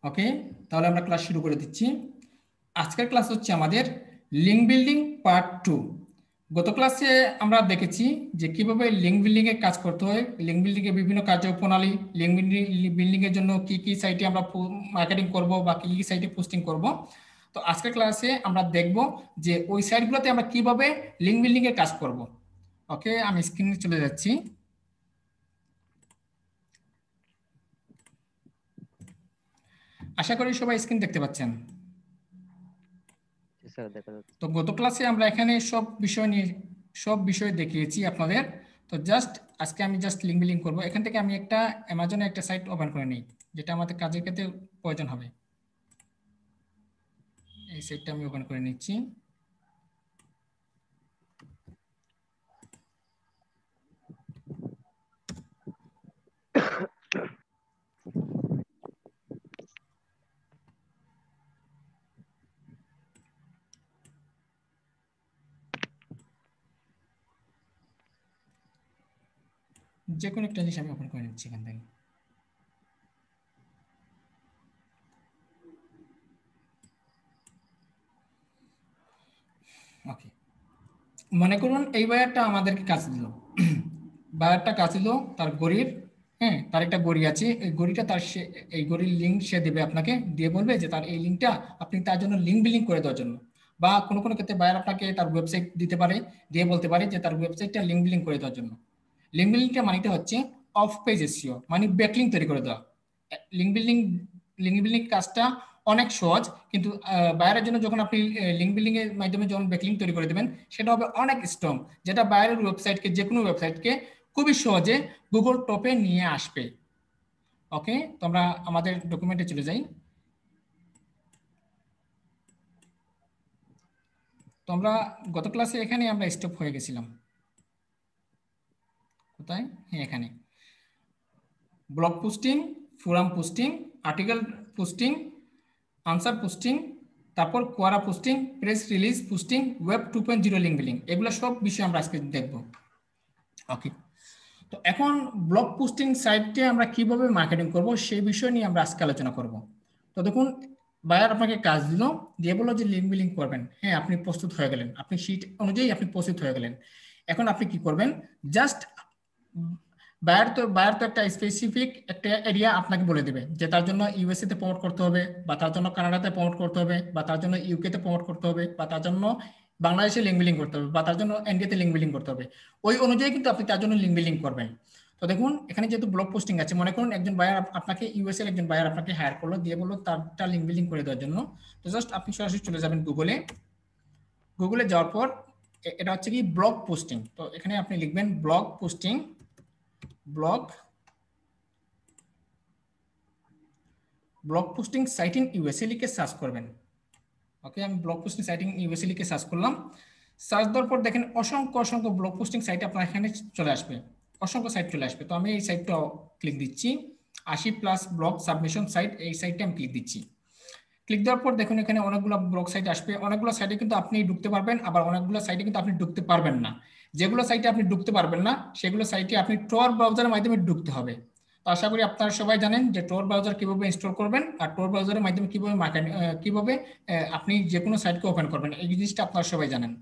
ওকে, তাহলে আমরা ক্লাস শুরু করে দিচ্ছি। আজকের ক্লাস হচ্ছে আমাদের লিঙ্ক বিল্ডিং পার্ট 2। গত ক্লাসে আমরা দেখেছি যে কিভাবে লিঙ্ক বিল্ডিং এর কাজ করতে হয়, লিঙ্ক বিল্ডিং এর বিভিন্ন কার্যপ্রণালী, লিঙ্ক বিল্ডিং এর জন্য কি কি সাইটে আমরা মার্কেটিং করব বা কি কি সাইটে পোস্টিং করব। তো আজকের ক্লাসে আমরা দেখব যে ওই সাইটগুলোতে আমরা কিভাবে লিঙ্ক বিল্ডিং এর কাজ করব। ওকে, আমি স্ক্রিনে চলে যাচ্ছি। আশা করি সবাই স্ক্রিন দেখতে পাচ্ছেন। তো গত ক্লাসে আমরা এখানে সব বিষয় দেখিয়েছি আপনাদের। তো জাস্ট আজকে আমি লিঙ্ক বিল্ডিং করব। এখান থেকে আমি একটা অ্যামাজনে একটা সাইট ওপেন করে নিই, যেটা আমাদের কাজের ক্ষেত্রে প্রয়োজন হবে। এই সাইটটা আমি ওপেন করে নিচ্ছি। যে কোনো একটা জিনিস আমি ওপেন করে নিচ্ছি এখান থেকে। ওকে, মনে করুন এই বায়ারটা আমাদেরকে কাজ দিল। বায়ারটা কাজ দিল তার গড়ির, হ্যাঁ, তার একটা গড়ি আছে। এই গড়িটা এই গড়ির লিঙ্ক সে দেবে আপনাকে, দিয়ে বলবে যে তার এই লিঙ্কটা আপনি তার জন্য লিঙ্ক বিল্ডিং করে দেওয়ার জন্য, বা কোনো কোনো ক্ষেত্রে বায়ার আপনাকে তার ওয়েবসাইট দিতে পারে, দিয়ে বলতে পারে যে তার ওয়েবসাইটটা লিঙ্ক বিল্ডিং করে দেওয়ার জন্য। লিঙ্ক বিল্ডিংটা মানেটা হচ্ছে অফ পেজ এসইও, মানে ব্যাকলিঙ্ক তৈরি করে দেওয়া। লিঙ্ক বিল্ডিং লিঙ্ক বিল্ডিং কাজটা অনেক সহজ, কিন্তু বায়ারের জন্য যখন আপনি লিঙ্ক বিল্ডিং এর মাধ্যমে যখন ব্যাকলিঙ্ক তৈরি করে দেবেন, সেটা হবে অনেক স্ট্রং, যেটা বায়ারের ওয়েবসাইটকে, যে কোনো ওয়েবসাইটকে খুবই সহজে গুগল টপে নিয়ে আসবে। ওকে, তো আমরা আমাদের ডকুমেন্টে চলে যাই। তো আমরা গত ক্লাসে এখানে আমরা স্টপ হয়ে গেছিলাম। কোথায়? হ্যাঁ, এখানে blog posting, forum posting, article posting, answer posting, তারপর Quora posting, press release posting, web 2.0 link building, এগুলো সব বিষয় আমরা আজকে দেখব। ওকে, তো এখন ব্লগ পোস্টিং সাইটে আমরা কিভাবে মার্কেটিং করব সেই বিষয় নিয়ে আমরা আজকে আলোচনা করব। তো দেখুন, বায়ার আপনাকে কাজ দিল, দিয়ে বললো যে লিঙ্ক বিল্ডিং করবেন। হ্যাঁ, আপনি প্রস্তুত হয়ে গেলেন, আপনি শীট অনুযায়ী আপনি প্রস্তুত হয়ে গেলেন। এখন আপনি কি করবেন? জাস্ট বায়ার তো একটা স্পেসিফিক একটা এরিয়া আপনাকে বলে দেবে যে তার জন্য ইউএসএ তে প্রমোট করতে হবে, বা তার জন্য কানাডাতে প্রমোট করতে হবে, বা তার জন্য ইউকে তে প্রমোট করতে হবে, বা তার জন্য বাংলাদেশে লিঙ্ক বিল্ডিং করতে হবে, বা তার জন্য ইন্ডিয়াতে লিঙ্ক বিল্ডিং করতে হবে। ওই অনুযায়ী কিন্তু আপনি তার জন্য লিঙ্ক বিল্ডিং করবেন। তো দেখুন, এখানে যেহেতু ব্লগ পোস্টিং আছে, মনে করুন একজন বায়ার আপনাকে, ইউএসএ এর একজন বায়ার আপনাকে হায়ার করলো, দিয়ে বললো তারটা লিঙ্ক বিল্ডিং করে দেওয়ার জন্য। তো জাস্ট আপনি সরাসরি চলে যাবেন গুগলে। গুগলে যাওয়ার পর এটা হচ্ছে কি ব্লগ পোস্টিং, তো এখানে আপনি লিখবেন blog posting, blog blog posting site in USA লিখে সার্চ করবেন। ওকে, আমি blog posting site in USA লিখে সার্চ করলাম। সার্চ দেওয়ার পর দেখেন অসংখ্য অসংখ্য ব্লগ পোস্টিং সাইট আপনার এখানে চলে আসবে, অসংখ্য সাইট চলে আসবে। তো আমি এই সাইটটা ক্লিক দিচ্ছি, 80+ ব্লগ সাবমিশন সাইট, এই সাইটে আমি ক্লিক দিচ্ছি। ক্লিক দেওয়ার পর দেখুন এখানে অনেকগুলো ব্লগ সাইট আসবে। অনেকগুলো সাইটে কিন্তু আপনি ঢুকতে পারবেন, আবার অনেকগুলো সাইটে কিন্তু আপনি ঢুকতে পারবেন না। যেগুলো সাইটে আপনি ঢুকতে পারবেন না, সেগুলো সাইটে আপনি টর ব্রাউজারের মাধ্যমে ঢুকতে হবে। তো আশা করি আপনারা সবাই জানেন যে টর ব্রাউজার কিভাবে ইনস্টল করবেন, আর টর ব্রাউজারের মাধ্যমে কিভাবে কিভাবে আপনি যে কোনো সাইটকে ওপেন করবেন, এই জিনিসটা আপনারা সবাই জানেন।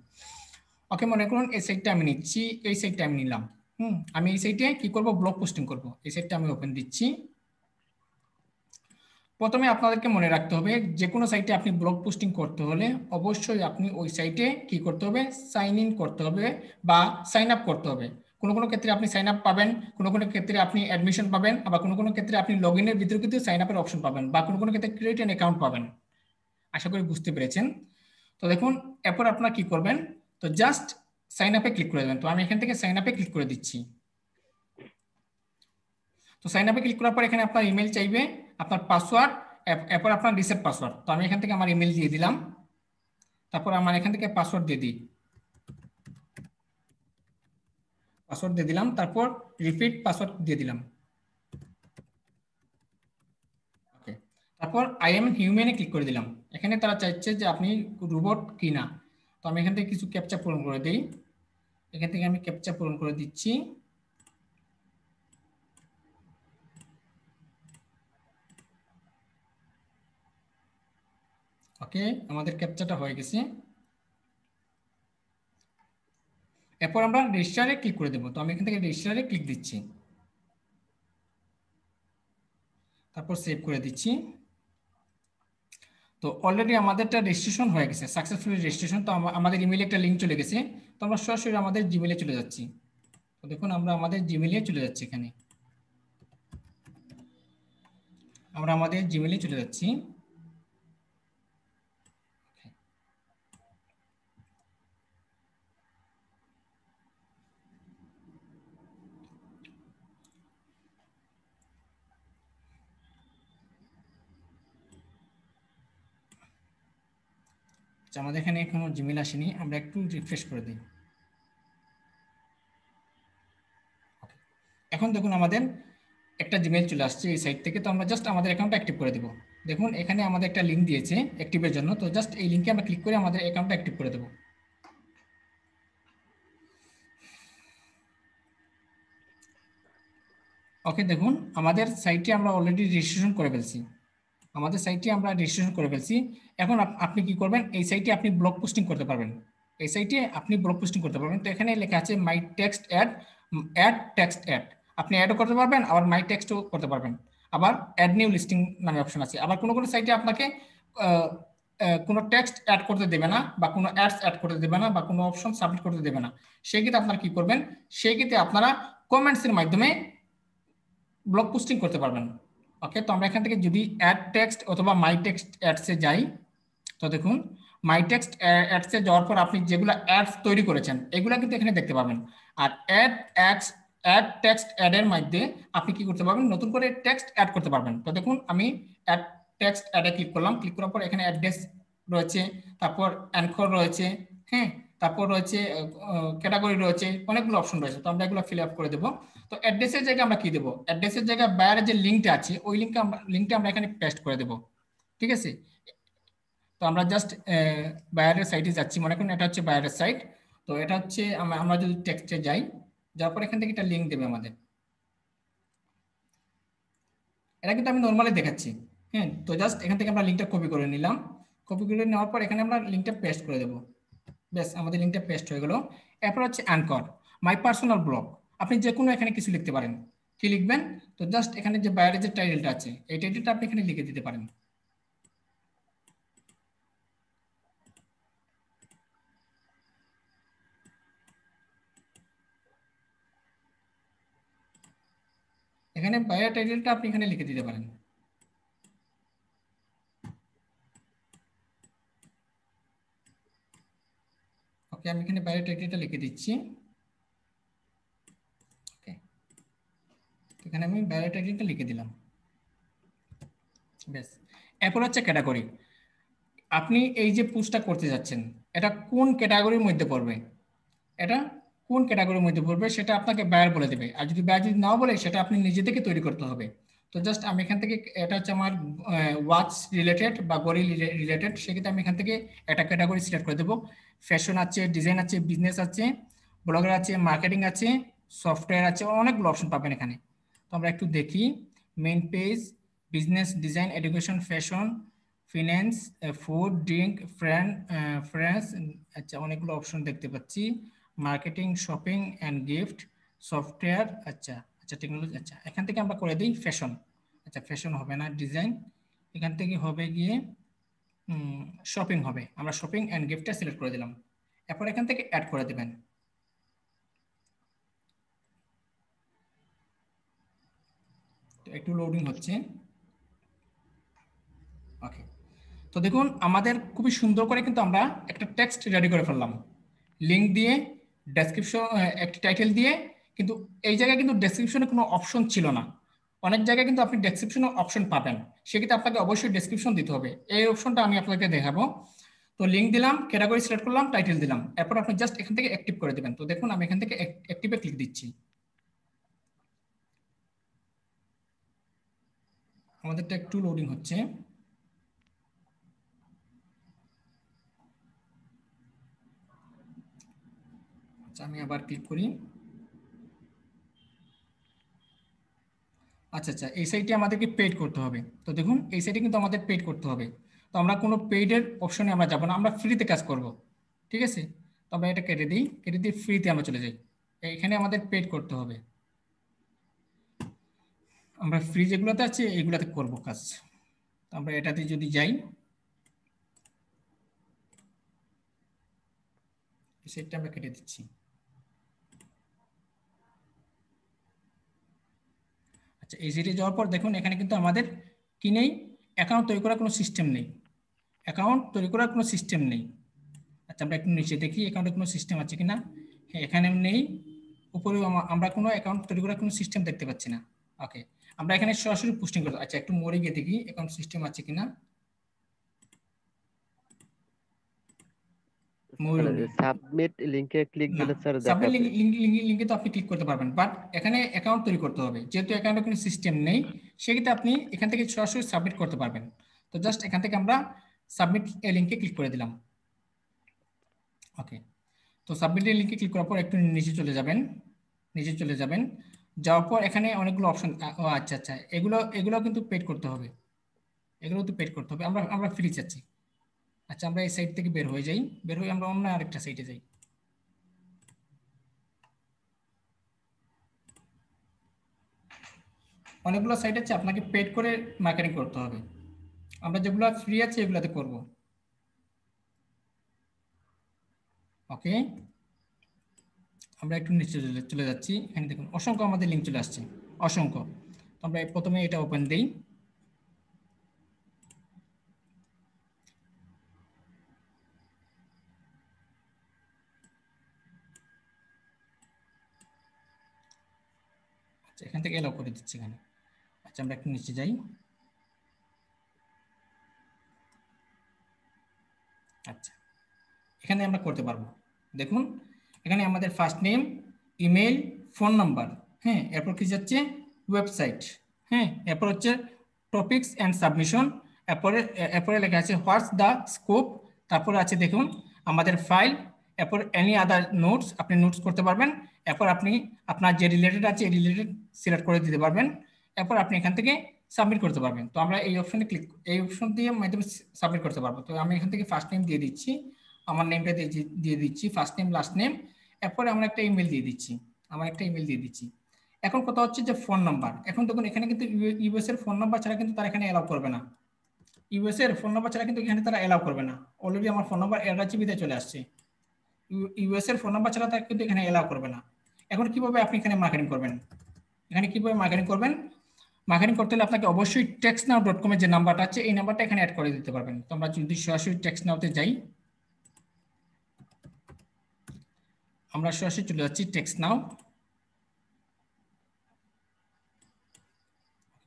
ওকে, মনে করুন এই সাইটটা আমি নিচ্ছি, এই সাইটটা আমি নিলাম। আমি এই সাইটে কি করব? ব্লগ পোস্টিং করব। এই সাইটটা আমি ওপেন দিচ্ছি। প্রথমে আপনাদেরকে মনে রাখতে হবে, যে কোনো সাইটে আপনি ব্লগ পোস্টিং করতে হলে অবশ্যই আপনি ওই সাইটে কি করতে হবে? সাইন ইন করতে হবে বা সাইন আপ করতে হবে। কোনো কোনো ক্ষেত্রে আপনি সাইন আপ পাবেন, কোনো কোনো ক্ষেত্রে আপনি অ্যাডমিশন পাবেন, আবার কোনো কোনো ক্ষেত্রে আপনি লগ ইনের ভিতরে কিন্তু সাইন আপের অপশন পাবেন, বা কোনো কোনো ক্ষেত্রে ক্রিয়েট অ্যান অ্যাকাউন্ট পাবেন। আশা করি বুঝতে পেরেছেন। তো দেখুন, এরপর আপনারা কি করবেন? তো জাস্ট সাইন আপে ক্লিক করে দেবেন। তো আমি এখান থেকে সাইন আপে ক্লিক করে দিচ্ছি। তো সাইন আপে ক্লিক করার পর এখানে আপনার ইমেল চাইবে, আপনার পাসওয়ার্ড, এরপর আপনার রিসেট পাসওয়ার্ড। তো আমি এখান থেকে আমার ইমেল দিয়ে দিলাম, তারপর আমার এখান থেকে পাসওয়ার্ড দিয়ে দিই, পাসওয়ার্ড দিয়ে দিলাম, তারপর রিপিট পাসওয়ার্ড দিয়ে দিলাম। ওকে, তারপর আই এম হিউম্যানে ক্লিক করে দিলাম। এখানে তারা চাইছে যে আপনি রোবট কি না। তো আমি এখান থেকে কিছু ক্যাপচা পূরণ করে দিই, এখান থেকে আমি ক্যাপচা পূরণ করে দিচ্ছি। ওকে, আমাদের ক্যাপচাটা হয়ে গেছে। এরপর আমরা রেজিস্টারে ক্লিক করে দেবো। তো আমি এখান থেকে রেজিস্টারে ক্লিক দিচ্ছি, তারপর সেভ করে দিচ্ছি। তো অলরেডি আমাদেরটা রেজিস্ট্রেশন হয়ে গেছে, সাকসেসফুলি রেজিস্ট্রেশন। তো আমাদের ইমেইলে একটা লিঙ্ক চলে গেছে। তো আমরা সরাসরি আমাদের জিমেইলে চলে যাচ্ছি। তো দেখুন আমরা আমাদের জিমেইলে চলে যাচ্ছি। এখানে আমরা আমাদের জিমেইলে চলে যাচ্ছি। আচ্ছা, আমাদের এখানে এখনো জিমেইল আসেনি, আমরা একটু রিফ্রেশ করে দিই। এখন দেখুন আমাদের একটা জিমেইল চলে আসছে এই সাইট থেকে। তো আমরা জাস্ট আমাদের অ্যাকাউন্টটা অ্যাক্টিভ করে দেব। দেখুন এখানে আমাদের একটা লিঙ্ক দিয়েছে অ্যাক্টিভের জন্য। তো জাস্ট এই লিঙ্কে আমরা ক্লিক করে আমাদের অ্যাকাউন্টটা অ্যাক্টিভ করে দেবো। ওকে, দেখুন আমাদের সাইটে আমরা অলরেডি রেজিস্ট্রেশন করে ফেলছি। আমাদের সাইটে আমরা রেজিস্ট্রেশন করে ফেলছি। এখন আপনি কি করবেন, এই সাইটে আপনি ব্লগ পোস্টিং করতে পারবেন। এই সাইটে আপনি ব্লগ পোস্টিং করতে পারবেন। তো এখানে লেখা আছে my text add, add text add. আপনি অ্যাডও করতে পারবেন, আবার মাই টেক্সটও করতে পারবেন। আবার অ্যাড নিউ লিস্টিং নামে অপশন আছে। আবার কোনো কোনো সাইটে আপনাকে আহ, কোনো টেক্সট অ্যাড করতে দেবে না, বা কোনো অ্যাডস অ্যাড করতে দেবে না, বা কোনো অপশন সাবমিট করতে দেবে না। সেই ক্ষেত্রে আপনারা কি করবেন, সেই ক্ষেত্রে আপনারা কমেন্টসের মাধ্যমে ব্লগ পোস্টিং করতে পারবেন। ওকে, তো আমরা এখান থেকে যদি অ্যাড টেক্সট অথবা মাই টেক্সট অ্যাডসে যাই, তো দেখুন মাই টেক্সট অ্যাডসে যাওয়ার পর আপনি যেগুলো অ্যাডস তৈরি করেছেন এগুলো কিন্তু এখানে দেখতে পাবেন। আর অ্যাড টেক্সট অ্যাডের মধ্যে আপনি কি করতে পারবেন, নতুন করে টেক্সট অ্যাড করতে পারবেন। তো দেখুন আমি অ্যাড টেক্সট অ্যাডে ক্লিক করলাম। ক্লিক করার পর এখানে অ্যাড্রেস রয়েছে, তারপর অ্যানকর রয়েছে, হ্যাঁ, তারপর রয়েছে ক্যাটাগরি রয়েছে, অনেকগুলো অপশন রয়েছে। তো আমরা এগুলো ফিল আপ করে দেবো। তো অ্যাড্রেসের জায়গায় আমরা কি দেবো, অ্যাড্রেসের জায়গায় বাইরে যে লিঙ্কটা আছে ওই লিঙ্কটা আমরা এখানে পেস্ট করে দেবো। ঠিক আছে। তো আমরা জাস্ট বায়ারের সাইটে যাচ্ছি, মনে করুন এটা হচ্ছে বায়ারের সাইট। তো এটা হচ্ছে আমরা যদি টেক্সটে যাই, যাওয়ার পর এখান থেকে একটা লিঙ্ক দেবে আমাদের। এটা কিন্তু আমি নর্মালি দেখাচ্ছি। হ্যাঁ, তো জাস্ট এখান থেকে আমরা লিঙ্কটা কপি করে নিলাম। কপি করে নেওয়ার পর এখানে আমরা লিঙ্কটা পেস্ট করে দেবো। ব্যাস, আমাদের লিঙ্কটা পেস্ট হয়ে গেল। এরপর হচ্ছে অ্যানকর, মাই পার্সোনাল ব্লগ। আপনি যে কোনো এখানে কিছু লিখতে পারেন। কি লিখবেন, তো জাস্ট এখানে যে বাইরে যে টাইটেলটা আছে এই টাইটেলটা আপনি এখানে লিখে দিতে পারেন। এখানে বাইরে টাইটেলটা আপনি এখানে লিখে দিতে পারেন। ওকে, আমি এখানে বাইরে টাইটেলটা লিখে দিচ্ছি। ওকে, এখানে আমি বাইরে টাইটেলটা লিখে দিলাম। ব্যাস। এরপর হচ্ছে ক্যাটাগরি। আপনি এই যে পোস্টটা করতে যাচ্ছেন এটা কোন ক্যাটাগরির মধ্যে পড়বে, এটা কোন ক্যাটাগরির মধ্যে পড়বে সেটা আপনাকে বায়ার বলে দেবে। আর যদি বায়ার যদি নাও বলে সেটা আপনি নিজে থেকে তৈরি করতে হবে। তো জাস্ট আমি এখান থেকে, এটা হচ্ছে আমার ওয়াচ রিলেটেড বা গড়ি রিলেটেড, সেক্ষেত্রে আমি এখান থেকে একটা ক্যাটাগরি সিলেক্ট করে দেবো। ফ্যাশন আছে, ডিজাইন আছে, বিজনেস আছে, ব্লগার আছে, মার্কেটিং আছে, সফটওয়্যার আছে, অনেকগুলো অপশন পাবেন এখানে। তো আমরা একটু দেখি, main page, business, design, education, fashion, finance, food, drink, friends. আচ্ছা, অনেকগুলো অপশন দেখতে পাচ্ছি। Marketing, shopping and gift, software, আচ্ছা আচ্ছা, টেকনোলজি। আচ্ছা, এখান থেকে আমরা করে দিই ফ্যাশন। আচ্ছা, ফ্যাশন হবে না, ডিজাইন। এখান থেকে হবে গিয়ে শপিং হবে, আমরা শপিং অ্যান্ড গিফটটা সিলেক্ট করে দিলাম। এরপর এখান থেকে অ্যাড করে দেবেন। তো একটু লোডিং হচ্ছে। ওকে, তো দেখুন আমাদের খুবই সুন্দর করে কিন্তু আমরা একটা টেক্সট রেডি করে ফেললাম, লিঙ্ক দিয়ে, ডেসক্রিপশন, একটা টাইটেল দিয়ে। কিন্তু এই জায়গায় কিন্তু ডেসক্রিপশনে কোনো অপশন ছিল না। অনেক জায়গায় কিন্তু আপনি ডেসক্রিপশনে অপশন পাবেন, সেক্ষেত্রে আপনাকে অবশ্যই ডেসক্রিপশন দিতে হবে। এই অপশনটা আমি আপনাকে দেখাবো। তো লিঙ্ক দিলাম, ক্যাটাগরি সিলেক্ট করলাম, টাইটেল দিলাম, এরপর আপনি জাস্ট এখান থেকে অ্যাক্টিভ করে দেবেন। তো দেখুন আমি এখান থেকে অ্যাক্টিভে ক্লিক দিচ্ছি। আমাদেরটা একটু লোডিং হচ্ছে। আচ্ছা, আমি আবার ক্লিক করি। আচ্ছা আচ্ছা, এই সাইটে আমাদেরকে পেড করতে হবে। তো দেখুন এই সাইটে কিন্তু আমাদের পেড করতে হবে। তো আমরা কোনো পেইডের অপশনে আমরা যাব না, আমরা ফ্রিতে কাজ করব। ঠিক আছে, তো আমরা এটা কেটে দিই, কেটে দিয়ে ফ্রিতে আমরা চলে যাই। এখানে আমাদের পেইড করতে হবে, আমরা ফ্রি যেগুলোতে আছে এইগুলোতে করব কাজ। তো আমরা এটাতে যদি যাই, সেটা আমরা কেটে দিচ্ছি। আচ্ছা, এই সাইটে যাওয়ার পর দেখুন এখানে কিন্তু আমাদের কি নেই, অ্যাকাউন্ট তৈরি করার কোনো সিস্টেম নেই, অ্যাকাউন্ট তৈরি করার কোনো সিস্টেম নেই। আচ্ছা, আমরা একটু নিচে দেখি অ্যাকাউন্টে কোনো সিস্টেম আছে কিনা। হ্যাঁ, এখানে নেই। উপরেও আমরা কোনো অ্যাকাউন্ট তৈরি করার কোনো সিস্টেম দেখতে পাচ্ছি না। ওকে, আমরা এখানে সরাসরি পোস্টিং করতে। আচ্ছা, একটু মোড়ে গিয়ে দেখি অ্যাকাউন্ট সিস্টেম আছে কিনা। সাবমিট লিংকে ক্লিক না, দিলে স্যার সাবমিট দেখাবে। লিঙ্কে তো আপনি ক্লিক করতে পারবেন, বাট এখানে অ্যাকাউন্ট তৈরি করতে হবে। যেহেতু অ্যাকাউন্টে কোনো সিস্টেম নেই, সেক্ষেত্রে আপনি এখান থেকে সরাসরি সাবমিট করতে পারবেন। তো জাস্ট এখান থেকে আমরা সাবমিট লিঙ্কে ক্লিক করে দিলাম। ওকে, তো সাবমিটের লিঙ্কে ক্লিক করার পর একটু নিচে চলে যাবেন, নিচে চলে যাবেন। যাওয়ার পর এখানে অনেকগুলো অপশন। ও আচ্ছা আচ্ছা, এগুলো এগুলো কিন্তু পেড করতে হবে, এগুলো তো পেড করতে হবে। আমরা আমরা ফ্রি চাচ্ছি। আচ্ছা, আমরা এই সাইট থেকে বের হয়ে যাই, বের হয়ে আমরা অন্য আরেকটা সাইটে যাই। অনেকগুলো সাইট আছে, আপনাকে পেড করে মার্কেটিং করতে হবে। আমরা যেগুলো ফ্রি আছে এগুলোতে করব। ওকে, আমরা একটু নিচে চলে যাচ্ছি। এখানে দেখুন অসংখ্য আমাদের লিঙ্ক চলে আসছে, অসংখ্য। তো আমরা প্রথমে এটা ওপেন দিই। আচ্ছা, এখান থেকে এলাও করে দিচ্ছি এখানে। আচ্ছা, আমরা একটু নিচে যাই। আচ্ছা, এখানে আমরা করতে পারবো। দেখুন এখানে আমাদের first name, email, phone number, হ্যাঁ, এরপর কি যাচ্ছে ওয়েবসাইট, হ্যাঁ, এরপর হচ্ছে টপিকস অ্যান্ড সাবমিশন, এরপরে এরপরে লেখা আছে হোয়াটস দ্য স্কোপ, তারপরে আছে দেখুন আমাদের ফাইল, এরপর এনি আদার নোটস, আপনি নোটস করতে পারবেন। এরপর আপনি আপনার যে রিলেটেড আছে এই রিলেটেড সিলেক্ট করে দিতে পারবেন। এরপর আপনি এখান থেকে সাবমিট করতে পারবেন। তো আমরা এই অপশনে ক্লিক, এই অপশন দিয়ে মাধ্যমে সাবমিট করতে পারবো। তো আমি এখান থেকে ফার্স্ট নেম দিয়ে দিচ্ছি, আমার নেমটা দিয়ে দিচ্ছি, ফার্স্ট নেম লাস্ট নেম। এরপরে আমরা একটা ইমেল দিয়ে দিচ্ছি, আমার একটা ইমেল দিয়ে দিচ্ছি। এখন কথা হচ্ছে যে ফোন নাম্বার। এখন দেখুন এখানে কিন্তু ইউএস এর ফোন নাম্বার ছাড়া কিন্তু তারা এখানে এলাও করবে না। ইউএস এর ফোন নাম্বার ছাড়া কিন্তু এখানে তারা এলাও করবে না। অলরেডি আমার ফোন নাম্বার এরাচিবিতে চলে আসছে। ইউএস এর ফোন নাম্বার ছাড়া তারা কিন্তু এখানে এলাও করবে না। এখন কিভাবে আপনি এখানে মার্কেটিং করবেন, এখানে কিভাবে মার্কেটিং করবেন? মার্কেটিং করতে হলে আপনাকে অবশ্যই textnow.com এর যে নাম্বারটা আছে এই নাম্বারটা এখানে অ্যাড করে দিতে পারবেন। তো আমরা যদি সরাসরি টেক্সটনাউতে যাই, আমরা সরাসরি চলে যাচ্ছি টেক্সটনাউ।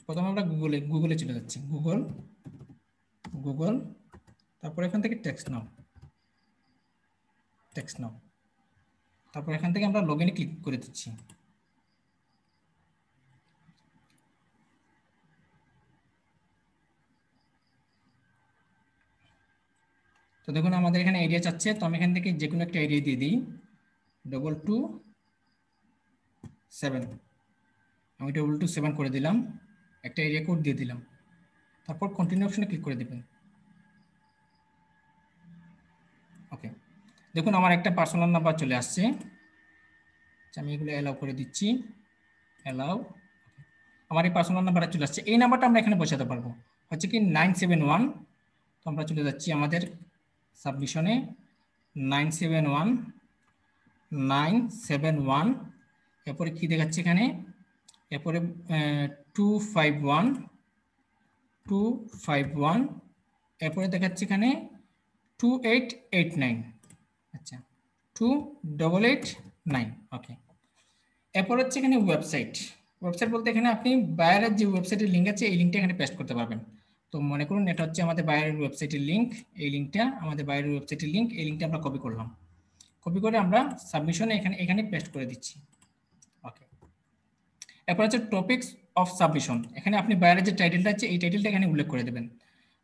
প্রথমে আমরা গুগলে চলে যাচ্ছি, গুগল, গুগল, তারপর এখান থেকে টেক্সটনাউ, টেক্সটনাউ, তারপর এখান থেকে আমরা লগইনে ক্লিক করে দিচ্ছি। তো দেখুন আমাদের এখানে এরিয়া চাচ্ছে, তো আমি এখান থেকে যে কোনো একটা এরিয়া দিয়ে দিই, 227, আমি 227 করে দিলাম, একটা এরিয়া কোড দিয়ে দিলাম, তারপর কন্টিনিউ অপশনে ক্লিক করে দেবেন। ওকে, দেখুন আমার একটা পার্সোনাল নাম্বার চলে আসছে। আমি এগুলো অ্যালাউ করে দিচ্ছি, অ্যালাউ। আমার এই পার্সোনাল নাম্বারটা চলে আসছে, এই নাম্বারটা আমরা এখানে বসাতে পারবো, হচ্ছে কি 971। তো আমরা চলে যাচ্ছি আমাদের সাবমিশনে, 971, এরপরে কি দেখাচ্ছে এখানে, এরপরে 251, এরপরে দেখাচ্ছে এখানে 2889। আচ্ছা, 2889। ওকে, এরপর হচ্ছে এখানে ওয়েবসাইট। ওয়েবসাইট বলতে এখানে আপনি বায়ারের যে ওয়েবসাইটের লিঙ্ক আছে এই লিঙ্কটা এখানে পেস্ট করতে পারবেন। তো মনে করুন এটা হচ্ছে আমাদের বায়ারের ওয়েবসাইটের লিঙ্ক, এই লিঙ্কটা আমাদের বায়ারের ওয়েবসাইটের লিঙ্ক, এই লিঙ্কটা আমরা কপি করলাম, কপি করে আমরা সাবমিশনে এখানে এখানে পেস্ট করে দিচ্ছি। ওকে, এরপর হচ্ছে টপিকস অফ সাবমিশন, এখানে আপনি বায়ারের যে টাইটেলটা আছে এই টাইটেলটা এখানে উল্লেখ করে দেবেন।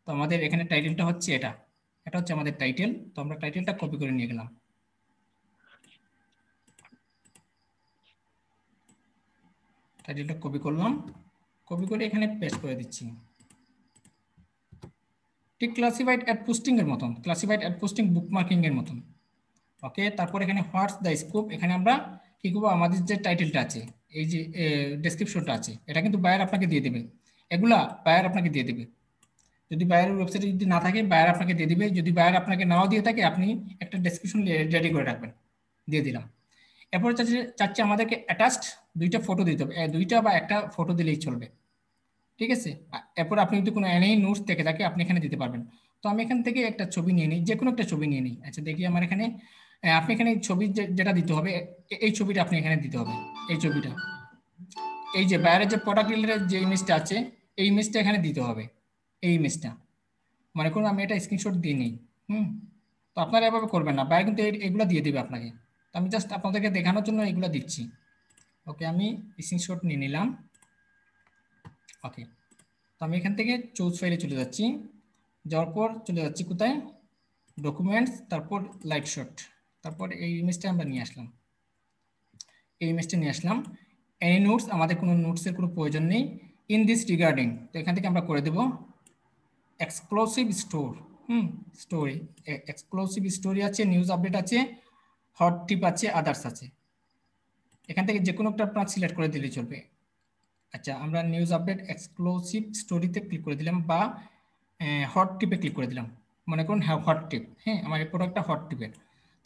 তো আমাদের এখানে টাইটেলটা হচ্ছে এটা, এটা হচ্ছে আমাদের টাইটেল। তো আমরা টাইটেলটা কপি করে নিয়ে গেলাম, টাইটেলটা কপি করলাম, কপি করে এখানে পেস্ট করে দিচ্ছি। ঠিক ক্লাসিফাইড অ্যাড পোস্টিং এর মতন, ক্লাসিফাইড অ্যাড পোস্টিং বুকমার্কিং এর মতন। ওকে, তারপর এখানে হোয়াটস দ্য স্কোপ, এখানে আমরা কি করবো, আমাদের যে টাইটেলটা আছে, এই যে ডেসক্রিপশনটা আছে, এটা কিন্তু বায়ার আপনাকে দিয়ে দেবে, এগুলা বায়ার আপনাকে দিয়ে দেবে। যদি বায়ারের ওয়েবসাইটে যদি না থাকে, বায়ার আপনাকে দিয়ে দিবে। যদি বায়ার আপনাকে নাও দিয়ে থাকে, আপনি একটা ডেসক্রিপশন রেডি করে রাখবেন। দিয়ে দিলাম। এরপর চাচ্ছি আমাদেরকে অ্যাটাচড দুইটা ফটো দিতে হবে, দুইটা বা একটা ফটো দিলেই চলবে, ঠিক আছে। এরপর আপনি যদি কোনো এনআই নোটস থেকে থাকে, আপনি এখানে দিতে পারবেন। তো আমি এখান থেকে একটা ছবি নিয়ে নিই, যে কোনো একটা ছবি নিয়ে নিই। আচ্ছা দেখি আমার এখানে, আপনি এখানে ছবি যেটা দিতে হবে, এই ছবিটা আপনি এখানে দিতে হবে। এই ছবিটা, এই যে বাইরের যে প্রোডাক্ট রিলেটেড যে ইমেজটা আছে, এই ইমেজটা এখানে দিতে হবে। এই ইমেজটা মনে করুন আমি এটা স্ক্রিনশট দিয়ে নিই। তো আপনারা এভাবে করবেন না, বাইরে কিন্তু এগুলো দিয়ে দিবে আপনাকে। তো আমি জাস্ট আপনাদেরকে দেখানোর জন্য এগুলো দিচ্ছি। ওকে, আমি স্ক্রিনশট নিয়ে নিলাম। ওকে, তো আমি এখান থেকে চুজ ফাইলে চলে যাচ্ছি। যাওয়ার পর চলে যাচ্ছি কোথায়, ডকুমেন্টস, তারপর লাইট শট, তারপর এই ইমেজটা আমরা নিয়ে আসলাম। এই ইমেজটা নিয়ে আসলাম। এনি নোটস, আমাদের কোনো নোটসের কোনো প্রয়োজন নেই। ইন দিস রিগার্ডিং, তো এখান থেকে আমরা করে দেব exclusive store. Story, exclusive story আছে, নিউজ আপডেট আছে, হট টিপ আছে, আদার্স আছে। এখান থেকে যে কোনো একটা আপনার সিলেক্ট করে দিলেই চলবে। আচ্ছা, আমরা নিউজ আপডেট এক্সক্লুসিভ স্টোরিতে ক্লিক করে দিলাম, বা হট টিপে ক্লিক করে দিলাম। মনে করুন হ্যাঁ হট টিপ, হ্যাঁ আমার এই প্রোডাক্টটা হট টিপের।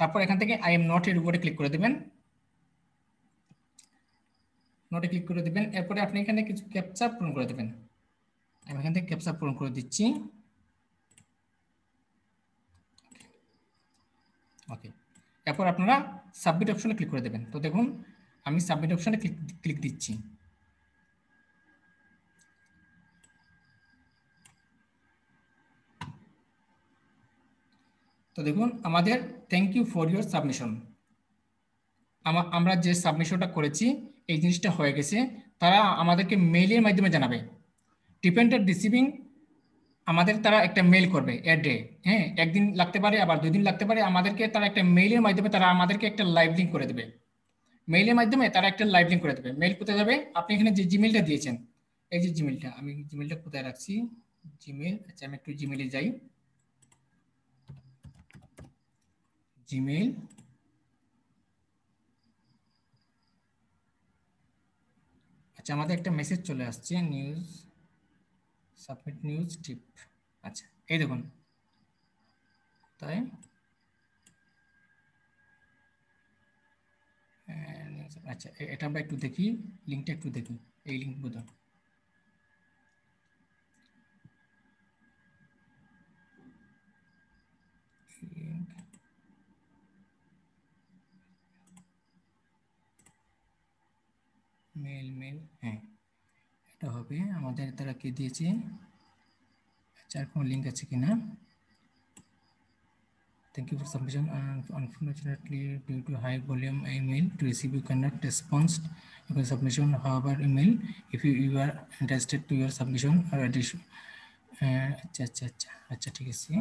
তারপর এখান থেকে আই এম নট এর উপরে ক্লিক করে দেবেন, নোটে ক্লিক করে দেবেন। এরপরে আপনি এখানে কিছু ক্যাপচা পূরণ করে দেবেন। আমি এখান থেকে ক্যাপচা পূরণ করে দিচ্ছি। ওকে, এরপর আপনারা সাবমিট অপশনে ক্লিক করে দেবেন। তো দেখুন আমি সাবমিট অপশনে ক্লিক দিচ্ছি। তো দেখুন আমাদের thank you for your submission, আমরা যে সাবমিশনটা করেছি এই জিনিসটা হয়ে গেছে। তারা আমাদেরকে মেইলের মাধ্যমে জানাবে। ডিপেন্ডেন্ট রিসিভিং, আমাদের তারা একটা মেইল করবে এ ডে, হ্যাঁ একদিন লাগতে পারে, আবার 2 দিন লাগতে পারে। আমাদেরকে তারা একটা মেইলের মাধ্যমে তারা আমাদেরকে একটা লাইভ লিঙ্ক করে দেবে। মেইলের মাধ্যমে তারা একটা লাইভ লিঙ্ক করে দেবে। মেইল কোথায় যাবে, আপনি এখানে যে জিমেলটা দিয়েছেন, এই যে জিমেলটা, আমি জিমেলটা কোথায় রাখছি, জিমেল। আচ্ছা আমি একটু জিমেলে যাই। জিমেল, আচ্ছা আমাদের একটা মেসেজ চলে আসছে, নিউজ সাবমিট নিউজ টিপ। আচ্ছা এই দেখুন, তাই আচ্ছা এটা আমরা একটু দেখি, লিঙ্কটা একটু দেখি। এই লিঙ্ক বোধহয় মেল, হ্যাঁ এটা হবে। আমাদের তারা কে দিয়েছে, আচ্ছা আর কোনো লিঙ্ক আছে কিনা। Thank you for submission. Unfortunately, due to high volume email to receive, you cannot respond to your submission. However, email if you are interested to your submission or addition. আচ্ছা ঠিক আছে।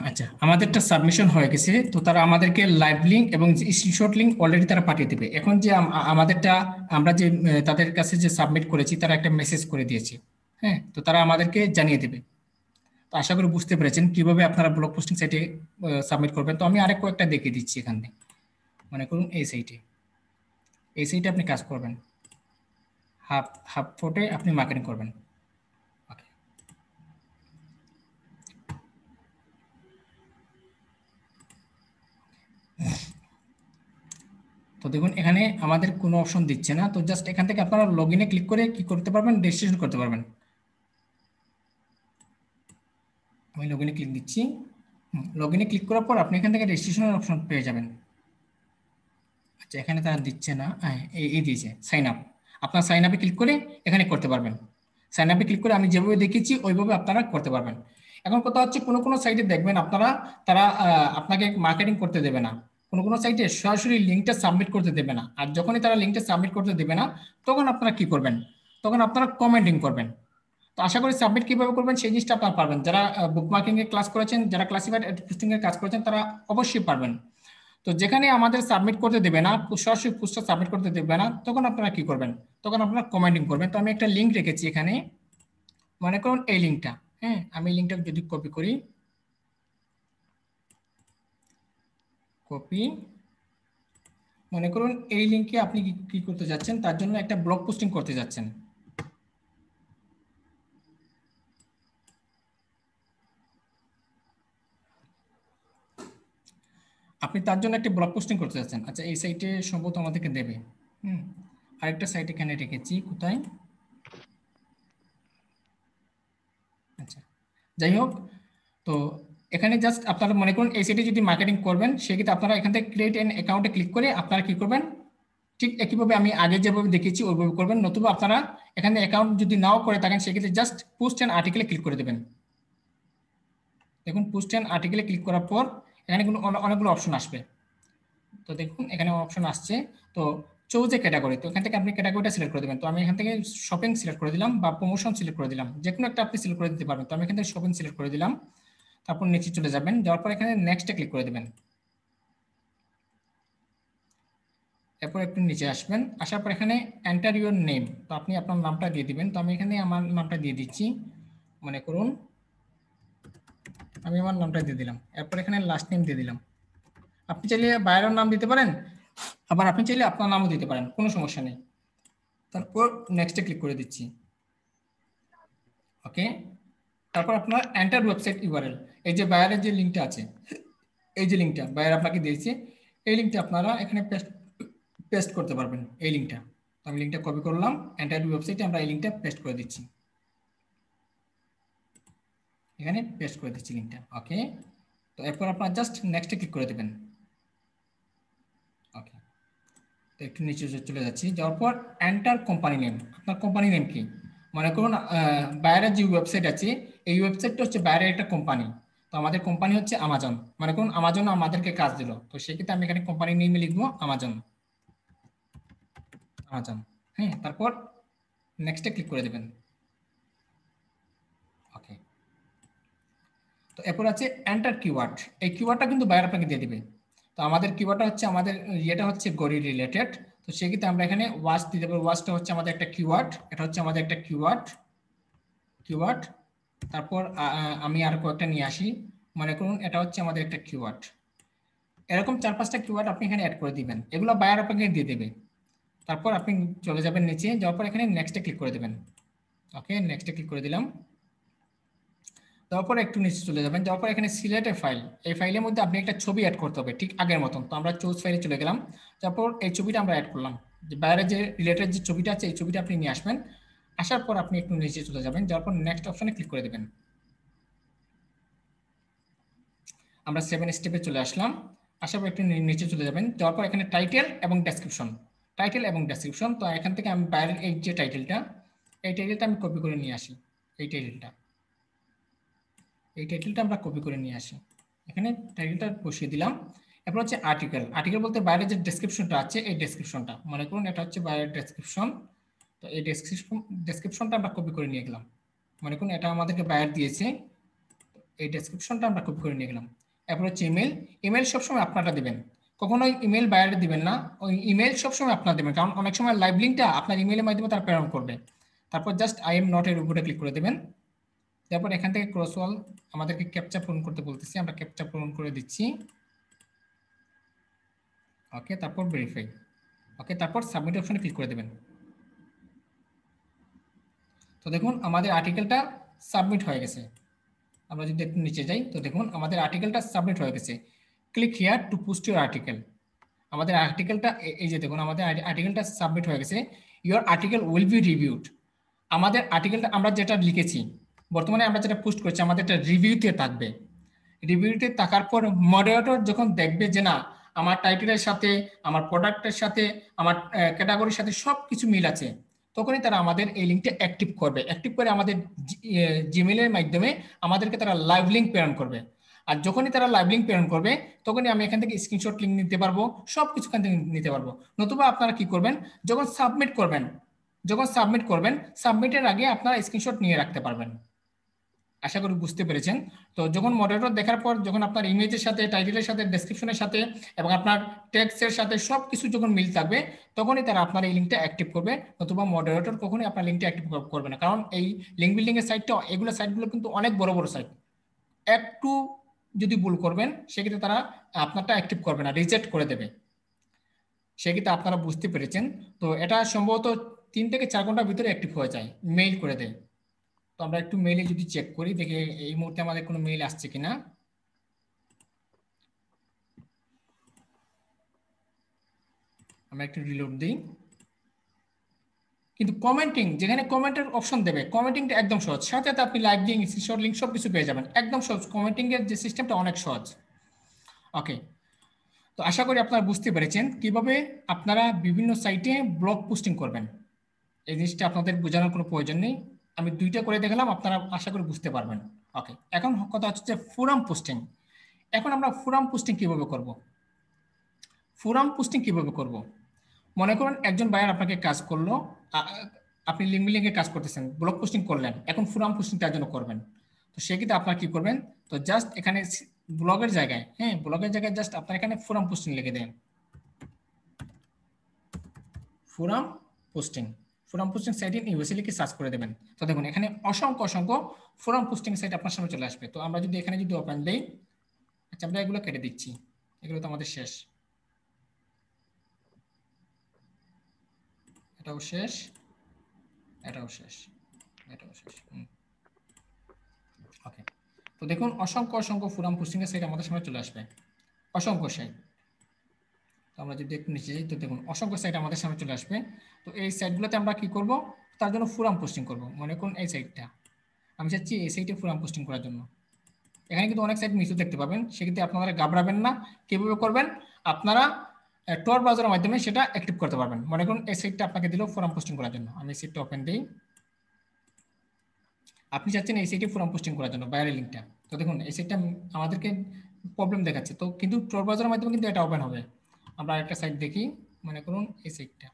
আচ্ছা আমাদেরটা সাবমিশন হয়ে গেছে। তো তারা আমাদেরকে লাইভ লিঙ্ক এবং স্ক্রিনশট লিঙ্ক অলরেডি তারা পাঠিয়ে দেবে। এখন যে আমাদেরটা আমরা যে তাদের কাছে যে সাবমিট করেছি, তারা একটা মেসেজ করে দিয়েছে, হ্যাঁ তো তারা আমাদেরকে জানিয়ে দেবে। তো আশা করি বুঝতে পেরেছেন কিভাবে আপনারা ব্লগ পোস্টিং সাইটে সাবমিট করবেন। তো আমি আরেক কয়েকটা দেখিয়ে দিচ্ছি এখানে। মনে করুন এই সাইটে আপনি কাজ করবেন, হাফ ফোটে আপনি মার্কেটিং করবেন। ওকে, তো দেখুন এখানে আমাদের কোনো অপশন দিচ্ছে না। তো জাস্ট এখান থেকে আপনারা লগ ইনে ক্লিক করে কি করতে পারবেন, রেজিস্ট্রেশন করতে পারবেন। আমি লগ ইনে ক্লিক দিচ্ছি। লগ ইনে ক্লিক করার পর আপনি এখান থেকে রেজিস্ট্রেশনের অপশন পেয়ে যাবেন। আচ্ছা এখানে তারা দিচ্ছে না, হ্যাঁ এই দিয়েছে সাইন আপ। আপনার সাইন আপে ক্লিক করে এখানে করতে পারবেন। সাইন আপে ক্লিক করে আমি যেভাবে দেখিয়েছি ওইভাবে আপনারা করতে পারবেন। এখন কথা হচ্ছে কোনো সাইটে দেখবেন আপনারা, তারা আপনাকে মার্কেটিং করতে দেবে না। কোনো সাইটে সরাসরি লিঙ্কটা সাবমিট করতে দেবে না। আর যখনই তারা লিঙ্কটা সাবমিট করতে দেবে না, তখন আপনারা কি করবেন, তখন আপনারা কমেন্টিং করবেন। তো আশা করি সাবমিট কিভাবে করবেন সেই জিনিসটা আপনারা পারবেন। যারা বুকমার্কিং এর ক্লাস করেছেন, যারা ক্লাসিফাইড পোস্টিং এর কাজ করেছেন, তারা অবশ্যই পারবেন। তো যেখানে আমাদের সাবমিট করতে দেবে না, সরাসরি পোস্টটা সাবমিট করতে দেবে না, তখন আপনারা কি করবেন, তখন আপনারা কমেন্টিং করবেন। তো আমি একটা লিঙ্ক রেখেছি এখানে, মনে করুন এই লিঙ্কটা, হ্যাঁ আমি লিঙ্কটা যদি কপি করি, কপি, মনে করুন এই লিঙ্কে আপনি কি করতে যাচ্ছেন, তার জন্য একটা ব্লগ পোস্টিং করতে যাচ্ছেন। আপনি তার জন্য একটা ব্লগ পোস্টিং করতে যাচ্ছেন। আচ্ছা এই সাইটে সম্ভবত আমাদেরকে দেবে। আরেকটা সাইট এখানে রেখেছি, কোথায়, আচ্ছা যাই হোক। তো এখানে জাস্ট আপনারা মনে করুন এই সাইটে যদি মার্কেটিং করবেন, সেক্ষেত্রে আপনারা এখান থেকে ক্রিয়েট অ্যান অ্যাকাউন্টে ক্লিক করে আপনারা কি করবেন, ঠিক একইভাবে আমি আগে যেভাবে দেখিয়েছি ওইভাবে করবেন। নতুবা আপনারা এখানে অ্যাকাউন্ট যদি নাও করে থাকেন, সেক্ষেত্রে জাস্ট পোস্ট অ্যান্ড আর্টিকেলে ক্লিক করে দেবেন। দেখুন পোস্ট অ্যান্ড আর্টিকেলে ক্লিক করার পর এখানে কিন্তু অনেকগুলো অপশন আসবে। তো দেখুন এখানে অপশন আসছে, তো চুজ এ ক্যাটাগরি, তো এখান থেকে আপনি ক্যাটাগরিটা সিলেক্ট করে দেবেন। তো আমি এখান থেকে শপিং সিলেক্ট করে দিলাম বা প্রমোশন সিলেক্ট করে দিলাম, যে কোনো একটা আপনি সিলেক্ট করে দিতে পারবেন। তো আমি এখান থেকে শপিং সিলেক্ট করে দিলাম। তারপর নিচে চলে যাবেন, যাওয়ার পর এখানে নেক্সটে ক্লিক করে দেবেন। এরপর একটু নিচে আসবেন, আসার পর এখানে এন্টার ইউর নেম, তো আপনি আপনার নামটা দিয়ে দিবেন। তো আমি এখানে আমার নামটা দিয়ে দিচ্ছি, মনে করুন আমি আমার নামটা দিয়ে দিলাম। এরপর এখানে লাস্ট নেম দিয়ে দিলাম। আপনি চাইলে বাইরের নাম দিতে পারেন, আবার আপনি চাইলে আপনার নামও দিতে পারেন, কোনো সমস্যা নেই। তারপর নেক্সটে ক্লিক করে দিচ্ছি, ওকে। তারপর আপনার এন্টার ওয়েবসাইট ইউআরএল, এই যে বায়ারের যে লিঙ্কটা আছে, এই যে লিঙ্কটা বায়ার আপনাকে দিয়েছে, এই লিঙ্কটা আপনারা এখানে পেস্ট করতে পারবেন, এই লিঙ্কটা। তো আমি লিঙ্কটা কপি করলাম, এন্টার ওয়েবসাইটে আমরা এই লিঙ্কটা পেস্ট করে দিচ্ছি, এখানে পেস্ট করে দিচ্ছি লিঙ্কটা, ওকে। তো এরপর আপনার জাস্ট নেক্সটে ক্লিক করে দেবেন, ওকে। তো একটু নিচে চলে যাচ্ছি, যাওয়ার পর এন্টার কোম্পানি নেম, আপনার কোম্পানি নেম কি, মনে করুন বায়ারের যে ওয়েবসাইট আছে, এই ওয়েবসাইটটা হচ্ছে বায়ারের একটা কোম্পানি। তো আমাদের কোম্পানি হচ্ছে আমাজন, মনে করুন আমাজন আমাদেরকে কাজ দিল, তো সেক্ষেত্রে আমি এখানে কোম্পানি নেমে লিখবো আমাজন, আমাজন, হ্যাঁ। তারপর নেক্সটে ক্লিক করে দেবেন, ওকে। তো এরপর আছে এন্টার কিওয়ার্ড, এই কিওয়ার্ডটা কিন্তু বায়ার আপনাকে দিয়ে দিবে। তো আমাদের কিওয়ার্ডটা হচ্ছে, আমাদের ইয়েটা হচ্ছে গড়ি রিলেটেড, তো সেক্ষেত্রে আমরা এখানে ওয়াচ দিতে পারবো। ওয়াচটা হচ্ছে আমাদের একটা কিওয়ার্ড, এটা হচ্ছে আমাদের একটা কিওয়ার্ড, কিওয়ার্ড। তারপর আমি আর কয়েকটা নিয়ে আসি, মনে করুন এটা হচ্ছে আমাদের একটা কিওয়ার্ড। এরকম 4-5টা কিওয়ার্ড আপনি এখানে অ্যাড করে দিবেন, এগুলো বায়ার আপনাকে দিয়ে দেবে। তারপর আপনি চলে যাবেন নিচে, যাওয়ার পর এখানে নেক্সটে ক্লিক করে দেবেন, ওকে। নেক্সটে ক্লিক করে দিলাম। তারপর একটু নিচে চলে যাবেন, যাওয়ার পর এখানে সিলেক্ট এ ফাইল, এই ফাইলের মধ্যে আপনি একটা ছবি অ্যাড করতে হবে ঠিক আগের মতন। তো আমরা চুজ ফাইলে চলে গেলাম, তারপর এই ছবিটা আমরা অ্যাড করলাম, যে বাইরে যে রিলেটেড যে ছবিটা আছে, এই ছবিটা আপনি নিয়ে আসবেন। আসার পর আপনি একটু নিচে চলে যাবেন, যাওয়ার পর নেক্সট অপশনে ক্লিক করে দেবেন। আমরা 7 স্টেপে চলে আসলাম, আসার পর একটু নিচে চলে যাবেন, যাওয়ার পর এখানে টাইটেল এবং ডেসক্রিপশন, টাইটেল এবং ডেসক্রিপশন। তো এখান থেকে আমি বাইরের এই যে টাইটেলটা, এই টাইটেলটা আমি কপি করে নিয়ে আসি, এই টাইটেলটা, এই টাইটেলটা আমরা কপি করে নিয়ে আসি, এখানে টাইটেলটা বসিয়ে দিলাম। এরপর হচ্ছে আর্টিকেল, আর্টিকেল বলতে বাইরে যে ডেসক্রিপশনটা আছে, এই ডেসক্রিপশনটা, মনে করুন এটা হচ্ছে বাইরের ডেসক্রিপশন। তো এই ডেসক্রিপশনটা আমরা কপি করে নিয়ে গেলাম, মনে করুন এটা আমাদেরকে বায়ার দিয়েছে, এই ডেসক্রিপশনটা আমরা কপি করে নিয়ে গেলাম। এরপর হচ্ছে ইমেল, ইমেল সবসময় আপনারা দেবেন, কখনোই ইমেল বাইরে দিবেন না, ওই ইমেল সবসময় আপনারা দেবেন, কারণ অনেক সময় লাইভ লিঙ্কটা আপনার ইমেলের মাধ্যমে তারা প্রেরণ করবে। তারপর জাস্ট আই এম নট এর উপরে ক্লিক করে দেবেন। তারপর এখান থেকে ক্রসওয়াল আমাদেরকে ক্যাপচা পূরণ করতে বলতেছি, আমরা ক্যাপচা পূরণ করে দিচ্ছি, ওকে। তারপর ভেরিফাই, ওকে। তারপর সাবমিট অপশনে ক্লিক করে দেবেন। তো দেখুন আমাদের আর্টিকেলটা সাবমিট হয়ে গেছে। আমরা যদি একটু নিচে যাই, তো দেখুন আমাদের আর্টিকেলটা সাবমিট হয়ে গেছে। Click here two post your article, আমাদের আর্টিকেলটা এই যে দেখুন আমাদের আর্টিকেলটা সাবমিট হয়ে গেছে। Your article will be reviewed, আমাদের আর্টিকেলটা আমরা যেটা লিখেছি, বর্তমানে আমরা যেটা পোস্ট করছি, আমাদের একটা রিভিউতে থাকবে। রিভিউতে থাকার পর মডারেটর যখন দেখবে যে না আমার টাইটেলের সাথে, আমার প্রোডাক্টের সাথে, আমার ক্যাটাগরির সাথে সব কিছু মিল আছে, তখনই তারা আমাদের এই লিঙ্কটা অ্যাক্টিভ করবে। অ্যাক্টিভ করে আমাদের জিমেলের মাধ্যমে আমাদেরকে তারা লাইভ লিঙ্ক প্রেরণ করবে। আর যখনই তারা লাইভ লিঙ্ক প্রেরণ করবে, তখনই আমি এখান থেকে স্ক্রিনশট লিঙ্ক নিতে পারবো, সব কিছু এখান থেকে নিতে পারবো। নতুবা আপনারা কি করবেন, যখন সাবমিট করবেন, সাবমিটের আগে আপনারা স্ক্রিনশট নিয়ে রাখতে পারবেন। আশা করি বুঝতে পেরেছেন। তো যখন মডারেটর দেখার পর যখন আপনার ইমেজের সাথে, টাইটেলের সাথে, ডেসক্রিপশনের সাথে এবং আপনার টেক্সটের সাথে সবকিছু যখন মিল থাকবে, তখনই তারা আপনার এই লিঙ্কটা অ্যাক্টিভ করবে, অথবা মডারেটর কখনোই আপনার লিঙ্কটা অ্যাক্টিভ করবে না। কারণ এই লিঙ্ক বিল্ডিং এর সাইটটা, এগুলো সাইটগুলো কিন্তু অনেক বড় বড় সাইট। একটু যদি ভুল করবেন সেক্ষেত্রে তারা আপনারটা অ্যাক্টিভ করবে না, রিজেক্ট করে দেবে। সেক্ষেত্রে আপনারা বুঝতে পেরেছেন। তো এটা সম্ভবত 3 থেকে 4 ঘন্টার ভিতরে অ্যাক্টিভ হয়ে যায়, মেইল করে দেয়। তো আমরা একটু মেইলে যদি চেক করি, দেখি এই মুহূর্তে আমাদের কোনো মেইল আসছে কিনা। আমরা একটু রিলোড দিই। কিন্তু কমেন্টিং, যেখানে কমেন্টের অপশন দেবে, কমেন্টিংটা একদম সহজ, সাথে সাথে আপনি লাইভ লিঙ্ক, স্ক্রিনশট লিঙ্ক সবকিছু পেয়ে যাবেন, একদম সহজ। কমেন্টিং এর যে সিস্টেমটা অনেক সহজ। ওকে, তো আশা করি আপনারা বুঝতে পেরেছেন কিভাবে আপনারা বিভিন্ন সাইটে ব্লগ পোস্টিং করবেন। এই জিনিসটা আপনাদের বোঝানোর কোনো প্রয়োজন নেই, আমি 2টা করে দেখালাম, আপনারা আশা করি বুঝতে পারবেন। ওকে, এখন কথা হচ্ছে যে ফোরাম পোস্টিং। এখন আমরা ফোরাম পোস্টিং কিভাবে করব? ফোরাম পোস্টিং কিভাবে করব? মনে করুন একজন বায়ার আপনাকে কাজ করলো, আপনি লিঙ্ক বিল্ডিংয়ে কাজ করতেছেন, ব্লগ পোস্টিং করলেন, এখন ফোরাম পোস্টিং তার জন্য করবেন। তো সেক্ষেত্রে আপনার কি করবেন? তো জাস্ট এখানে ব্লগের জায়গায়, হ্যাঁ ব্লগের জায়গায় জাস্ট আপনার এখানে ফোরাম পোস্টিং লিখে দেন, forum posting. Forum posting site in USA লিখে সার্চ করে দেবেন। তো দেখুন এখানে অসংখ্য অসংখ্য ফোরাম পোস্টিং সাইট আপনার সামনে চলে আসবে। তো আমরা যদি এখানে যদি ওপেন দেই, আচ্ছা আমরা এগুলো কেটে দিচ্ছি, এগুলো তো আমাদের শেষ, এটাও শেষ, এটাও শেষ, এটাও শেষ। ওকে, তো দেখুন অসংখ্য অসংখ্য ফোরাম পোস্টিং এর সাইট আমাদের সামনে চলে আসবে, অসংখ্য সাইট। তো আমরা যদি একটু নিচে যাই, তো দেখুন অসংখ্য সাইট আমাদের সামনে চলে আসবে। তো এই সাইটগুলোতে আমরা কি করব? তার জন্য ফোরাম পোস্টিং করব। মনে করুন এই সাইটটা, আমি চাচ্ছি এই সাইটে ফোরাম পোস্টিং করার জন্য। এখানে কিন্তু অনেক সাইট মিসও দেখতে পাবেন, সেক্ষেত্রে আপনারা ঘাবড়াবেন না। কিভাবে করবেন? আপনারা টর ব্রাউজারের মাধ্যমে সেটা অ্যাক্টিভ করতে পারবেন। মনে করুন এই সাইটটা আপনাকে দিল ফোরাম পোস্টিং করার জন্য, আমি সাইটটা ওপেন দিই। আপনি চাচ্ছেন এই সাইটে ফোরাম পোস্টিং করার জন্য বাইরের লিঙ্কটা। তো দেখুন এই সাইটটা আমাদেরকে প্রবলেম দেখাচ্ছে, তো কিন্তু টর ব্রাউজারের মাধ্যমে কিন্তু এটা ওপেন হবে। আমরা একটা সাইট দেখি, মনে করুন এই সাইটটা,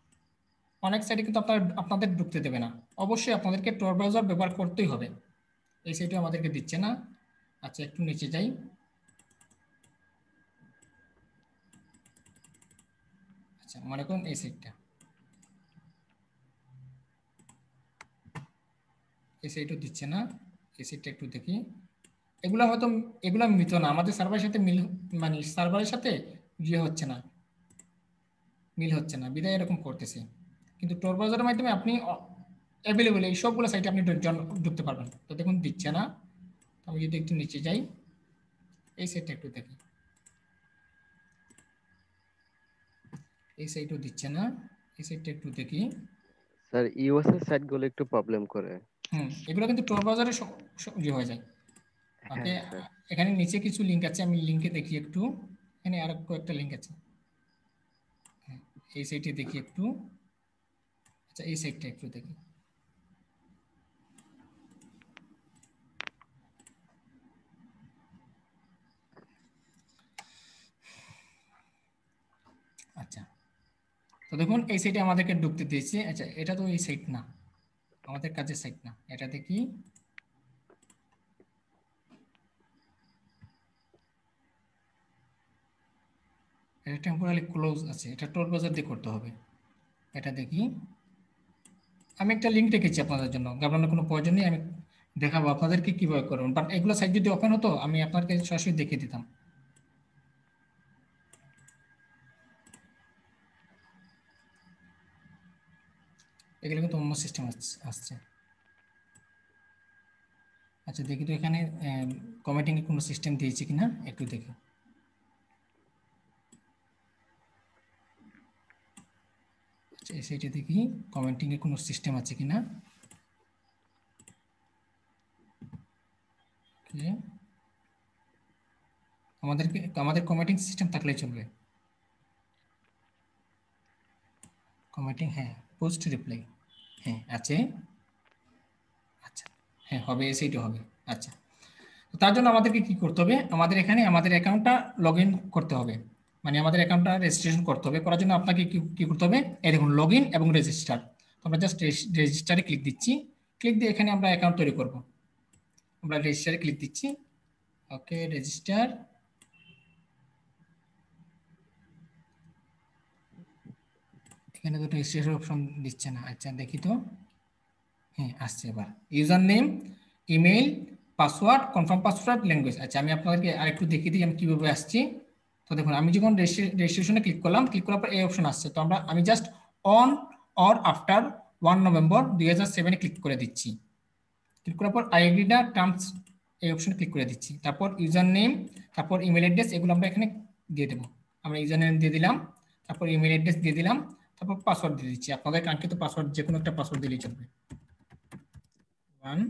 অনেক সাইটে কিন্তু আপনাদের ঢুকতে দেবে না, অবশ্যই আপনাদেরকে টর ব্রাউজার ব্যবহার করতেই হবে। এই সাইটে আমাদেরকে দিচ্ছে না। আচ্ছা একটু নিচে যাই, আচ্ছা মনে করুন এই সাইটটা, এই সাইটও দিচ্ছে না। এই সাইটটা একটু দেখি, এগুলো হয়তো এগুলো মিলত না আমাদের সার্ভারের সাথে, মিল মানে সার্ভারের সাথে ইয়ে হচ্ছে না, মিল হচ্ছে না, বিধায় এরকম করতেছে। কিন্তু টর ব্রাউজারের মাধ্যমে আপনি অ্যাভেলেবল এই সবগুলো সাইটে আপনি ঢুকতে পারবেন। তো দেখুন দিচ্ছে না। আমি যদি একটু নিচে যাই, এই সাইটটা একটু দেখি, এই সাইটও দিচ্ছে না। এই সাইটটা একটু দেখি। স্যার ইউএস এর সাইটগুলো একটু প্রবলেম করে। এগুলো কিন্তু টর ব্রাউজারে ইয়ে হয়ে যায়। ওকে, হ্যাঁ স্যার। এখানে নিচে কিছু লিঙ্ক আছে, আমি লিঙ্কে দেখি একটু। এখানে আর কয়েকটা লিঙ্ক আছে, এই সাইটে দেখি একটু। আচ্ছা এই সাইটটা একটু দেখি। আচ্ছা, তো দেখুন এই সাইটে আমাদেরকে ঢুকতে দিয়েছে। আচ্ছা এটা তো এই সাইট না, আমাদের কাজের সাইট না, এটা দেখি। এটা টেম্পোরারি ক্লোজ আছে, এটা টোর ব্রাউজার দিয়ে করতে হবে। এটা দেখি, আমি একটা লিঙ্ক রেখেছি আপনাদের জন্য, ঘাবড়ানোর কোনো প্রয়োজন নেই, আমি দেখাবো আপনাদেরকে কিভাবে করবেন। বাট এগুলো সাইট যদি ওপেন হতো আমি আপনাদেরকে সরাসরি দেখিয়ে দিতাম। এগুলো কিন্তু অন্য সিস্টেম আসছে। আচ্ছা দেখি তো এখানে কমেন্টিং এর কোনো সিস্টেম দিয়েছে কিনা একটু দেখি। আচ্ছা এই সাইটে দেখি কমেন্টিং এর কোনো সিস্টেম আছে কিনা। ওকে, আমাদের কমেন্টিং সিস্টেম থাকলেই চলবে। কমেন্টিং, হ্যাঁ পোস্ট রিপ্লাই, হ্যাঁ আছে। আচ্ছা, হ্যাঁ হবে, এসেইটা হবে। আচ্ছা, তো তার জন্য আমাদেরকে কি করতে হবে? আমাদের এখানে আমাদের অ্যাকাউন্টটা লগ ইন করতে হবে, মানে আমাদের অ্যাকাউন্টটা রেজিস্ট্রেশন করতে হবে। করার জন্য আপনাকে কি করতে হবে? এই দেখুন লগ ইন এবং রেজিস্টার। তো আমরা জাস্ট রেজিস্টারে ক্লিক দিচ্ছি। ক্লিক দিয়ে এখানে আমরা অ্যাকাউন্ট তৈরি করব। আমরা রেজিস্টারে ক্লিক দিচ্ছি। ওকে, রেজিস্টার। এখানে তো রেজিস্ট্রেশন অপশন দিচ্ছে না। আচ্ছা দেখি তো, হ্যাঁ আসছে এবার। User name, email, password, confirm password, language. আচ্ছা আমি আপনাদেরকে আরেকটু দেখিয়ে দিই আমি কিভাবে আসছি। তো দেখুন আমি যখন রেজিস্ট্রেশনে ক্লিক করলাম, ক্লিক করার পর এই অপশন আসছে। তো আমি just on or after 1 November 2007 click করে দিচ্ছি। ক্লিক করার পর আই এগ্রি না টার্মস এই অপশনে ক্লিক করে দিচ্ছি। তারপর ইউজার নেম, তারপর ইমেল অ্যাড্রেস, এগুলো আমরা এখানে দিয়ে দেবো। আমরা ইউজার নেম দিয়ে দিলাম, তারপর ইমেল অ্যাড্রেস দিয়ে দিলাম, তারপর পাসওয়ার্ড দিয়ে দিচ্ছি। আপনাদের কাঙ্ক্ষিত পাসওয়ার্ড যে কোনো একটা পাসওয়ার্ড দিলেই চলবে। 1,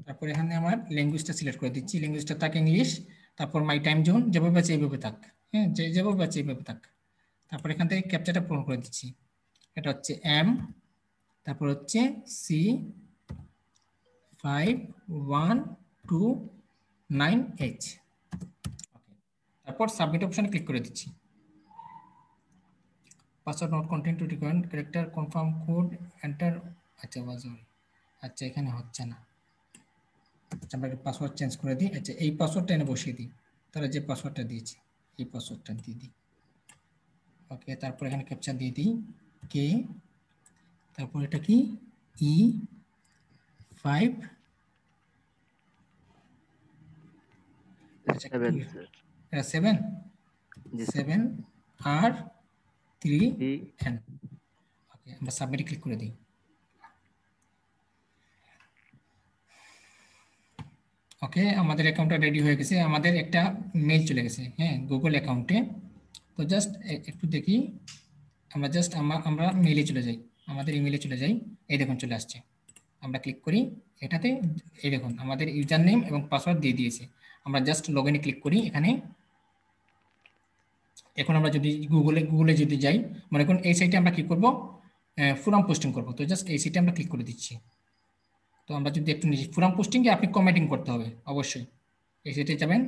তারপর এখানে আমার ল্যাঙ্গুয়েজটা সিলেক্ট করে দিচ্ছি, ল্যাঙ্গুয়েজটা থাক ইংলিশ। তারপর মাই টাইম জোন যেভাবে আছে এইভাবে থাক, হ্যাঁ যেভাবে আছে এইভাবে থাক। তারপর এখান থেকে ক্যাপচাটা পূরণ করে দিচ্ছি। এটা হচ্ছে এম, তারপর হচ্ছে C5129H। তারপর সাবমিট অপশনে ক্লিক করে দিচ্ছি। Password not content two required character confirm code enter. আচ্ছা আচ্ছা এখানে হচ্ছে না। আচ্ছা আমরা পাসওয়ার্ড চেঞ্জ করে দিই। আচ্ছা এই পাসওয়ার্ডটা এনে বসিয়ে দিই, তারা যে পাসওয়ার্ডটা দিয়েছে এই পাসওয়ার্ডটা দিয়ে দিই। ওকে, তারপর এখানে ক্যাপচা দিয়ে দিই কে, তারপর এটা কি E5 সেভেন স্যার। 7R3N। ওকে, আমরা সাবমিটে ক্লিক করে দিই। ওকে, আমাদের অ্যাকাউন্টটা রেডি হয়ে গেছে, আমাদের একটা মেল চলে গেছে, হ্যাঁ গুগল অ্যাকাউন্টে। তো জাস্ট একটু দেখি, আমরা জাস্ট আমরা মেইলে চলে যাই, আমাদের ইমেলে চলে যাই। এই দেখুন চলে আসছে। আমরা ক্লিক করি এটাতে, এই দেখুন আমাদের ইউজার নেম এবং পাসওয়ার্ড দিয়ে দিয়েছে। আমরা জাস্ট লগ ইনে ক্লিক করি এখানে। এখন আমরা যদি গুগলে যদি যাই, মনে করুন এই সাইটে আমরা কি করব, ফোরাম পোস্টিং করব। তো জাস্ট এই সাইটে আমরা ক্লিক করে দিচ্ছি। তো আমরা যদি একটু নিচে, ফোরাম পোস্টিংয়ে আপনি কমেন্টিং করতে হবে অবশ্যই। এই সাইটে যাবেন,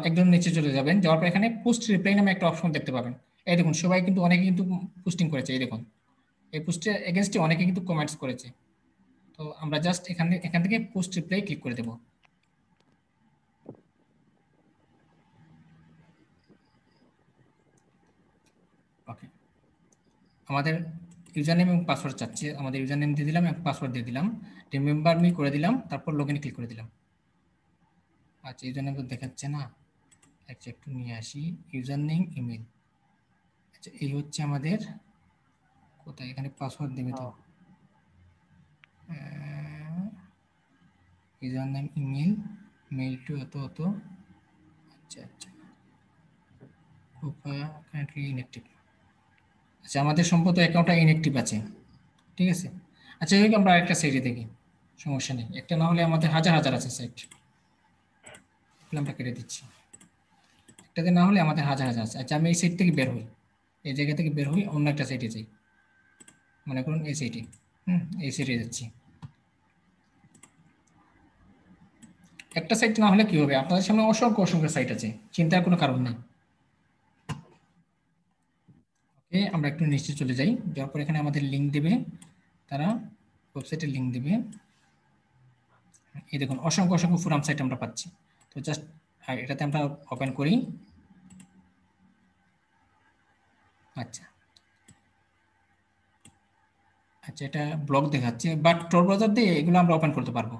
একদম নিচে চলে যাবেন, যাওয়ার পর এখানে পোস্ট রিপ্লাই নামে একটা অপশন দেখতে পাবেন। এই দেখুন সবাই কিন্তু অনেকে কিন্তু পোস্টিং করেছে, এই দেখুন এই পোস্টের এগেনস্টে অনেকে কিন্তু কমেন্টস করেছে। তো আমরা জাস্ট এখান থেকে পোস্ট রিপ্লাই ক্লিক করে দেব। ওকে, আমাদের ইউজার নেম এবং পাসওয়ার্ড চাচ্ছে, আমাদের ইউজার নেম দিয়ে দিলাম এবং পাসওয়ার্ড দিয়ে দিলাম, রিমেম্বার মি করে দিলাম, তারপর লগ ইনে ক্লিক করে দিলাম। আচ্ছা ইউজার নেম তো দেখাচ্ছে না, আচ্ছা একটু নিয়ে আসি ইউজার নেম ইমেল। আচ্ছা এই হচ্ছে আমাদের, কোথায় এখানে পাসওয়ার্ড দেবে তো, user name email, mail to অত। আচ্ছা আচ্ছা, কারেন্টলি ইনঅ্যাক্টিভ। আচ্ছা আমাদের সম্ভবত অ্যাকাউন্টটা ইনঅ্যাক্টিভ আছে, ঠিক আছে। আচ্ছা এই আমরা আরেকটা সাইটে দেখি, সমস্যা নেই, একটা না হলে আমাদের হাজার হাজার আছে সাইট, আমরা কেটে দিচ্ছি। একটাতে না হলে আমাদের হাজার হাজার আছে। আচ্ছা আমি এই সাইট থেকে বের হই, এই জায়গা থেকে বের হই, অন্য একটা সাইটে যাই, মনে করুন এই সাইটে, এই সাইটে যাচ্ছি। একটা সাইট না হলে কি হবে, আপনাদের সামনে অসংখ্য অসংখ্য সাইট আছে, চিন্তার কোনো কারণ নেই। ওকে, আমরা একটু নিচে চলে যাই, যাওয়ার পর এখানে আমাদের লিঙ্ক দেবে, তারা ওয়েবসাইটের লিঙ্ক দেবে। এই দেখুন অসংখ্য অসংখ্য ফোরাম সাইট আমরা পাচ্ছি। তো জাস্ট এটাতে আমরা ওপেন করি। আচ্ছা আচ্ছা, এটা ব্লগ দেখাচ্ছে, বাট tor ব্রাউজার দিয়ে এগুলো আমরা ওপেন করতে পারবো।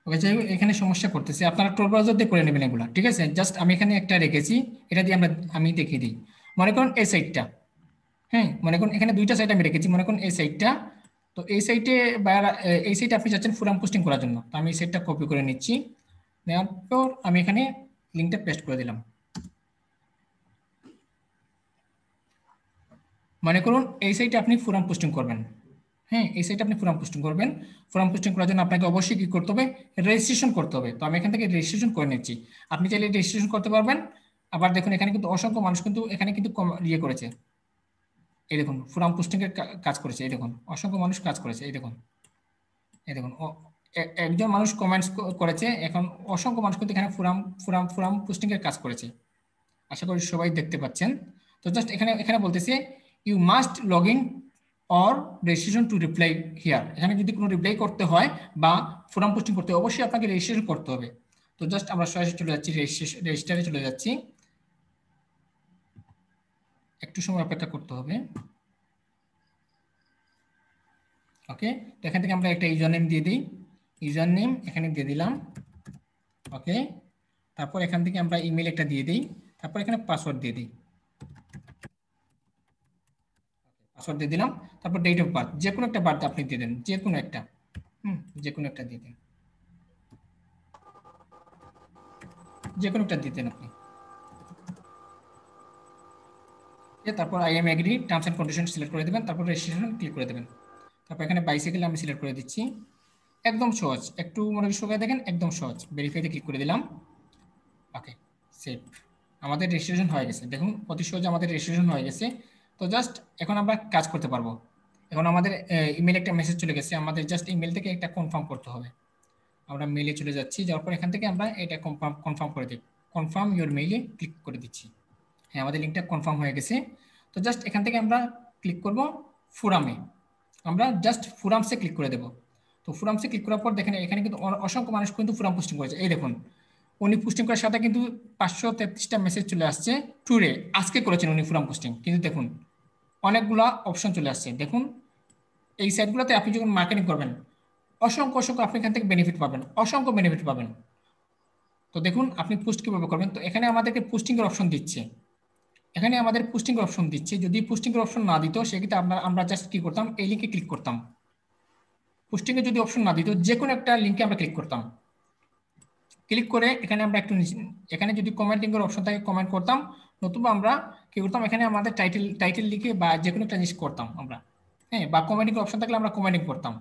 ওকে যাই হোক, এখানে সমস্যা করতেছে, আপনারা tor ব্রাউজার দিয়ে করে নেবেন এগুলা, ঠিক আছে। জাস্ট আমি এখানে একটা রেখেছি, এটা দিয়ে আমি দেখিয়ে দিই। মনে করুন এই সাইটটা, হ্যাঁ মনে করুন এখানে দুইটা সাইট আমি রেখেছি, মনে করুন এই সাইটটা। তো এই সাইটে এই সাইটে আপনি চাচ্ছেন ফোরাম পোস্টিং করার জন্য, তো আমি এই সাইটটা কপি করে নিচ্ছি, নেওয়ার পর আমি এখানে লিঙ্কটা পেস্ট করে দিলাম। মনে করুন এই সাইটে আপনি ফোরাম পোস্টিং করবেন, হ্যাঁ এই সাইটে আপনি ফোরাম পোস্টিং করবেন। ফোরাম পোস্টিং করার জন্য আপনাকে অবশ্যই কি করতে হবে, রেজিস্ট্রেশন করতে হবে। তো আমি এখান থেকে রেজিস্ট্রেশন করে নিচ্ছি, আপনি চাইলে রেজিস্ট্রেশন করতে পারবেন। আবার দেখুন এখানে কিন্তু অসংখ্য মানুষ কিন্তু এখানে কিন্তু ইয়ে করেছে, এই দেখুন ফোরাম পোস্টিং এর কাজ করেছে, এই দেখুন অসংখ্য মানুষ কাজ করেছে, এই দেখুন একজন মানুষ কমেন্টস করেছে, এখন অসংখ্য মানুষ কিন্তু এখানে ফোরাম ফোরাম ফোরাম পোস্টিং এর কাজ করেছে, আশা করি সবাই দেখতে পাচ্ছেন। তো জাস্ট এখানে এখানে বলতেছে you must log in or registration to reply here. এখানে যদি কোনো রিপ্লাই করতে হয় বা ফোরাম পোস্টিং করতে হয় অবশ্যই আপনাকে রেজিস্ট্রেশন করতে হবে। তো জাস্ট আমরা সরাসরি চলে যাচ্ছি রেজিস্টারে চলে যাচ্ছি, একটু সময় অপেক্ষা করতে হবে। ওকে, তো এখান থেকে আমরা একটা ইউজার নেম দিয়ে দিই, ইউজার নেম এখানে দিয়ে দিলাম। ওকে, তারপর এখান থেকে আমরা ইমেল একটা দিয়ে দিই, তারপর এখানে পাসওয়ার্ড দিয়ে দিই, পাসওয়ার্ড দিয়ে দিলাম। তারপর ডেট অফ বার্থ যে কোনো একটা বার্থ আপনি দিয়ে দেন, যে কোনো একটা, যে কোনো একটা দিয়ে দেন, যে কোনো একটা দিতেন আপনি। তারপর I am agree, terms and condition select করে দেবেন, তারপর রেজিস্ট্রেশন ক্লিক করে দেবেন। তারপর এখানে বাইসাইকেল আমি সিলেক্ট করে দিচ্ছি, একদম সহজ, একটু মনে করে দেখেন একদম সহজ। ভেরিফাইতে ক্লিক করে দিলাম। ওকে, সেভ, আমাদের রেজিস্ট্রেশন হয়ে গেছে, দেখুন অতি সহজে আমাদের রেজিস্ট্রেশন হয়ে গেছে। তো জাস্ট এখন আমরা কাজ করতে পারবো। এখন আমাদের ইমেল একটা মেসেজ চলে গেছে, আমাদের জাস্ট ইমেল থেকে একটা কনফার্ম করতে হবে। আমরা মেলে চলে যাচ্ছি, যাওয়ার পর এখান থেকে আমরা এটা কনফার্ম করে দিই, কনফার্ম ইউর মেইলে ক্লিক করে দিচ্ছি। হ্যাঁ, আমাদের লিঙ্কটা কনফার্ম হয়ে গেছে। তো জাস্ট এখান থেকে আমরা ক্লিক করব ফোরামে, আমরা জাস্ট ফোরামসে ক্লিক করে দেব। তো ফোরামসে ক্লিক করার পর দেখেন এখানে কিন্তু অসংখ্য মানুষ কিন্তু ফোরাম পোস্টিং করেছে, এই দেখুন উনি পোস্টিং করার সাথে কিন্তু 533টা মেসেজ চলে আসছে, টুডে আজকে করেছেন উনি ফোরাম পোস্টিং, কিন্তু দেখুন অনেকগুলা অপশন চলে আসছে। দেখুন এই সাইটগুলোতে আপনি যখন মার্কেটিং করবেন অসংখ্য অসংখ্য আপনি এখান থেকে বেনিফিট পাবেন, অসংখ্য বেনিফিট পাবেন। তো দেখুন আপনি পোস্ট কিভাবে করবেন, তো এখানে আমাদেরকে পোস্টিং এর অপশন দিচ্ছে, এখানে আমাদের পোস্টিং এর অপশন দিচ্ছে। যদি পোস্টিং এর অপশন না দিত সেক্ষেত্রে আমরা জাস্ট কি করতাম, এই লিঙ্কে ক্লিক করতাম। পোস্টিং এ যদি অপশন না দিত যে কোনো একটা লিঙ্কে আমরা ক্লিক করতাম, ক্লিক করে এখানে আমরা একটু এখানে যদি কমেন্টিং এর অপশন থাকে কমেন্ট করতাম, নতুবা আমরা কি করতাম এখানে আমাদের টাইটেল লিখে বা যে কোনো একটা জিনিস করতাম আমরা, হ্যাঁ, বা কমেন্টিং অপশন থাকলে আমরা কমেন্টিং করতাম।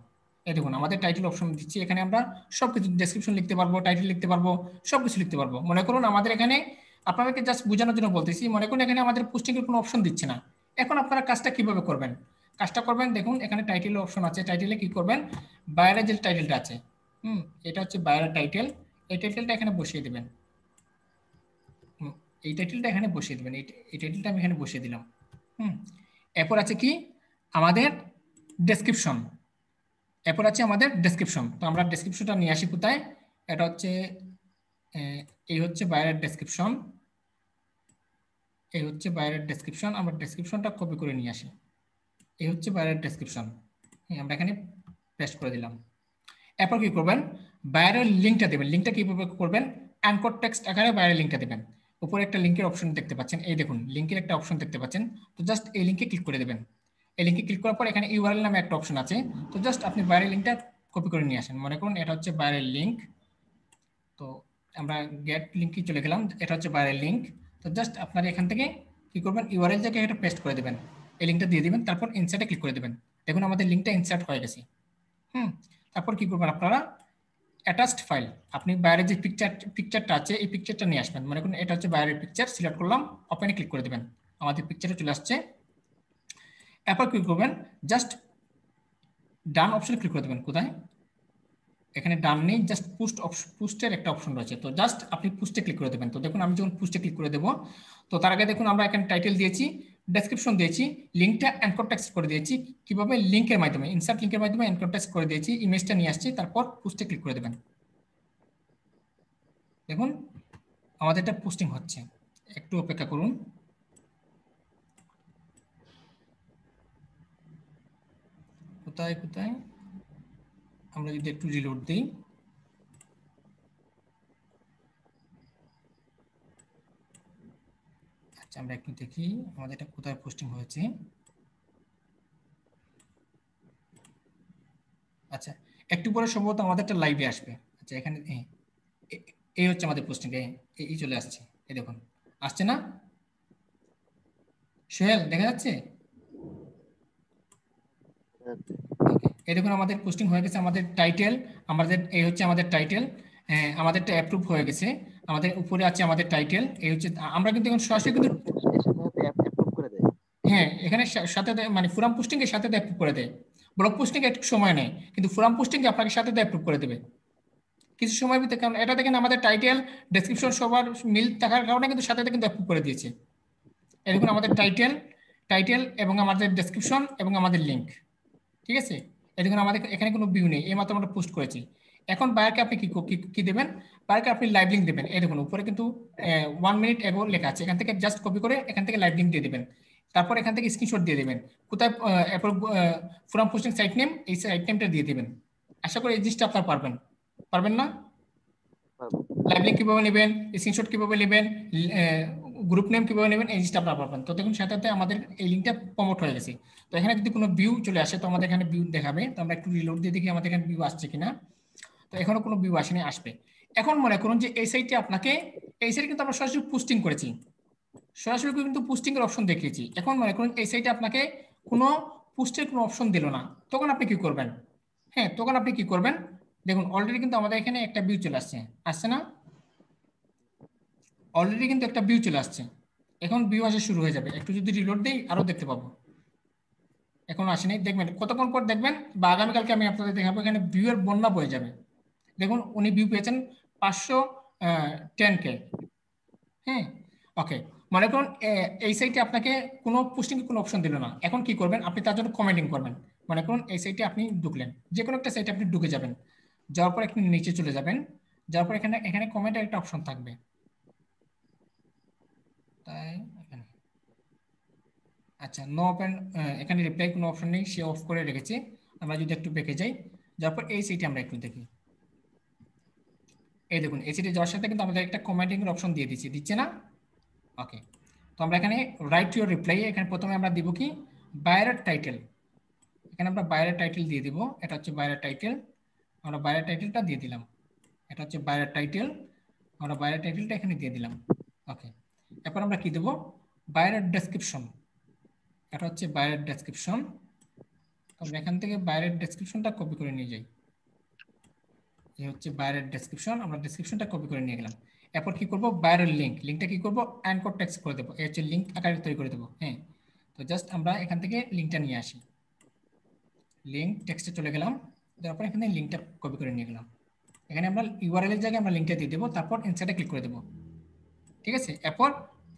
এই দেখুন আমাদের টাইটেল অপশন দিচ্ছি, এখানে আমরা সবকিছু ডেসক্রিপশন লিখতে পারবো, টাইটেল লিখতে পারবো, সবকিছু লিখতে পারবো। মনে করুন আমাদের এখানে আপনাদেরকে জাস্ট বোঝানোর জন্য বলতেছি, মনে করুন এখানে আমাদের পোস্টিং এর কোনো অপশন দিচ্ছে না, এখন আপনারা কাজটা কিভাবে করবেন, কাজটা করবেন দেখুন এখানে টাইটেল অপশন আছে, টাইটেলে কি করবেন বায়ারের যে টাইটেলটা আছে, এটা হচ্ছে বায়ারের টাইটেল, এই টাইটেলটা এখানে বসিয়ে দেবেন, এই টাইটেলটা এখানে বসিয়ে দেবেন, এই টাইটেলটা আমি এখানে বসিয়ে দিলাম। এরপর আছে কি আমাদের ডেসক্রিপশন, এরপর আছে আমাদের ডেসক্রিপশন। তো আমরা ডেসক্রিপশনটা নিয়ে আসি কোথায়, এটা হচ্ছে এই হচ্ছে বাইরের ডেসক্রিপশন, এই হচ্ছে বাইরের ডেসক্রিপশন, আমরা ডেসক্রিপশনটা কপি করে নিয়ে আসি, এই হচ্ছে বাইরের ডেসক্রিপশন, আমরা এখানে পেস্ট করে দিলাম। এরপর কি করবেন বাইরের লিঙ্কটা দেবেন, লিঙ্কটা কিভাবে করবেন অ্যাঙ্কর টেক্সট আকারে বাইরের লিঙ্কটা দেবেন। উপরে একটা লিঙ্কের অপশন দেখতে পাচ্ছেন, এই দেখুন লিঙ্কের একটা অপশন দেখতে পাচ্ছেন, তো জাস্ট এই লিঙ্কে ক্লিক করে দেবেন। এই লিঙ্কে ক্লিক করার পর এখানে ইউআরএল নামে একটা অপশন আছে, তো জাস্ট আপনি বাইরের লিঙ্কটা কপি করে নিয়ে আসেন, মনে করুন এটা হচ্ছে বাইরের লিঙ্ক, তো আমরা গেট লিঙ্কে চলে গেলাম, এটা হচ্ছে বাইরের লিঙ্ক। তো জাস্ট আপনারা এখান থেকে কি করবেন ইউআরএল জায়গায় এটা পেস্ট করে দেবেন, এই লিঙ্কটা দিয়ে দিবেন, তারপর ইনসার্টে ক্লিক করে দেবেন। দেখুন আমাদের লিঙ্কটা ইনসার্ট হয়ে গেছে। তারপর কি করবেন আপনারা অ্যাটাচড ফাইল, আপনি বাইরের যে পিকচারটা আছে এই পিকচারটা নিয়ে আসবেন, মনে করুন এটা হচ্ছে বাইরের পিকচার, সিলেক্ট করলাম, ওপেনে ক্লিক করে দেবেন, আমাদের পিকচারে চলে আসছে। এরপর কি করবেন জাস্ট ডান অপশনে ক্লিক করে দেবেন, কোথায় এখানে ডান নেই, জাস্ট পোস্টের একটা অপশন রয়েছে, তো জাস্ট আপনি পোস্টে ক্লিক করে দেবেন। তো দেখুন আমি যখন পোস্টে ক্লিক করে দেবো, তো তার আগে দেখুন আমরা এখানে টাইটেল দিয়েছি, ডেসক্রিপশন দিয়েছি, লিঙ্কটা অ্যাঙ্কর টেক্সট করে দিয়েছি, কিভাবে লিঙ্কের মাধ্যমে ইনসার্ট লিঙ্কের মাধ্যমে অ্যাঙ্কর টেক্সট করে দিয়েছি, ইমেজটা নিয়ে আসছি, তারপর পোস্টে ক্লিক করে দেবেন। দেখুন আমাদের এটা পোস্টিং হচ্ছে, একটু অপেক্ষা করুন। কোথায় কোথায় আমরা যদি একটু রিলোড দিই, আচ্ছা আমরা একটু দেখি আমাদের এটা কোথায় পোস্টিং হয়েছে। আচ্ছা একটু পরে সম্ভবত আমাদের একটা লাইভে আসবে। আচ্ছা এখানে এই হচ্ছে আমাদের পোস্টিং, এই চলে আসছে, এই দেখুন আসছে না সোহেল, দেখা যাচ্ছে? এই দেখুন আমাদের পোস্টিং হয়ে গেছে, আমাদের টাইটেল, আমাদের এই হচ্ছে আমাদের টাইটেল, আমাদেরটা অ্যাপ্রুভ হয়ে গেছে, আমাদের উপরে আছে আমাদের টাইটেল, এই হচ্ছে আমরা কিন্তু এখন সরাসরি কিন্তু হ্যাঁ এখানে সাথে মানে ফোরাম পোস্টিং এর সাথে অ্যাপ্রুভ করে দেয়, ব্লগ পোস্টিং একটু সময় নেয়, কিন্তু ফোরাম পোস্টিং আপনাকে সাথে অ্যাপ্রুভ করে দেবে কিছু সময় ভিতরে। কারণ এটা দেখেন আমাদের টাইটেল ডেসক্রিপশন সবার মিল থাকার কারণে কিন্তু সাথে কিন্তু অ্যাপ্রুভ করে দিয়েছে। এরকম আমাদের টাইটেল টাইটেল এবং আমাদের ডেসক্রিপশন এবং আমাদের লিঙ্ক, ঠিক আছে। এরকম আমাদের এখানে কোনো ভিউ নেই, এই মাত্র আমরা পোস্ট করেছি। এখন বায়ারকে আপনি কি কি কি দেবেন? বায়ারকে আপনি লাইভ লিঙ্ক দেবেন। এই দেখুন উপরে কিন্তু 1 মিনিট এগো লেখা আছে, এখান থেকে জাস্ট কপি করে এখান থেকে লাইভ লিঙ্ক দিয়ে দেবেন। তারপর এখান থেকে স্ক্রিনশট দিয়ে দেবেন কোথায় ফোরাম পোস্টিং সাইট নেম, এই সাইট নেমটা দিয়ে দেবেন। আশা করি এই জিনিসটা আপনার পারবেন, পারবেন না? পারবো। লাইভ লিঙ্ক কিভাবে নেবেন, স্ক্রিনশট কিভাবে নেবেন, গ্রুপ নেম কিভাবে নেবেন, এই জিনিসটা আপনারা পাবেন। তো দেখুন সাথে সাথে আমাদের এই লিঙ্কটা প্রমোট হয়ে গেছে। তো এখানে যদি কোনো ভিউ চলে আসে তো আমাদের এখানে ভিউ দেখাবে। তো আমরা একটু রিলোড দিয়ে দেখি আমাদের এখানে ভিউ আসছে কিনা। তো এখনো কোনো ভিউ আসেনি, আসবে। এখন মনে করুন যে এই সাইটে আপনাকে, এই সাইটে কিন্তু আমরা সরাসরি পোস্টিং করেছি, সরাসরি কিন্তু পোস্টিং এর অপশন দেখিয়েছি। এখন মনে করুন এই সাইটে আপনাকে কোনো পোস্টের কোনো অপশন দিল না, তখন আপনি কি করবেন? হ্যাঁ, তখন আপনি কি করবেন? দেখুন অলরেডি কিন্তু আমাদের এখানে একটা ভিউ চলে আসছে, আসছে না? অলরেডি কিন্তু একটা ভিউ চলে আসছে। এখন ভিউ আসা শুরু হয়ে যাবে, একটু যদি রিলোড দেই আরো দেখতে পাবো। এখন আসেনি, দেখবেন কতক্ষণ পর দেখবেন বা আগামীকালকে আমি আপনাদের দেখাবো, এখানে ভিউ এর বন্যা বয়ে যাবে। দেখুন উনি ভিউ পেয়েছেন 510K। হ্যাঁ, ওকে। মনে করুন এই সাইটে আপনাকে কোনো পোস্টিং কোনো অপশন দিল না, এখন কি করবেন? আপনি তার জন্য কমেন্টিং করবেন। মনে করুন এই সাইটে আপনি ঢুকলেন, যে কোনো একটা সাইটে আপনি ঢুকে যাবেন, যাওয়ার পর একটু নিচে চলে যাবেন, যাওয়ার পর এখানে এখানে কমেন্টের একটা অপশন থাকবে, তাই এখানে আচ্ছা নো ওপেন, এখানে রিপ্লাই কোনো অপশন নেই, সে অফ করে রেখেছে। আমরা যদি একটু বেঁকে যাই, যাওয়ার পর এই সাইটে আমরা একটু দেখি, এই দেখুন এই সাইটে যাওয়ার সাথে কিন্তু আমাদের একটা কমেন্টিং এর অপশন দিয়ে দিচ্ছে, দিচ্ছে না? ওকে। তো আমরা এখানে রাইট টু ইউর রিপ্লাই, এখানে প্রথমে আমরা দিব কি বায়ারের টাইটেল, এখানে আমরা বায়ারের টাইটেল দিয়ে দিব, এটা হচ্ছে বায়ারের টাইটেল, আমরা বায়ারের টাইটেলটা দিয়ে দিলাম, এটা হচ্ছে বায়ারের টাইটেল, আমরা বায়ারের টাইটেলটা এখানে দিয়ে দিলাম। ওকে, এরপর আমরা কি দেব? বায়ারের ডেসক্রিপশন, এটা হচ্ছে বায়ারের ডেসক্রিপশন। আমরা এখান থেকে বায়ারের ডেসক্রিপশনটা কপি করে নিয়ে যাই, এই হচ্ছে বায়ারের ডেসক্রিপশন, আমরা ডেসক্রিপশনটা কপি করে নিয়ে গেলাম। এরপর কি করব? বায়ারের লিঙ্ক, লিঙ্কটা কি করব? অ্যানকর টেক্সট করে দেবো, এই হচ্ছে লিঙ্ক আকারে তৈরি করে দেবো। হ্যাঁ, তো জাস্ট আমরা এখান থেকে লিঙ্কটা নিয়ে আসি, লিঙ্ক টেক্সটে চলে গেলাম, তারপর এখানে লিঙ্কটা কপি করে নিয়ে গেলাম, এখানে আমরা ইউআরএল এর জায়গায় আমরা লিঙ্কটা দিয়ে দেবো, তারপর ইনসার্টে ক্লিক করে দেবো, ঠিক আছে। এরপর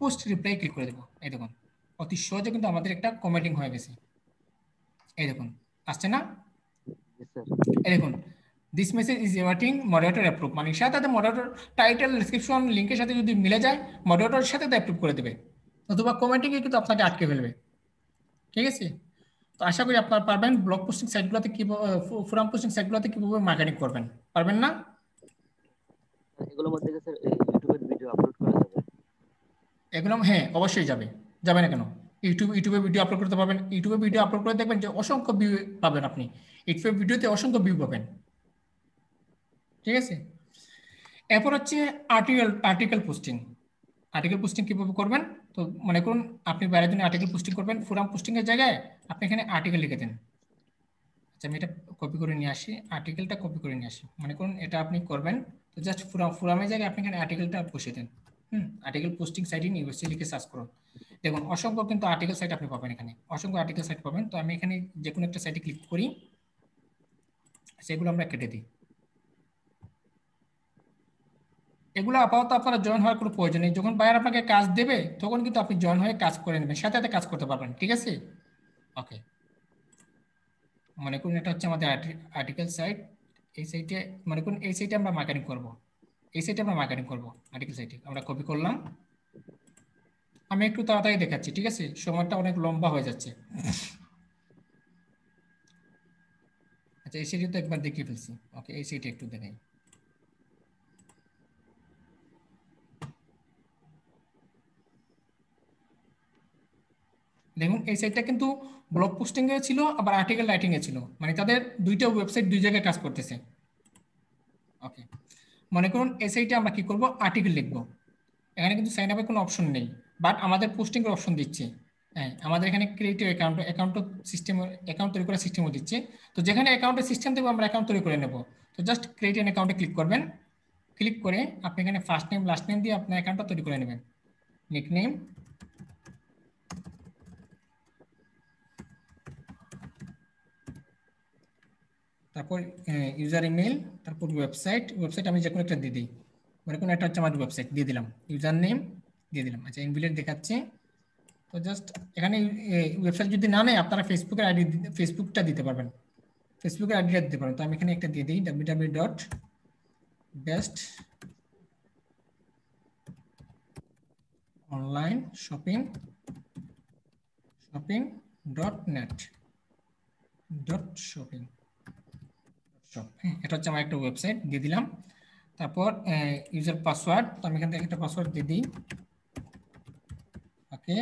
পোস্ট রিপ্লাই ক্লিক করে দেবো, এই দেখুন অতি সহজে কিন্তু আমাদের একটা কমেন্টিং হয়ে গেছে, এই দেখুন আসছে না? Yes, sir. এই দেখুন this message is waiting moderator approve, মানে সাথে সাথে মডারেটর টাইটেল ডেসক্রিপশন লিঙ্কের সাথে যদি মিলে যায় মডারেটরের সাথে অ্যাপ্রুভ করে দেবে, অথবা কমেন্টিংয়ে কিন্তু আপনাকে আটকে ফেলবে, ঠিক আছে। তো আশা করি আপনারা পারবেন ব্লগ পোস্টিং সাইটগুলোতে কিভাবে, ফোরাম পোস্টিং সাইটগুলোতে কিভাবে মার্কেটিং করবেন, পারবেন না? এগুলোর মধ্যে কি স্যার ইউটিউবের ভিডিও আপলোড করা যাবে? এগুলো হ্যাঁ অবশ্যই যাবে, যাবে না কেন? ইউটিউবে ভিডিও আপলোড করতে পারবেন, ইউটিউবে ভিডিও আপলোড করে দেখবেন যে অসংখ্য ভিউ পাবেন আপনি, ইউটিউবে ভিডিওতে অসংখ্য ভিউ পাবেন, ঠিক আছে। এরপর হচ্ছে আর্টিকেল পোস্টিং, আর্টিকেল পোস্টিং কিভাবে করবেন? তো মনে করুন আপনি বাইরের জন্য আর্টিকেল পোস্টিং করবেন, ফোরাম পোস্টিং এর জায়গায় আপনি এখানে আর্টিকেল লিখে দেন। আচ্ছা আমি এটা কপি করে নিয়ে আসি, আর্টিকেলটা কপি করে নিয়ে আসি, মনে করুন এটা আপনি করবেন। তো জাস্ট ফোরামের জায়গায় আপনি এখানে আর্টিকেলটা বসিয়ে দেন। Article posting site in USA লিখে সার্চ করুন, দেখুন অসংখ্য কিন্তু আর্টিকেল সাইট আপনি পাবেন, এখানে অসংখ্য আর্টিকেল সাইট পাবেন। তো আমি এখানে যে কোনো একটা সাইটে ক্লিক করি, সেগুলো আমরা কেটে দিই। এগুলো আপাতত আপনারা জয়েন হওয়ার কোনো প্রয়োজন নেই, যখন বায়ার আপনাকে কাজ দেবে তখন কিন্তু আপনি জয়েন হয়ে কাজ করে নেবেন, সাথে সাথে কাজ করতে পারবেন, ঠিক আছে। ওকে, মনে করুন এটা হচ্ছে আমাদের আর্টিকেল সাইট, এই সাইটে মনে করুন এই সাইটে আমরা মার্কেটিং করব, এই সাইটে আমরা মার্কেটিং করব, আর্টিকেল সাইটে আমরা কপি করলাম। আমি একটু তাড়াতাড়ি দেখাচ্ছি, ঠিক আছে, সময়টা অনেক লম্বা হয়ে যাচ্ছে। আচ্ছা এই সাইটে তো একবার দেখিয়ে ফেলছি, ওকে এই সাইটে একটু দেখাই। দেখুন এই সাইটটা কিন্তু ব্লগ পোস্টিং এ ছিল আবার আর্টিকেল রাইটিং এ ছিল, মানে তাদের দুইটা ওয়েবসাইট দুই জায়গায় কাজ করতেছে। ওকে, মনে করুন এই সাইটে আমরা কি করব? আর্টিকেল লিখবো, এখানে কিন্তু সাইন আপের কোনো অপশন নেই, বাট আমাদের পোস্টিং এর অপশন দিচ্ছে। হ্যাঁ, আমাদের এখানে ক্রিয়েটিভ অ্যাকাউন্ট সিস্টেম, অ্যাকাউন্ট তৈরি করার সিস্টেমও দিচ্ছে। তো যেখানে অ্যাকাউন্টের সিস্টেম থেকে আমরা অ্যাকাউন্ট তৈরি করে নেব, তো জাস্ট ক্রিয়েট অ্যান অ্যাকাউন্টে ক্লিক করবেন, ক্লিক করে আপনি এখানে ফার্স্ট নেম লাস্ট নেম দিয়ে আপনার অ্যাকাউন্টটা তৈরি করে নেবেন, নিকনেম, তারপর ইউজার ইমেল, তারপর ওয়েবসাইট আমি যে কোনো একটা দিয়ে দিই, মানে কোনো একটা হচ্ছে আমার ওয়েবসাইট দিয়ে দিলাম, ইউজার নেম দিয়ে দিলাম। আচ্ছা ইনভ্যালিড দেখাচ্ছে, তো জাস্ট এখানে ওয়েবসাইট যদি না নেয় আপনারা ফেসবুকের আইডি, ফেসবুকটা দিতে পারবেন, ফেসবুকের আইডিটা দিতে পারেন। তো আমি এখানে একটা দিয়ে দিই www.bestonlineshopping.net .shopping শপ, হ্যাঁ এটা হচ্ছে আমার একটা ওয়েবসাইট দিয়ে দিলাম। তারপর ইউজার পাসওয়ার্ড, তো আমি এখান থেকে একটা পাসওয়ার্ড দিয়ে দিই, ওকে।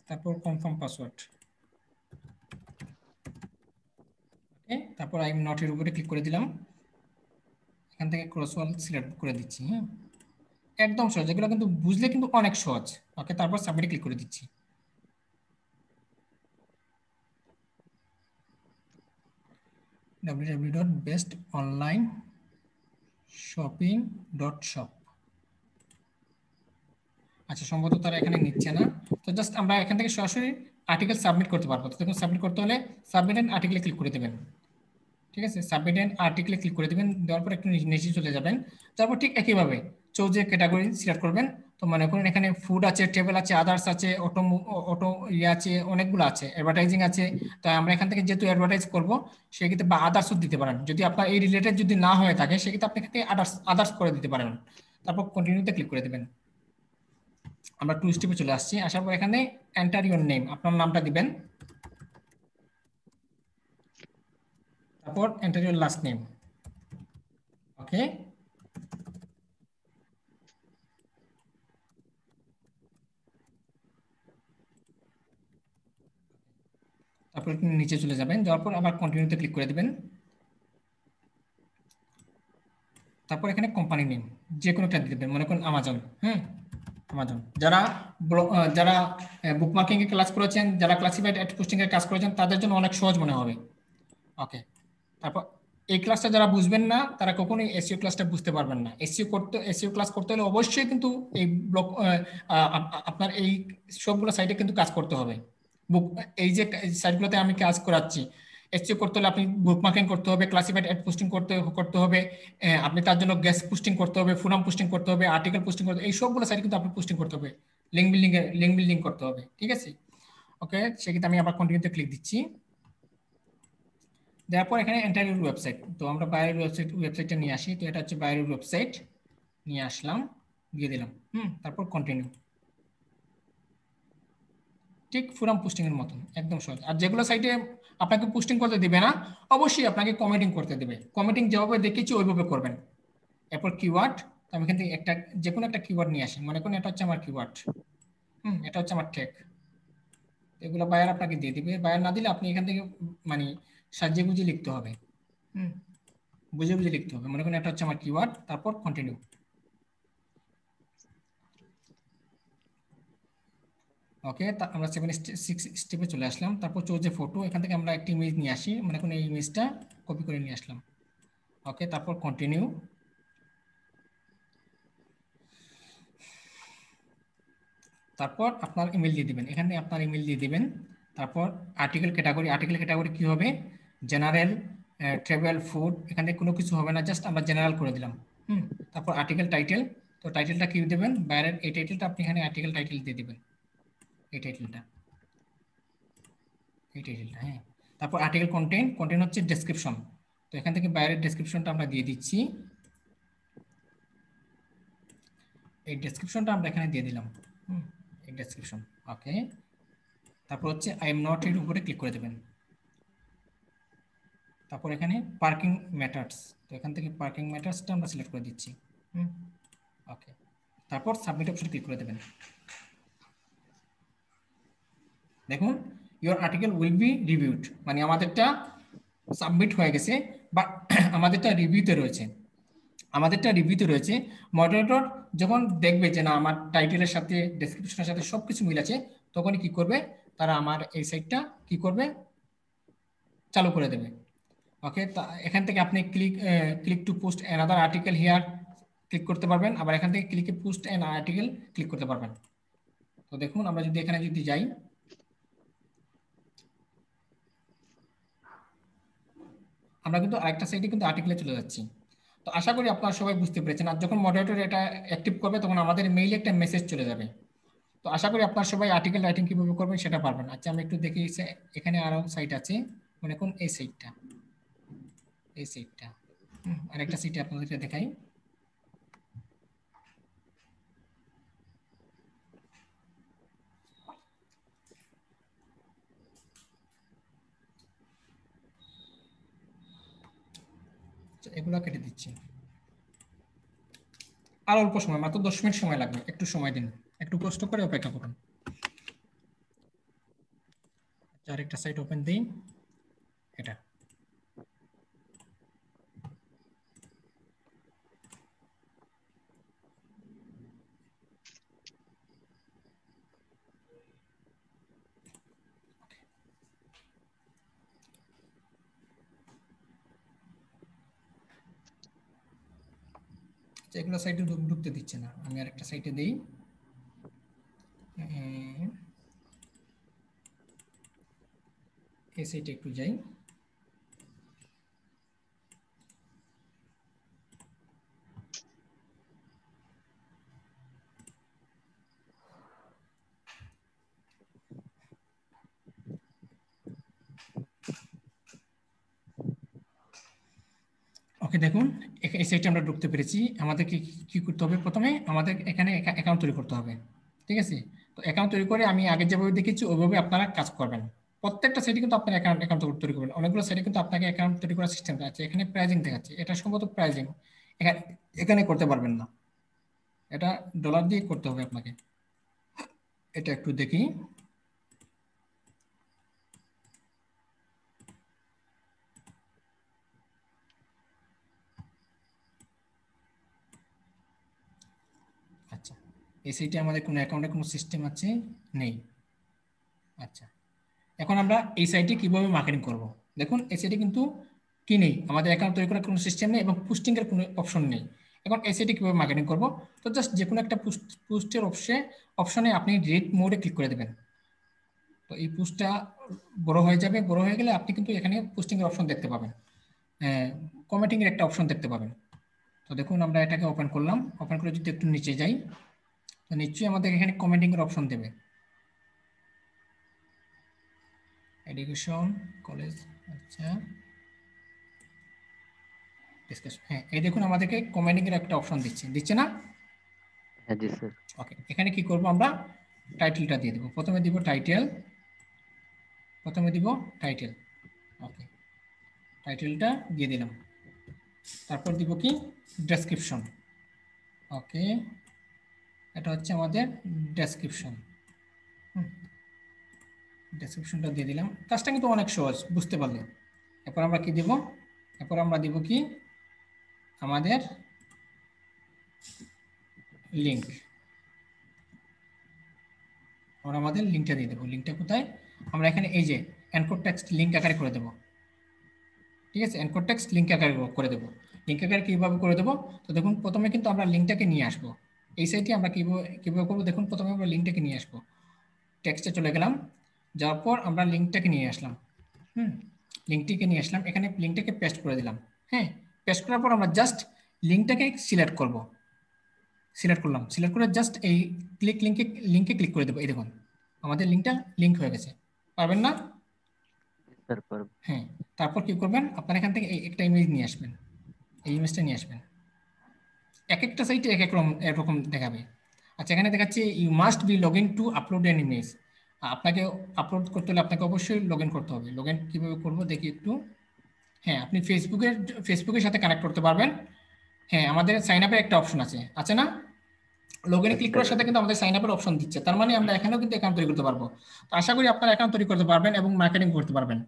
তারপর কনফার্ম পাসওয়ার্ড, ওকে। তারপর আই এম নট এর উপরে ক্লিক করে দিলাম, এখান থেকে ক্রসওয়াল সিলেক্ট করে দিচ্ছি, হ্যাঁ একদম সহজ, এগুলো কিন্তু বুঝলে কিন্তু অনেক সহজ, ওকে। তারপর সাবমিটে ক্লিক করে দিচ্ছি। www.bestonlineshopping.shop। আচ্ছা সম্ভবত তারা এখানে নিচ্ছে না, তো জাস্ট আমরা এখান থেকে সরাসরি আর্টিকেল সাবমিট করতে পারবো। তো দেখুন সাবমিট করতে হলে সাবমিট এন্ড আর্টিকেলে ক্লিক করে দেবেন, ঠিক আছে। সাবমিট এন্ড আর্টিকেলে ক্লিক করে দেবেন, দেওয়ার পর একটু নিচে চলে যাবেন। তারপর ঠিক একইভাবে চৌজে ক্যাটাগরি সিলেক্ট করবেন। তো মনে করুন এখানে ফুড আছে, টেবিল আছে, আদার্স আছে, অটো অটো ইয়ে আছে, অনেকগুলো আছে, অ্যাডভার্টাইজিং আছে। তাই আমরা এখান থেকে যেহেতু অ্যাডভার্টাইজ করবো সেক্ষেত্রে বা আদার্সও দিতে পারেন, যদি আপনার এই রিলেটেড যদি না হয়ে থাকে সেক্ষেত্রে আপনি এখান থেকে আদার্স করে দিতে পারেন। তারপর কন্টিনিউতে ক্লিক করে দেবেন। আমরা টু স্টেপে চলে আসছি, আসার পর এখানে এন্টার ইউর নেম, আপনার নামটা দিবেন। তারপর এন্টার ইউর লাস্ট নেম, ওকে। তারপর নিচে চলে যাবেন, যাওয়ার পর আবার কন্টিনিউতে ক্লিক করে দিবেন। তারপর এখানে কোম্পানি নেম যে কোনো একটা দিতে দেবেন, মনে করুন আমাজন, হ্যাঁ আমাজন। যারা বুকমার্কিং এর ক্লাস করেছেন, যারা ক্লাসিফাইড অ্যাড পোস্টিং এর কাজ করেছেন তাদের জন্য অনেক সহজ মনে হবে, ওকে। তারপর এই ক্লাসটা যারা বুঝবেন না তারা কখনোই এসইও ক্লাসটা বুঝতে পারবেন না। এসইও ক্লাস করতে হলে অবশ্যই কিন্তু এই ব্লক আপনার এই সবগুলো সাইটে কিন্তু কাজ করতে হবে। বুক এই যে সাইটগুলোতে আমি কাজ করাচ্ছি, এসইও করতে হলে আপনি বুকমার্কিং করতে হবে, ক্লাসিফাইড অ্যাড পোস্টিং করতে হবে, আপনি তার জন্য গেস্ট পোস্টিং করতে হবে, ফোরাম পোস্টিং করতে হবে, আর্টিকেল পোস্টিং করতে হবে, এই সবগুলো সাইট কিন্তু আপনি পোস্টিং করতে হবে, লিঙ্ক বিল্ডিং করতে হবে, ঠিক আছে, ওকে। সেক্ষেত্রে আমি আবার কন্টিনিউতে ক্লিক দিচ্ছি। দেওয়ার পর এখানে এন্টার ইউর ওয়েবসাইট, তো আমরা বাইরের ওয়েবসাইটটা নিয়ে আসি। তো এটা হচ্ছে বাইরের ওয়েবসাইট, নিয়ে আসলাম, দিয়ে দিলাম, তারপর কন্টিনিউ। ঠিক ফোরাম পোস্টিং এর মতন একদম সহজ। আর যেগুলো সাইটে আপনাকে পোস্টিং করতে দিবে না অবশ্যই আপনাকে কমেন্টিং করতে দেবে, কমেন্টিং যেভাবে দেখেছি ওইভাবে করবেন। এরপর কিওয়ার্ড, তো আমি এখান থেকে একটা যে কোনো একটা কিওয়ার্ড নিয়ে আসি, মনে করুন এটা হচ্ছে আমার কিওয়ার্ড, এটা হচ্ছে আমার ট্যাগ। এগুলো বায়ার আপনাকে দিয়ে দিবে, বায়ার না দিলে আপনি এখান থেকে মানে সাজিয়ে গুজিয়ে লিখতে হবে, বুঝে বুঝে লিখতে হবে। মনে করেন এটা হচ্ছে আমার কিওয়ার্ড, তারপর কন্টিনিউ, ওকে। আমরা 6 স্টেপে চলে আসলাম। তারপর চোজে ফটো, এখান থেকে আমরা একটা ইমেজ নিয়ে আসি, মনে করেন এই ইমেজটা কপি করে নিয়ে আসলাম, ওকে। তারপর কন্টিনিউ। তারপর আপনার ইমেল দিয়ে দিবেন, এখানে আপনার ইমেল দিয়ে দিবেন। তারপর আর্টিকেল ক্যাটাগরি কি হবে, জেনারেল, ট্রাভেল, ফুড, এখানে কোনো কিছু হবে না, জাস্ট আমরা জেনারেল করে দিলাম, তারপর আর্টিকেল টাইটেল, তো টাইটেলটা কি দেবেন, বাইরের এই টাইটেলটা আপনি এখানে আর্টিকেল টাইটেল দিয়ে দিবেন, এই টাইটেলটা, হ্যাঁ। তারপর আর্টিকেল কন্টেন্ট হচ্ছে ডেসক্রিপশন, তো এখান থেকে বাইরের ডেসক্রিপশনটা আমরা দিয়ে দিচ্ছি, এই ডেসক্রিপশনটা আমরা এখানে দিয়ে দিলাম, এই ডেসক্রিপশন, ওকে। তারপর হচ্ছে আই এম নট এর উপরে ক্লিক করে দেবেন। তারপর এখানে পার্কিং ম্যাটার্স, তো এখান থেকে পার্কিং ম্যাটার্সটা আমরা সিলেক্ট করে দিচ্ছি, ওকে। তারপর সাবমিট অপশন ক্লিক করে দেবেন। দেখুন your article will be reviewed, মানে আমাদেরটা সাবমিট হয়ে গেছে বা আমাদেরটা রিভিউতে রয়েছে। মডারেটর যখন দেখবে যে না আমার টাইটেলের সাথে ডেসক্রিপশনের সাথে সবকিছু মিল আছে, তখনই কি করবে, তারা আমার এই সাইটটা কি করবে, চালু করে দেবে, ওকে। এখান থেকে আপনি click to post another article here click করতে পারবেন, আবার এখান থেকে click post an article click করতে পারবেন। তো দেখুন আমরা যদি এখানে যদি যাই, আমরা কিন্তু আরেকটা সাইটে কিন্তু আর্টিকেলে চলে যাচ্ছি। তো আশা করি আপনারা সবাই বুঝতে পেরেছেন। আর যখন মডারেটর এটা অ্যাক্টিভ করবে তখন আমাদের মেইলে একটা মেসেজ চলে যাবে। তো আশা করি আপনারা সবাই আর্টিকেল রাইটিং কিভাবে করবেন সেটা পারবেন। আচ্ছা আমি একটু দেখি, এখানে আরো সাইট আছে, মনে করুন এই সাইটটা, এই সাইটটা আরেকটা সাইটে আপনাদেরকে দেখাই। এগুলো কেটে দিচ্ছি, আর অল্প সময়, মাত্র 10 মিনিট সময় লাগবে, একটু সময় দিন, একটু কষ্ট করে অপেক্ষা করুন। আরেকটা সাইট ওপেন দিই, এটা এগুলো সাইটে ঢুকতে দিচ্ছে না, আমি আরেকটা সাইটে দিই। এই সাইটে একটু যাই। ওকে দেখুন, এই সাইটে আমরা ঢুকতে পেরেছি। আমাদেরকে কি করতে হবে, প্রথমে আমাদের এখানে অ্যাকাউন্ট তৈরি করতে হবে, ঠিক আছে? তো অ্যাকাউন্ট তৈরি করে আমি আগে যেভাবে দেখেছি ওইভাবে আপনারা কাজ করবেন। প্রত্যেকটা সাইটে কিন্তু আপনার অ্যাকাউন্ট তৈরি করবেন। অনেকগুলো সাইটে কিন্তু আপনাকে অ্যাকাউন্ট তৈরি করার সিস্টেম আছে। এখানে প্রাইজিং দেখাচ্ছে, এটা সম্ভবত প্রাইজিং, এখানে এখানে করতে পারবেন না, এটা ডলার দিয়ে করতে হবে আপনাকে। এটা একটু দেখি, আচ্ছা এই সাইটে আমাদের কোনো অ্যাকাউন্টে কোনো সিস্টেম আছে নেই। আচ্ছা এখন আমরা এই সাইটে কিভাবে মার্কেটিং করব, দেখুন এই সাইটে কিন্তু কি নেই, আমাদের অ্যাকাউন্ট তৈরি করার কোনো সিস্টেম নেই এবং পোস্টিং এর কোনো অপশন নেই। এখন এই সাইটে কিভাবে মার্কেটিং করব, তো জাস্ট যে কোনো একটা পোস্টের অপশনে আপনি রিড মোডে ক্লিক করে দেবেন। তো এই পোস্টটা বড় হয়ে যাবে, বড় হয়ে গেলে আপনি কিন্তু এখানে পোস্টিং এর অপশন দেখতে পাবেন, কমেন্টিং এর একটা অপশন দেখতে পাবেন। তো দেখুন আমরা এটাকে ওপেন করলাম, ওপেন করে যদি একটু নিচে যাই তো নিশ্চয়ই আমাদের এখানে কমেন্টিং এর অপশন দেবে, এডুকেশন কলেজ, আচ্ছা ডিসকাশন, হ্যাঁ এই দেখুন আমাদেরকে কমেন্টিং এর একটা অপশন দিচ্ছে, দিচ্ছে না? হ্যাঁ জি স্যার। ওকে এখানে কি করব, আমরা টাইটেলটা দিয়ে দেব, প্রথমে দিব টাইটেল, প্রথমে দিব টাইটেল, ওকে টাইটেলটা দিয়ে দিলাম। তারপর দিব কি ডেসক্রিপশন, ওকে এটা হচ্ছে আমাদের ডেসক্রিপশন, ডেসক্রিপশনটা দিয়ে দিলাম। কাজটা কিন্তু অনেক সহজ, বুঝতে পারলে। এরপর আমরা কি দিব, এরপর আমরা দিব কি আমাদের লিঙ্ক, আমরা আমাদের লিঙ্কটা দিয়ে দেবো। লিঙ্কটা কোথায়, আমরা এখানে এই যে এনকোড টেক্সট লিঙ্ক আকারে করে দেবো, ঠিক আছে? এনকোড টেক্সট লিঙ্ক আকারে করে দেবো। লিঙ্ক আকারে কীভাবে করে দেবো, তো দেখুন প্রথমে কিন্তু আমরা লিঙ্কটাকে নিয়ে আসবো এই সাইটে, আমরা কীভাবে করবো দেখুন, প্রথমে আমরা লিঙ্কটাকে নিয়ে আসবো, টেক্সটে চলে গেলাম, যাওয়ার পর আমরা লিঙ্কটাকে নিয়ে আসলাম, লিঙ্কটিকে নিয়ে আসলাম, এখানে লিঙ্কটাকে পেস্ট করে দিলাম। হ্যাঁ পেস্ট করার পর আমরা জাস্ট লিঙ্কটাকে সিলেক্ট করব, সিলেক্ট করলাম, সিলেক্ট করে জাস্ট এই লিঙ্কে ক্লিক করে দেবো। এই দেখুন আমাদের লিঙ্কটা লিঙ্ক হয়ে গেছে, পারবেন না? স্যার পারব। হ্যাঁ তারপর কি করবেন, আপনার এখান থেকে এই একটা ইমেজ নিয়ে আসবেন, এই ইমেজটা নিয়ে আসবেন। এক একটা সাইটে এক এক রকম এরকম দেখাবে। আচ্ছা এখানে দেখাচ্ছে you must be log in to upload an image, আপনাকে আপলোড করতে হলে আপনাকে অবশ্যই লগ ইন করতে হবে। লগ ইন কীভাবে করবো দেখি একটু, হ্যাঁ আপনি ফেসবুকের সাথে কানেক্ট করতে পারবেন। হ্যাঁ আমাদের সাইন আপের একটা অপশন আছে, আছে না? লগ ইনে ক্লিক করার সাথে কিন্তু আমাদের সাইন আপের অপশন দিচ্ছে, তার মানে আমরা এখানেও কিন্তু অ্যাকাউন্ট তৈরি করতে পারবো। তো আশা করি আপনারা অ্যাকাউন্ট তৈরি করতে পারবেন এবং মার্কেটিং করতে পারবেন,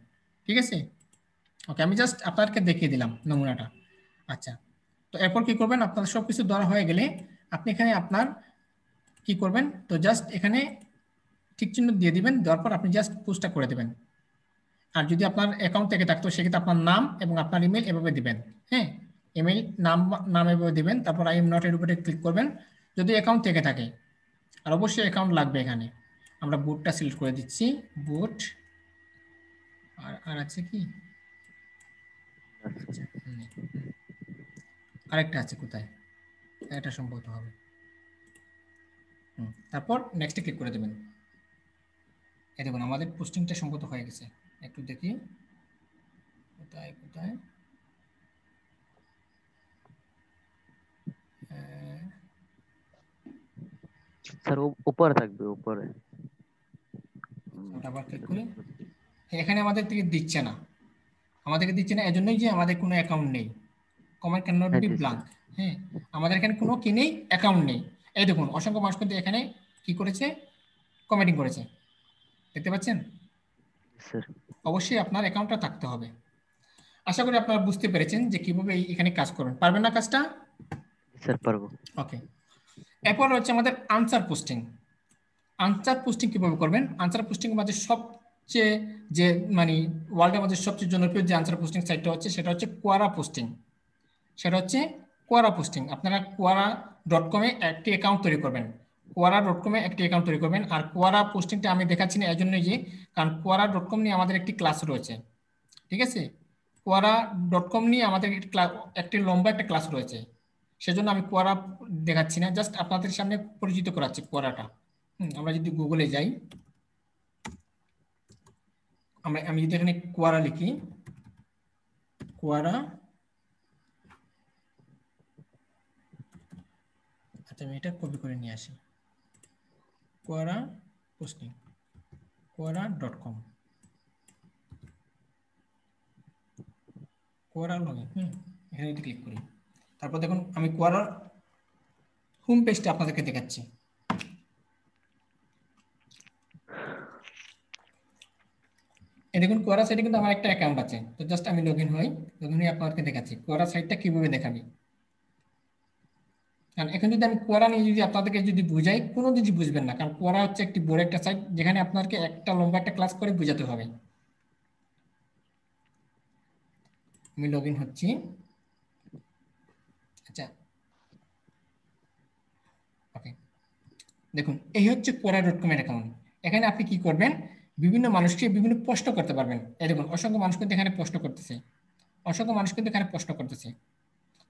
ঠিক আছে? ওকে আমি জাস্ট আপনাদেরকে দেখিয়ে দিলাম নমুনাটা। আচ্ছা তো এরপর কি করবেন, আপনার সব কিছু দেওয়া হয়ে গেলে আপনি এখানে আপনার কি করবেন, তো জাস্ট এখানে ঠিক চিহ্ন দিয়ে দিবেন, দেওয়ার পর আপনি জাস্ট পোস্টটা করে দেবেন। আর যদি আপনার অ্যাকাউন্ট থেকে থাকতো সেক্ষেত্রে আপনার নাম এবং আপনার ইমেল এভাবে দিবেন। হ্যাঁ ইমেল নাম এভাবে দিবেন, তারপর আই এম নট এর উপরে ক্লিক করবেন যদি অ্যাকাউন্ট থেকে থাকে। আর অবশ্যই অ্যাকাউন্ট লাগবে এখানে, আমরা বুটটা সিলেক্ট করে দিচ্ছি, বুট আর আর আছে কি, আচ্ছা, আরেকটা আছে কোথায়, এটা সম্ভবত হবে। তারপর নেক্সটে ক্লিক করে দেবেন। এই দেখুন আমাদের পোস্টিংটা সম্ভবত হয়ে গেছে, একটু দেখি কোথায় কোথায়। স্যার উপরে থাকবে, উপরে। আবার ক্লিক করি, এখানে আমাদের থেকে দিচ্ছে না, আমাদেরকে দিচ্ছে না এজন্যই যে আমাদের কোনো অ্যাকাউন্ট নেই। কমেন্ট ক্যান নট হ্যাঁ বি জি স্যার। ব্ল্যাঙ্ক। হ্যাঁ, আমাদের এখানে কোনো কি নেই, অ্যাকাউন্ট নেই। এই দেখুন অসংখ্য মানুষ কিন্তু এখানে কি করেছে, কমেন্টিং করেছে, দেখতে পাচ্ছেন। স্যার অবশ্যই আপনার অ্যাকাউন্টটা থাকতে হবে। আশা করি আপনারা বুঝতে পেরেছেন যে কিভাবে এখানে কাজ করবেন, পারবেন না কাজটা। স্যার পারবো। ওকে, এরপর হচ্ছে আমাদের আনসার পোস্টিং। আনসার পোস্টিং কিভাবে করবেন, আনসার পোস্টিং মাঝে সবচেয়ে যে মানে ওয়ার্ল্ডের মধ্যে সবচেয়ে জনপ্রিয় যে আনসার পোস্টিং সাইটটা হচ্ছে সেটা হচ্ছে কোয়ারা পোস্টিং। সেটা হচ্ছে কোয়ারা পোস্টিং। আপনারা কোয়ারা.কমে একটি অ্যাকাউন্ট তৈরি করবেন, কোয়ারা.কমে একটি অ্যাকাউন্ট তৈরি করবেন। আর কোয়ারা পোস্টিংটা আমি দেখাচ্ছি না এজন্যই যে, কারণ কোয়ারা.কম নিয়ে আমাদের একটি ক্লাস রয়েছে, ঠিক আছে। কোয়ারা.কম নিয়ে আমাদের একটি লম্বা একটা ক্লাস রয়েছে, সেজন্য আমি কোয়ারা দেখাচ্ছি না, জাস্ট আপনাদের সামনে পরিচিত করাচ্ছি কোয়ারাটা। আমরা যদি গুগলে যাই, আমি যদি এখানে কোয়ারা লিখি, কোয়ারা, আচ্ছা আমি এটা কপি করে নিয়ে আসি, কোয়ারা পোস্টিং, কোয়ারা.কম, কোয়ারা লগইন। এখানে যদি ক্লিক করি, তারপর দেখুন আমি কোয়ারার হোম পেজটা আপনাদেরকে দেখাচ্ছি। এই দেখুন কোয়ারা সাইটে কিন্তু আমার একটা অ্যাকাউন্ট আছে, তো জাস্ট আমি লগ ইন হই, লগ ইন হয়ে আপনাদেরকে দেখাচ্ছি কোয়ারা সাইটটা কিভাবে দেখাবি। কারণ এখন যদি আমি কোয়ারা নিয়ে যদি আপনাদেরকে যদি বুঝাই, কোনো কিছু বুঝবেন না, কারণ কোয়ারা হচ্ছে একটি বড় একটা সাইট যেখানে আপনাকে একটা লম্বা একটা ক্লাস করে বোঝাতে হবে। আমি লগ ইন হচ্ছি। আচ্ছা ওকে, দেখুন এই হচ্ছে কোয়ারা.কম এর অ্যাকাউন্ট। এখানে আপনি কি করবেন, বিভিন্ন মানুষকে বিভিন্ন প্রশ্ন করতে পারবেন। এই দেখুন অসংখ্য মানুষ কিন্তু এখানে প্রশ্ন করতেছে, অসংখ্য মানুষ কিন্তু এখানে প্রশ্ন করতেছে।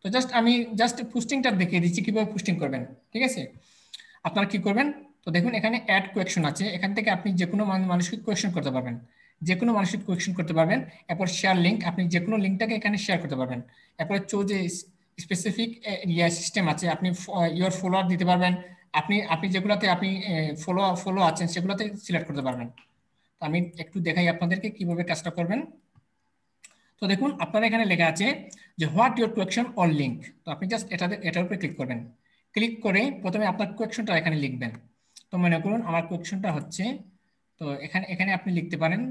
তো আমি জাস্ট পোস্টিংটা দেখিয়ে দিচ্ছি কিভাবে পোস্টিং করবেন, ঠিক আছে। আপনারা কি করবেন, তো দেখুন এখানে অ্যাড কোয়েকশন আছে, এখান থেকে আপনি যে কোনো মানুষকে কোয়েকশন করতে পারবেন, যে কোনো মানুষকে কোয়েকশন করতে পারবেন। এরপর শেয়ার লিঙ্ক, আপনি যে কোনো লিঙ্কটাকে এখানে শেয়ার করতে পারবেন। এরপরে যে স্পেসিফিক সিস্টেম আছে, আপনি ইওর ফলোয়ার দিতে পারবেন। আপনি আপনি যেগুলোতে আপনি ফলো ফলো আছেন সেগুলোতে সিলেক্ট করতে পারবেন। তো আমি একটু দেখাই আপনাদেরকে কিভাবে কাজটা করবেন। তো দেখুন আপনার এখানে লেখা আছে যে what your question or link. তো আপনি জাস্ট এটার উপরে ক্লিক করবেন। ক্লিক করে প্রথমে আপনার কোয়েকশনটা এখানে লিখবেন। তো মনে করুন আমার কোয়েকশনটা হচ্ছে, তো এখানে এখানে আপনি লিখতে পারেন।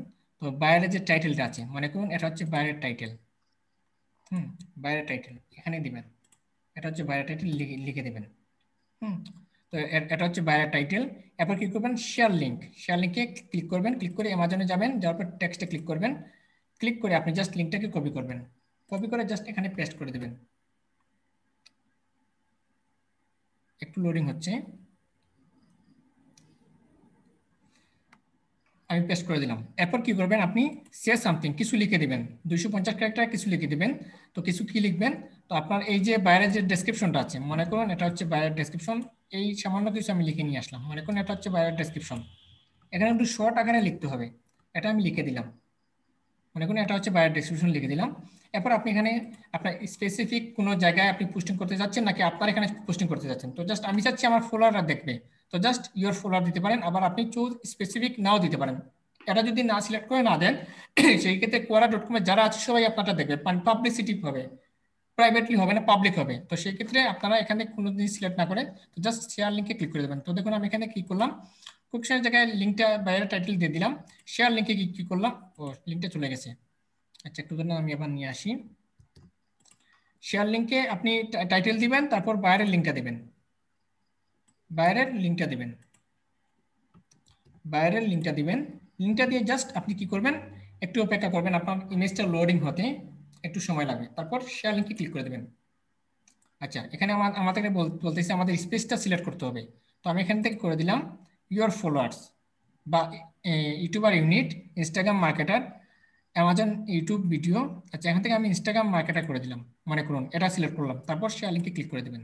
তো বাইরের যে টাইটেলটা আছে, মনে করুন এটা হচ্ছে বাইরের টাইটেল। বাইরের টাইটেল এখানে দিবেন, এটা হচ্ছে বাইরের টাইটেল লিখে দেবেন। হুম তো এটা হচ্ছে বাইরের টাইটেল। এরপর কি করবেন, শেয়ার লিঙ্ক, শেয়ার লিঙ্কে ক্লিক করবেন, ক্লিক করে অ্যামাজনে যাবেন, যাওয়ার পর টেক্সটে ক্লিক করবেন। ক্লিক করে আপনি জাস্ট লিঙ্কটাকে কপি করবেন, কপি করে জাস্ট এখানে পেস্ট করে দেবেন। একটু লোডিং হচ্ছে, আমি পেস্ট করে দিলাম। এরপর কি করবেন, আপনি সে সামথিং কিছু লিখে দিবেন, 250 ক্যারেক্টার কিছু লিখে দিবেন। তো কিছু কি লিখবেন, তো আপনার এই যে বাইরের যে ডেসক্রিপশনটা আছে, মনে করুন এটা হচ্ছে বাইরের ডেসক্রিপশন। এই সামান্য কিছু আমি লিখে নিয়ে আসলাম, মনে করুন এটা হচ্ছে বাইরের ডেসক্রিপশন। এখানে একটু শর্ট আকারে লিখতে হবে, এটা আমি লিখে দিলাম, মনে করুন এটা হচ্ছে বায়োর ডেসক্রিপশন লিখে দিলাম। এরপর আপনি এখানে আপনার স্পেসিফিক কোনো জায়গায় আপনি পোস্টিং করতে যাচ্ছেন নাকি আপনার এখানে পোস্টিং করতে যাচ্ছেন। তো জাস্ট আমি চাচ্ছি আমার ফলোয়াররা দেখবে, তো জাস্ট ইওর ফলোয়ার দিতে পারেন। আবার আপনি চুজ স্পেসিফিক নাও দিতে পারেন, এটা যদি না সিলেক্ট করে না দেন সেই ক্ষেত্রে কোয়ারা.কমে যারা আছে সবাই আপনারটা দেখবে, পাবলিসিটি হবে, প্রাইভেটলি হবে না, পাবলিক হবে। তো সেই ক্ষেত্রে আপনারা এখানে কোনো জিনিস সিলেক্ট না করে তো জাস্ট শেয়ার লিঙ্কে ক্লিক করে দেবেন। তো দেখুন আমি এখানে কি করলাম, কোয়েকশনের জায়গায় লিঙ্কটা বাইরে টাইটেল দিয়ে দিলাম, শেয়ার লিঙ্কে কি করলাম, ও লিঙ্কটা চলে গেছে। আচ্ছা একটু জন্য আমি আবার নিয়ে আসি। শেয়ার লিঙ্কে আপনি টাইটেল দিবেন, তারপর বাইরের লিঙ্কটা দিবেন, বাইরের লিঙ্কটা দিবেন, বাইরের লিঙ্কটা দিবেন। লিঙ্কটা দিয়ে জাস্ট আপনি কি করবেন, একটু অপেক্ষা করবেন, আপনার ইমেজটা লোডিং হতে একটু সময় লাগবে, তারপর শেয়ার লিঙ্কে ক্লিক করে দেবেন। আচ্ছা এখানে আমাদের বলতেছে আমাদের স্পেসটা সিলেক্ট করতে হবে। তো আমি এখান থেকে করে দিলাম ইউর ফলোয়ার্স বা YouTuber unit, Instagram marketer Amazon YouTube video. আচ্ছা, এখান থেকে আমি ইনস্টাগ্রাম মার্কেটার করে দিলাম, মনে করুন এটা সিলেক্ট করলাম, তারপর শেয়ার লিঙ্কে ক্লিক করে দেবেন।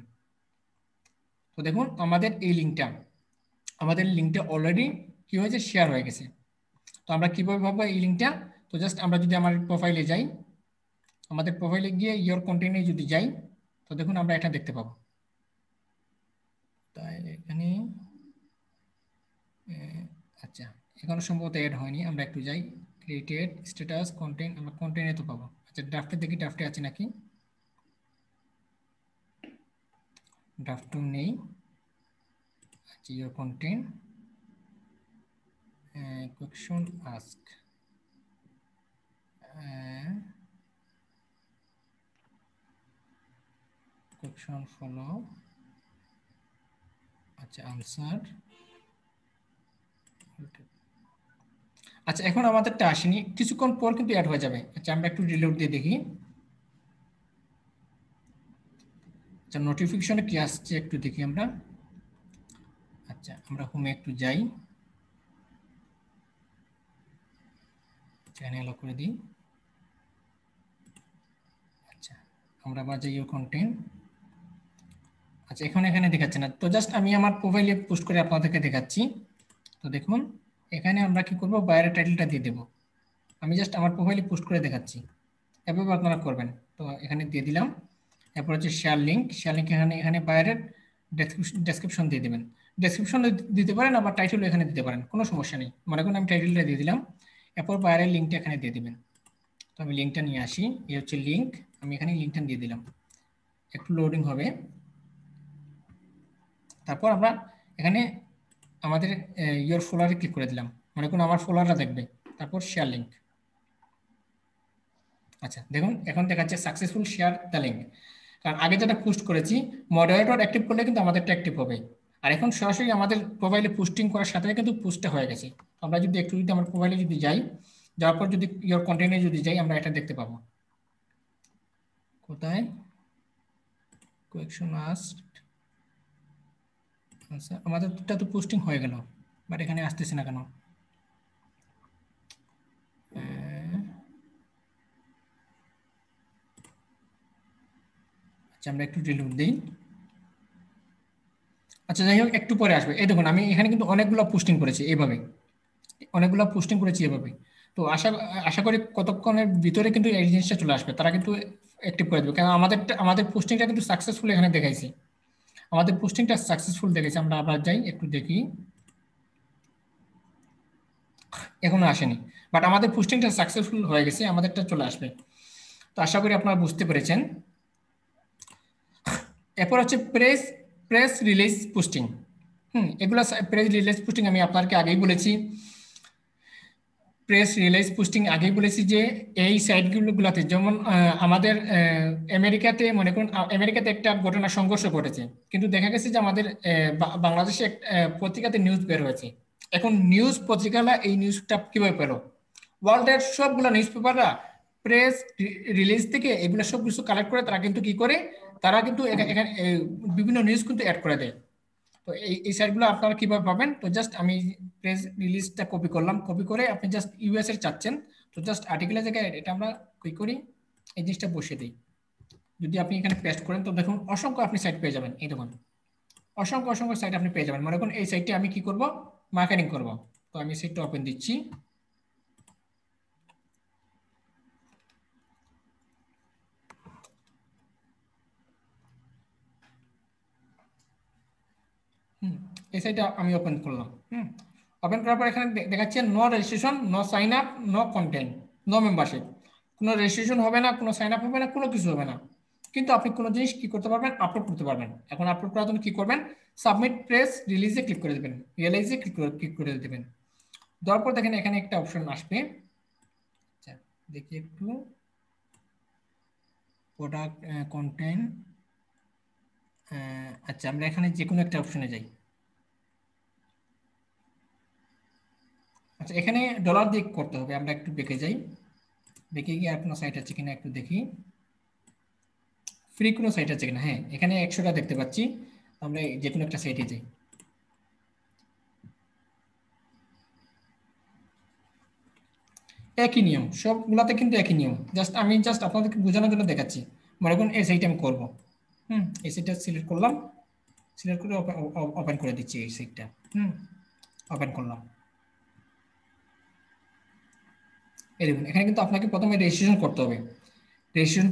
তো দেখুন আমাদের লিঙ্কটা অলরেডি কি হয়েছে, শেয়ার হয়ে গেছে। তো আমরা কিভাবে পাবো এই লিঙ্কটা? তো জাস্ট আমরা যদি আমার প্রোফাইলে যাই, আমাদের প্রোফাইলে গিয়ে ইয়োর কন্টেন্টে যদি যাই, তো দেখুন আমরা এটা দেখতে পাবো। তাই এখানে আচ্ছা, এখনো সম্ভবত অ্যাড হয়নি, আমরা একটু যাই ক্রিয়েটেড স্ট্যাটাস কন্টেন্ট, আমরা কন্টেন্টে তো পাবো। আচ্ছা, ড্রাফটে দেখি, ড্রাফটে আছে নাকি, ড্রাফট নেই। আচ্ছা, your content question ask, question follow, আচ্ছা আনসার। আচ্ছা, এখন আমাদেরটা আসেনি, কিছুক্ষণ পর কিন্তু অ্যাড হয়ে যাবে। আচ্ছা, আমরা একটু রিলোড দিয়ে দেখি। আচ্ছা, নোটিফিকেশনে কি আসছে একটু দেখি আমরা। আচ্ছা, আমরা হোমে একটু যাই, চ্যানেল অ্যালো করে দিই। আচ্ছা, আমরা আবার যাই ইয়োর কন্টেন্ট। আচ্ছা, এখানে দেখাচ্ছে না, তো জাস্ট আমি আমার প্রোফাইলে পোস্ট করে আপনাদেরকে দেখাচ্ছি। তো দেখুন, এখানে আমরা কি করব, বাইরের টাইটেলটা দিয়ে দেব। আমি জাস্ট আমার প্রোফাইলে পোস্ট করে দেখাচ্ছি, এভাবে আপনারা করবেন। তো এখানে দিয়ে দিলাম, এরপর হচ্ছে শেয়ার লিঙ্ক, এখানে বাইরের ডেসক্রিপশন দিয়ে দেবেন। ডেসক্রিপশন দিতে পারেন, আবার টাইটেলও এখানে দিতে পারেন, কোনো সমস্যা নেই। মনে করুন আমি টাইটেলটা দিয়ে দিলাম, এরপর বাইরের লিঙ্কটা এখানে দিয়ে দিবেন। তো আমি লিঙ্কটা নিয়ে আসি, এই হচ্ছে লিঙ্ক, আমি এখানে লিঙ্কটা দিয়ে দিলাম, একটু লোডিং হবে। তারপর আমরা এখানে আমাদের ইয়োর ফলোয়ারে ক্লিক করে দিলাম, মনে করুন আমার ফলোয়াররা দেখবে, তারপর শেয়ার লিঙ্ক। আচ্ছা, দেখুন এখন দেখাচ্ছে সাকসেসফুল শেয়ার দ্য লিঙ্ক, কারণ আগে যেটা পোস্ট করেছি মডারেটর অ্যাক্টিভ করলে কিন্তু আমাদেরটা অ্যাক্টিভ হবে, আর এখন সরাসরি আমাদের প্রোফাইলে পোস্টিং করার সাথে কিন্তু পোস্টটা হয়ে গেছে। আমরা যদি একটু যদি আমার প্রোফাইলে যদি যাই, যাওয়ার পর যদি ইয়োর কন্টেন্টে যদি যাই, আমরা এটা দেখতে পাবো। কোথায়, কোয়েকশন আস্ক, আচ্ছা আমাদেরটা তো পোস্টিং হয়ে গেল, বাট এখানে আসতেছে না কেন? আচ্ছা, আমরা একটু রিলোড দিই। আচ্ছা, যাই হোক, একটু পরে আসবে। এই দেখুন, আমি এখানে কিন্তু অনেকগুলো পোস্টিং করেছি এভাবে, অনেকগুলো পোস্টিং করেছি এভাবে। তো আশা আশা করি কতক্ষণের ভিতরে কিন্তু এই জিনিসটা চলে আসবে, তারা কিন্তু অ্যাক্টিভ করে দেবে, কারণ আমাদের পোস্টিংটা কিন্তু সাকসেসফুল এখানে দেখাইছি, আমাদের পোস্টিংটা সাকসেসফুল দেখেছি। আমরা আবার যাই একটু দেখি, এখনো আসেনি, বাট আমাদের পোস্টিংটা সাকসেসফুল হয়ে গেছে, আমাদেরটা চলে আসবে। তো আশা করি আপনারা বুঝতে পেরেছেন। এরপর হচ্ছে প্রেস প্রেস রিলিজ পোস্টিং। এগুলো প্রেস রিলিজ পোস্টিং আমি আপনাকে আগেই বলেছি, প্রেস রিলিজ পোস্টিং আগেই বলেছি যে এই সাইটগুলোতে যেমন আমাদের আমেরিকাতে, মনে করুন আমেরিকাতে একটা ঘটনা সংঘর্ষ ঘটেছে, কিন্তু দেখা গেছে যে আমাদের বাংলাদেশে পত্রিকাতে নিউজ বের হয়েছে। এখন নিউজ পত্রিকারা এই নিউজটা কিভাবে পেল? ওয়ার্ল্ডের সবগুলো নিউজ পেপাররা প্রেস রিলিজ থেকে এগুলো সব কিছু কালেক্ট করে তারা কিন্তু কি করে, তারা কিন্তু এখানে বিভিন্ন নিউজ কিন্তু অ্যাড করে দেয়। তো এই সাইটগুলো আপনারা কিভাবে পাবেন? তো জাস্ট আমি প্রেস রিলিজটা কপি করলাম, কপি করে আপনি জাস্ট ইউএস এর চাচ্ছেন, তো জাস্ট আর্টিকেলের জায়গায় এটা আমরা কি করি, এই জিনিসটা বসিয়ে দিই। যদি আপনি এখানে পেস্ট করেন, তো দেখুন অসংখ্য আপনি সাইট পেয়ে যাবেন। এই দেখুন অসংখ্য অসংখ্য সাইট আপনি পেয়ে যাবেন। মনে করুন এই সাইটটি আমি কি করব, মার্কেটিং করব। তো আমি সাইটটা ওপেন দিচ্ছি। এই সাইটটা আমি ওপেন করলাম। ওপেন করার পর এখানে দেখাচ্ছে no registration, no sign up, no content, no membership. কোনো রেজিস্ট্রেশন হবে না, কোনো সাইন আপ হবে না, কোনো কিছু হবে না, কিন্তু আপনি কোনো জিনিস কি করতে পারবেন, আপলোড করতে পারবেন। এখন আপলোড করার জন্য কি করবেন, সাবমিট প্রেস রিলিজে ক্লিক করে দেবেন, রিয়েলাইজে ক্লিক করে দেবেন। দেওয়ার পর দেখেন এখানে একটা অপশন আসবে। আচ্ছা, দেখি একটু, প্রোডাক্ট কন্টেন্ট। আচ্ছা, আমরা এখানে যে কোনো একটা অপশনে যাই। আচ্ছা, এখানে ডলার দিয়ে করতে হবে, আমরা একটু বেঁকে যাই, বেঁকে গিয়ে আর কোনো সাইট আছে কিনা একটু দেখি, ফ্রি কোনো সাইট আছে কিনা। হ্যাঁ, এখানে 100টা দেখতে পাচ্ছি, আমরা যে কোনো একটা সাইটে যাই। একই নিয়ম, সবগুলাতে কিন্তু একই নিয়ম, আমি আপনাদেরকে বোঝানোর জন্য দেখাচ্ছি। মনে করুন এই সাইটটা আমি করবো, এই সাইটটা সিলেক্ট করলাম, সিলেক্ট করে ওপেন করে দিচ্ছি এই সাইটটা, ওপেন করলাম। এই দেখুন এখানে কিন্তু আপনাকে প্রথমে রেজিস্ট্রেশন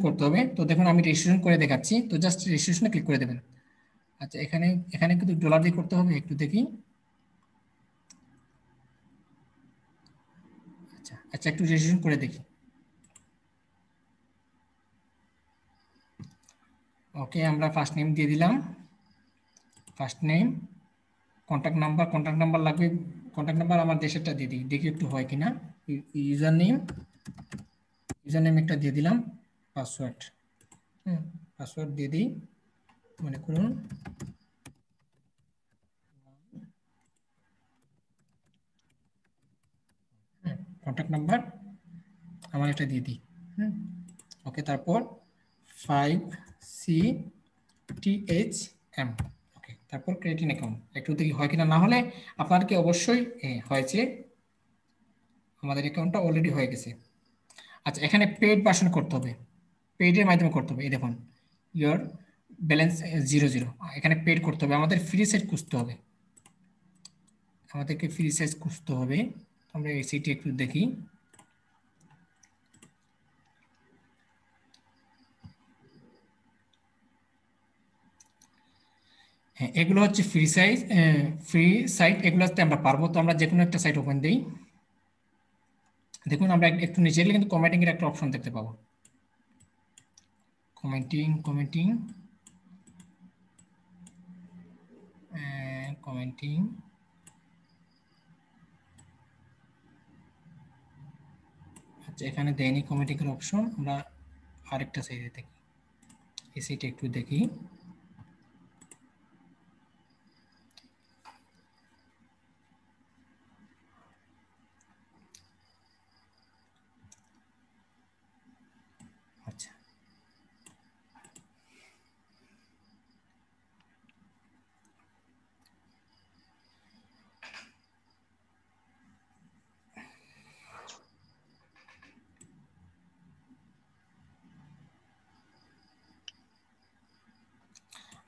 করতে হবে, তো দেখুন আমি রেজিস্ট্রেশন করে দেখাচ্ছি, তো জাস্ট রেজিস্ট্রেশনে ক্লিক করে দেবেন। আচ্ছা এখানে এখানে কিন্তু ডলার দিয়ে করতে হবে, একটু দেখি। আচ্ছা আচ্ছা একটু রেজিস্ট্রেশন করে দেখি। ওকে, আমরা ফার্স্ট নেম দিয়ে দিলাম, ফার্স্ট নেম, কন্ট্যাক্ট নাম্বার লাগবে, কন্ট্যাক্ট নাম্বার আমার দেশেরটা দিয়ে দিই, দেখি একটু হয় কিনা। ইউজার নেম একটা দিয়ে দিলাম, পাসওয়ার্ড, পাসওয়ার্ড দিয়ে দিই, মনে করুন কন্ট্যাক্ট নাম্বার আমার এটা দিয়ে দিই। ওকে, তারপর 5CTHM, ওকে, তারপর ক্রেডিট অ্যাকাউন্ট, একটু দেখি হয় কিনা, না হলে আপনার কি অবশ্যই হয়েছে, আমাদের অ্যাকাউন্টটা অলরেডি হয়ে গেছে। আচ্ছা এখানে পেইড ভার্সন করতে হবে, পেইডের মাধ্যমে করতে হবে, এই দেখুন ইয়োর ব্যালেন্স 0 এখানে পেইড করতে হবে, আমাদের ফ্রি সাইট খুঁজতে হবে, আমাদেরকে ফ্রি সাইট খুঁজতে হবে। আমরা এই সাইটে একটু দেখি। হ্যাঁ, এগুলো হচ্ছে ফ্রি সাইট, এগুলোতে আমরা পারবো, তো আমরা যে কোনো একটা সাইট ওপেন দিই। দেখুন আমরা একটু নিচে গেলে কিন্তু কমেন্টিং এর একটা অপশন দেখতে পাবো, কমেন্টিং, আচ্ছা এখানে দেয়নি কমেন্টিং এর অপশন, আমরা আরেকটা সাইটে দেখি, এই সাইটে একটু দেখি। আচ্ছা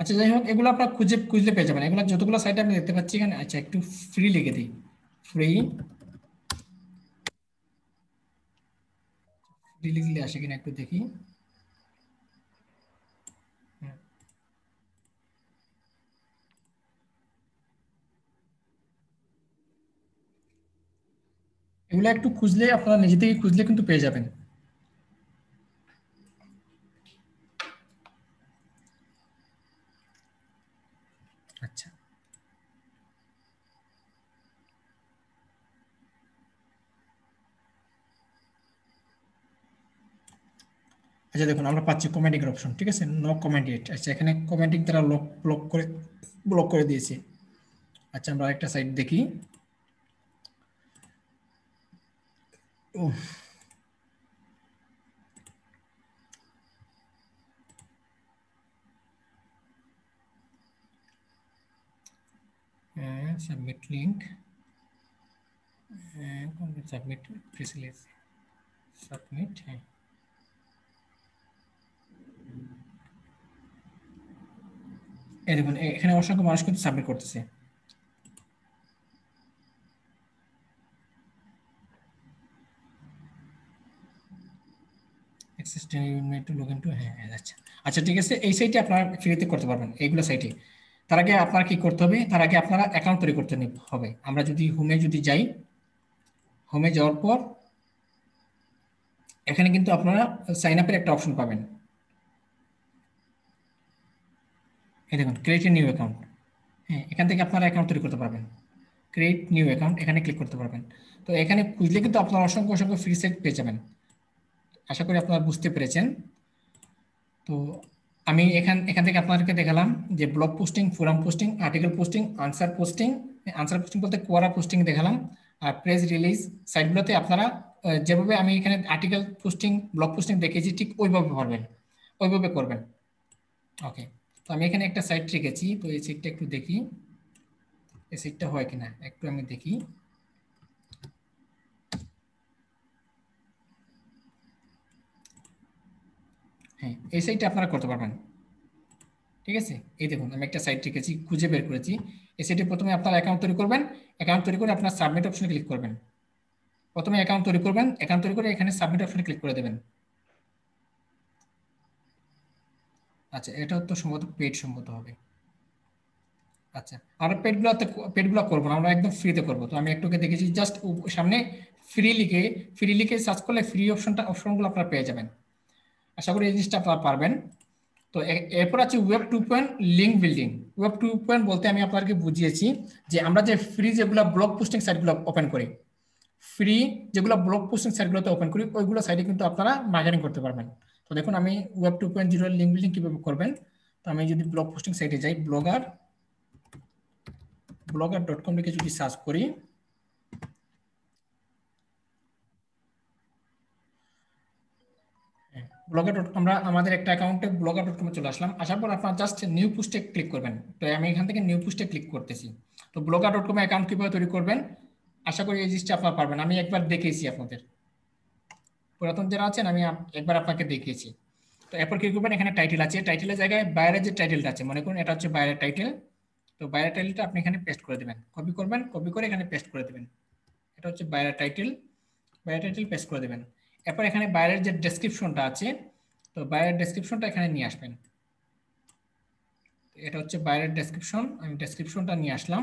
আচ্ছা যাই হোক, এগুলো আপনার খুঁজলে পেয়ে যাবেন, এগুলো যতগুলো সাইট আমি দেখতে পাচ্ছি এখানে। আচ্ছা একটু ফ্রি লিখে দিই, ফ্রি লিখলে আসে কিনা একটু দেখি। এগুলো একটু খুঁজলে, আপনারা নিজে থেকে খুঁজলে কিন্তু পেয়ে যাবেন। আচ্ছা আচ্ছা দেখুন আমরা পাচ্ছি কমেন্টিং এর অপশন, ঠিক আছে, নো কমেন্ট ইট। আচ্ছা এখানে কমেন্টিং তারা ব্লক করে দিয়েছে। আচ্ছা আমরা আরেকটা সাইট দেখি। সাবমিট লিঙ্ক, সাবমিট প্রেসিলেস, সাবমিট, হ্যাঁ এই দেখুন এখানে অসংখ্য মানুষ কিন্তু সাবমিট করতেছে। আচ্ছা আচ্ছা ঠিক আছে, এই সাইটে আপনারা ফ্রিতে করতে পারবেন এইগুলো সাইটে। তার আগে আপনার কি করতে হবে, তার আগে আপনারা অ্যাকাউন্ট তৈরি করতে হবে। আমরা যদি হোমে যাই, হোমে যাওয়ার পর এখানে কিন্তু আপনারা সাইন আপের একটা অপশন পাবেন, এই দেখুন ক্রিয়েট এ নিউ অ্যাকাউন্ট। হ্যাঁ, এখান থেকে আপনারা অ্যাকাউন্ট তৈরি করতে পারবেন, ক্রিয়েট নিউ অ্যাকাউন্ট এখানে ক্লিক করতে পারবেন। তো এখানে খুঁজলে কিন্তু আপনারা অসংখ্য অসংখ্য ফ্রি সাইট পেয়ে যাবেন, আশা করি আপনারা বুঝতে পেরেছেন। তো আমি এখান থেকে আপনাদেরকে দেখালাম যে blog posting, forum posting, article posting, answer posting বলতে কোয়ারা পোস্টিং দেখালাম। আর প্রেস রিলিজ সাইটগুলোতে আপনারা যেভাবে আমি এখানে আর্টিকেল পোস্টিং, ব্লগ পোস্টিং দেখিয়েছি ঠিক ওইভাবে পারবেন, ওইভাবে করবেন। ওকে, তো আমি এখানে একটা সাইট রেখেছি, তো এই সাইটটা একটু দেখি, এই সাইটটা হয় কিনা একটু আমি দেখি। হ্যাঁ, এই সাইটটা আপনারা করতে পারবেন। ঠিক আছে, এই দেখুন আমি একটা সাইট রেখেছি, খুঁজে বের করেছি। এই সাইটে প্রথমে আপনারা অ্যাকাউন্ট তৈরি করবেন। অ্যাকাউন্ট তৈরি করে আপনার সাবমিট অপশনে ক্লিক করবেন। প্রথমে অ্যাকাউন্ট তৈরি করবেন, অ্যাকাউন্ট তৈরি করে এখানে সাবমিট অপশনে ক্লিক করে দেবেন। আচ্ছা, এটা তো সম্ভবত পেড সম্ভবত হবে। আচ্ছা, আমরা পেডগুলো করবো না, আমরা একদম ফ্রিতে করবো। তো আমি একটুকে দেখেছি, জাস্ট সামনে ফ্রি লিখে সার্চ করলে ফ্রি অপশনগুলো আপনারা পেয়ে যাবেন। আশা করি এই জিনিসটা আপনারা পারবেন। তো এরপর আছে ওয়েব 2.0 লিঙ্ক বিল্ডিং। ওয়েব 2.0 বলতে আমি আপনাদেরকে বুঝিয়েছি যে আমরা যে ফ্রি যেগুলো ব্লগ পোস্টিং সাইটগুলো ওপেন করি, ফ্রি যেগুলো ব্লগ পোস্টিং সাইটগুলোতে ওপেন করি, ওইগুলো সাইটে কিন্তু আপনারা মার্কেটিং করতে পারবেন। তো দেখুন আমি ওয়েব 2.0 লিঙ্ক বিল্ডিং কিভাবে করবেন। তো আমি যদি ব্লগ পোস্টিং সাইটে যাই, blogger.com লিখে যদি সার্চ করি, আমরা আমাদের একটা অ্যাকাউন্টে blogger.com চলে আসলাম। আসার পর আপনার জাস্ট নিউ পোস্টে ক্লিক করবেন। তো আমি এখান থেকে নিউ পোস্টে ক্লিক করতেছি। তো blogger.com অ্যাকাউন্ট কিভাবে তৈরি করবেন, আশা করি এই জিনিসটা আপনারা পারবেন। আমি একবার দেখিয়েছি আপনাদের, পুরাতন যারা আছেন আমি একবার আপনাকে দেখিয়েছি। তো এরপর কি করবেন, এখানে টাইটেল আছে, টাইটেলের জায়গায় বাইরের যে টাইটেলটা আছে, মনে করুন এটা হচ্ছে বাইরের টাইটেল। তো বাইরের টাইটেলটা আপনি এখানে পেস্ট করে দেবেন, কপি করবেন, কপি করে এখানে পেস্ট করে দেবেন। এটা হচ্ছে বাইরের টাইটেল, বাইরের টাইটেল পেস্ট করে দেবেন। এরপর এখানে বাইরের যে ডেসক্রিপশনটা আছে, তো বাইরের ডেসক্রিপশনটা এখানে নিয়ে আসবেন। এটা হচ্ছে বাইরের ডেসক্রিপশন, আমি ডেসক্রিপশনটা নিয়ে আসলাম।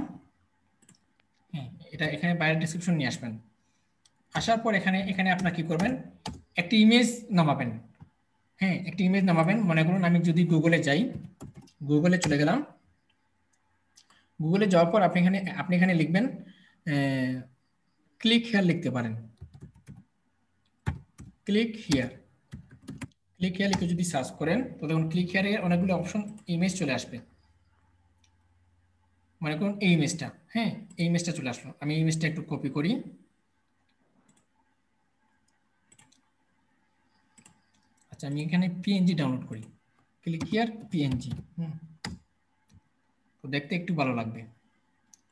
হ্যাঁ, এটা এখানে বাইরের ডেসক্রিপশন নিয়ে আসবেন। আসার পর এখানে আপনারা কি করবেন, একটি ইমেজ নামাবেন। হ্যাঁ, একটি ইমেজ নামাবেন। মনে করুন আমি যদি গুগলে যাই, গুগলে চলে গেলাম। গুগলে যাওয়ার পর আপনি এখানে লিখবেন ক্লিক হিয়ার লিখতে পারেন। ক্লিক হিয়ার লিখে যদি সার্চ করেন, তো দেখুন ক্লিক হিয়ারে অনেকগুলো অপশন ইমেজ চলে আসবে। মনে করুন এই ইমেজটা, হ্যাঁ এই ইমেজটা চলে আসলো। আমি এই ইমেজটা একটু কপি করি। আচ্ছা, আমি এখানে পিএনজি ডাউনলোড করি, ক্লিক হিয়ার পিএনজি। তো দেখতে একটু ভালো লাগবে।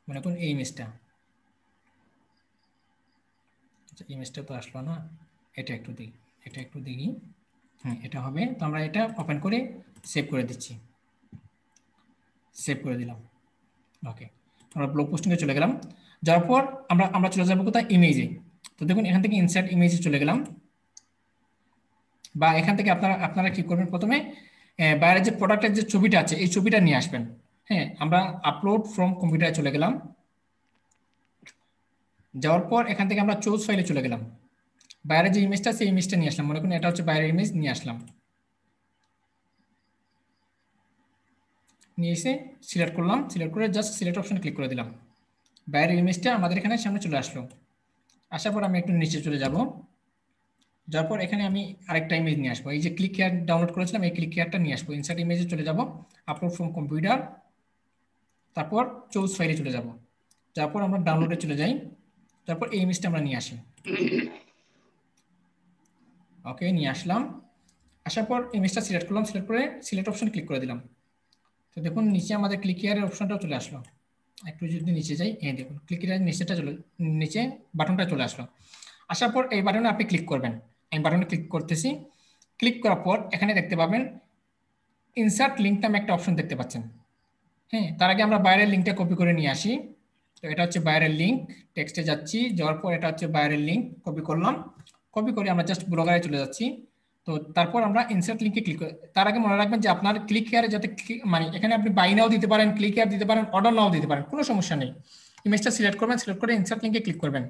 মনে করুন এই ইমেজটা, আচ্ছা ইমেজটা তো আসলো না, এটা একটু দেখি। হ্যাঁ, এটা হবে। তো আমরা এটা ওপেন করে সেভ করে দিচ্ছি, সেভ করে দিলাম। ওকে, আমরা ব্লগ পোস্টিংয়ে চলে গেলাম। যাওয়ার পর আমরা চলে যাবো কোথায়, ইমেজে। তো দেখুন এখান থেকে ইনসার্ট ইমেজে চলে গেলাম। বা এখান থেকে আপনারা কি করবেন, প্রথমে বাইরের যে প্রোডাক্টের যে ছবিটা আছে, এই ছবিটা নিয়ে আসবেন। হ্যাঁ, আমরা আপলোড ফ্রম কম্পিউটারে চলে গেলাম। যাওয়ার পর এখান থেকে আমরা চুজ ফাইলে চলে গেলাম। বাইরের যে ইমেজটা, সেই ইমেজটা নিয়ে আসলাম। মনে করুন এটা হচ্ছে বাইরের ইমেজ, নিয়ে আসলাম। নিয়ে এসে সিলেক্ট করলাম, সিলেক্ট করে জাস্ট সিলেক্ট অপশনে ক্লিক করে দিলাম। বাইরের ইমেজটা আমাদের এখানে সামনে চলে আসলো। আসার পর আমি একটু নিচে চলে যাব। যাওয়ার পর এখানে আমি আরেকটা ইমেজ নিয়ে আসবো। এই যে ক্লিক হেয়ার ডাউনলোড করেছিলাম, এই ক্লিক হেয়ারটা নিয়ে আসবো। ইনসার্ট ইমেজে চলে যাব, আপলোড ফ্রম কম্পিউটার, তারপর চুজ ফাইলে চলে যাব। তারপর আমরা ডাউনলোডে চলে যাই। তারপর এই ইমেজটা আমরা নিয়ে আসি। ওকে, নিয়ে আসলাম। আসার পর ইমেজটা সিলেক্ট করলাম, সিলেক্ট করে সিলেক্ট অপশন ক্লিক করে দিলাম। তো দেখুন নিচে আমাদের ক্লিক হেয়ারের অপশনটাও চলে আসলো। একটু যদি নিচে যাই, এই দেখুন ক্লিক হেয়ারের নিচে বাটনটা চলে আসলো। আসার পর এই বাটনে আপনি ক্লিক করবেন। আমি বাটনে ক্লিক করতেছি। ক্লিক করার পর এখানে দেখতে পাবেন ইনসার্ট লিঙ্ক নামে একটা অপশন দেখতে পাচ্ছেন। হ্যাঁ, তার আগে আমরা বাইরের লিঙ্কটা কপি করে নিয়ে আসি। তো এটা হচ্ছে বাইরের লিঙ্ক, টেক্সটে যাচ্ছি, যাওয়ার পর এটা হচ্ছে বাইরের লিঙ্ক, কপি করলাম। কপি করে আমরা জাস্ট ব্লগারে চলে যাচ্ছি। তো তারপর আমরা ইনসার্ট লিঙ্কে ক্লিক করি। তার আগে মনে রাখবেন যে আপনার ক্লিক হেয়ারে যাতে মানে এখানে আপনি বাই নাও দিতে পারেন, ক্লিক হেয়ার দিতে পারেন, অর্ডার নাও দিতে পারেন, কোনো সমস্যা নেই। ইমেজটা সিলেক্ট করবেন, সিলেক্ট করে ইনসার্ট লিঙ্কে ক্লিক করবেন।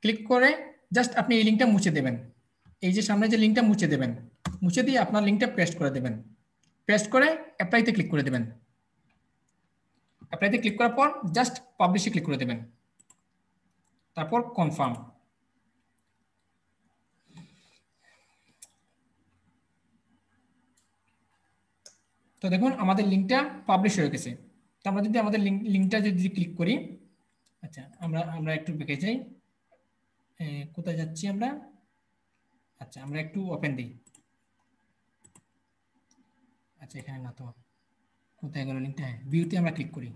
ক্লিক করে জাস্ট আপনি এই লিঙ্কটা মুছে দেবেন। এই যে সামনে যে লিঙ্কটা মুছে দেবেন, মুছে দিয়ে আপনার লিঙ্কটা পেস্ট করে দেবেন। পেস্ট করে অ্যাপ্লাইতে ক্লিক করে দেবেন। অ্যাপ্লাইতে ক্লিক করার পর জাস্ট পাবলিশে ক্লিক করে দেবেন, তারপর কনফার্ম। তো দেখুন আমাদের লিঙ্কটা পাবলিশ হয়ে গেছে। তো আমরা যদি আমাদের লিঙ্কটা যদি ক্লিক করি, আচ্ছা আমরা একটু বেঁকে যাই, কোথায় যাচ্ছি আমরা, আচ্ছা আমরা একটু ওপেন দিই। আচ্ছা এখানে না তো, কোথায় গেল লিঙ্কটা, হ্যাঁ ভিউতে আমরা ক্লিক করি।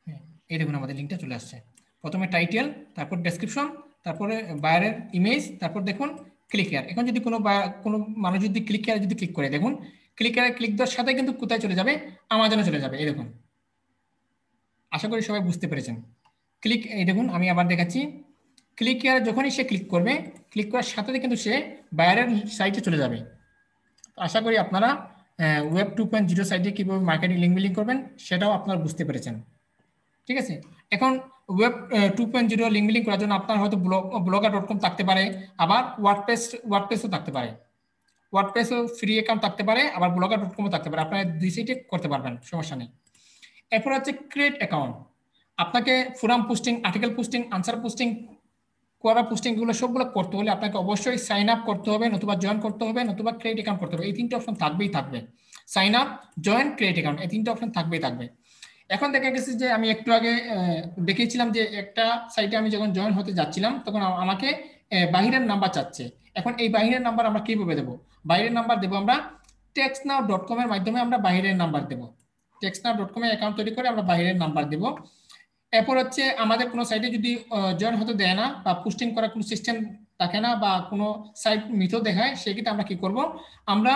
হ্যাঁ, এই দেখুন আমাদের লিঙ্কটা চলে আসছে। প্রথমে টাইটেল, তারপর ডেসক্রিপশন, তারপরে বাইরের ইমেজ, তারপর দেখুন ক্লিক হেয়ার। এখন যদি কোনো মানুষ যদি ক্লিক হেয়ার যদি ক্লিক করে, দেখুন ক্লিক হেয়ারে ক্লিক দেওয়ার সাথে কিন্তু কোথায় চলে যাবে, আমাজনে চলে যাবে। এই দেখুন, আশা করি সবাই বুঝতে পেরেছেন। এই দেখুন আমি আবার দেখাচ্ছি, ক্লিক হেয়ারে যখনই সে ক্লিক করবে, ক্লিক করার সাথে কিন্তু সে বাইরের সাইটে চলে যাবে। আশা করি আপনারা ওয়েব 2.0 সাইটে কীভাবে মার্কেটিং লিঙ্ক বিল্ডিং করবেন সেটাও আপনারা বুঝতে পেরেছেন। ঠিক আছে, এখন ওয়েব 2.0 লিঙ্ক বিল্ডিং করার জন্য আপনার হয়তো blogger.com থাকতে পারে, আবার ওয়ার্ডপ্রেসও থাকতে পারে। ওয়ার্ডপ্রেসও ফ্রি অ্যাকাউন্ট থাকতে পারে, আবার blogger.com থাকতে পারে। আপনারা দুই সাইটে করতে পারবেন, সমস্যা নেই। এরপর হচ্ছে ক্রিয়েট অ্যাকাউন্ট। আপনাকে forum posting, article posting, answer posting, Quora posting এগুলো সবগুলো করতে হলে আপনাকে অবশ্যই সাইন আপ করতে হবে, নতুবা জয়েন করতে হবে, নতুবা ক্রিয়েট অ্যাকাউন্ট করতে হবে। এই তিনটে অপশন থাকবেই থাকবে, sign up, join, create account, এই তিনটে অপশন থাকবেই থাকবে। এখন দেখা গেছে যে আমি একটু আগে দেখিয়েছিলাম যে একটা সাইটে আমি যখন জয়েন হতে যাচ্ছিলাম তখন আমাকে বাহিরের নাম্বার চাচ্ছে। এখন এই বাহিরের নাম্বার আমরা কিভাবে দেবো? বাইরের নাম্বার দেবো আমরা textnow.com এর মাধ্যমে, আমরা বাইরের নাম্বার দেবো। textnow.com এর অ্যাকাউন্ট তৈরি করে আমরা বাইরের নাম্বার দেবো। এরপর হচ্ছে আমাদের কোনো সাইটে যদি জয়েন হতে দেয় না বা পোস্টিং করার কোনো সিস্টেম থাকে না বা কোনো সাইট মিথ্যা দেখায়, সেক্ষেত্রে আমরা কি করব, আমরা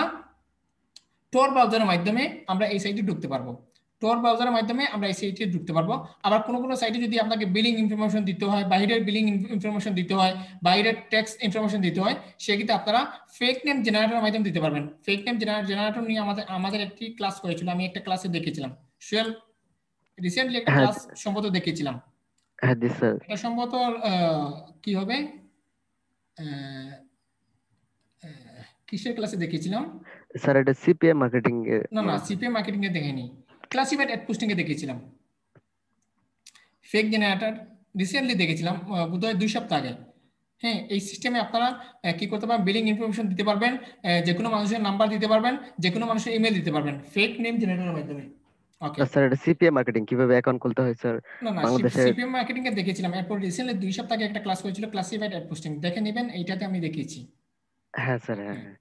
tor ব্রাউজারের মাধ্যমে আমরা এই সাইটে ঢুকতে পারবো। tor ব্রাউজারের মাধ্যমে আমরা এই সাইটে ঢুকতে পারবো। আবার কোনো সাইটে যদি আপনাকে বিলিং ইনফরমেশন দিতে হয়, বাইরের বিলিং ইনফরমেশন দিতে হয়, বাইরের ট্যাক্স ইনফরমেশন দিতে হয়, সেক্ষেত্রে আপনারা ফেক নেম জেনারেটরের মাধ্যমে দিতে পারবেন। ফেক নেম জেনারেটর নিয়ে আমাদের একটি ক্লাস করেছিল, আমি একটা ক্লাসে দেখেছিলাম, সুয়েল রিসেন্টলি একটা হ্যাঁ ক্লাস সম্ভবত দেখেছিলাম। হ্যাঁ জি স্যার। এটা সম্ভবত কি হবে, কিসের ক্লাসে দেখেছিলাম স্যার এটা সিপিএম মার্কেটিং এ। না সিপিএম মার্কেটিং এ দেখিনি, ক্লাসিফাইড অ্যাড পোস্টিং এ দেখেছিলাম। ফেক জেনারেটর রিসেন্টলি দেখেছিলাম, বোধহয় 2 সপ্তাহ আগে। হ্যাঁ, এই সিস্টেমে আপনারা কি করতে পারবেন, বিলিং ইনফরমেশন দিতে পারবেন, যে কোনো মানুষের নাম্বার দিতে পারবেন, যে কোনো মানুষের ইমেল দিতে পারবেন ফেক নেম জেনারেটরের মাধ্যমে। ওকে, স্যার এটা সিপিএম মার্কেটিং কিভাবে অ্যাকাউন্ট খুলতে হয় স্যার না বাংলাদেশে? সিপিএম মার্কেটিং এ দেখেছিলাম। এরপর রিসেন্টলি 2 সপ্তাহ আগে একটা ক্লাস হয়েছিল ক্লাসিফাইড অ্যাড পোস্টিং, দেখে নেবেন, এইটাতে আমি দেখিয়েছি। হ্যাঁ স্যার হ্যাঁ হ্যাঁ।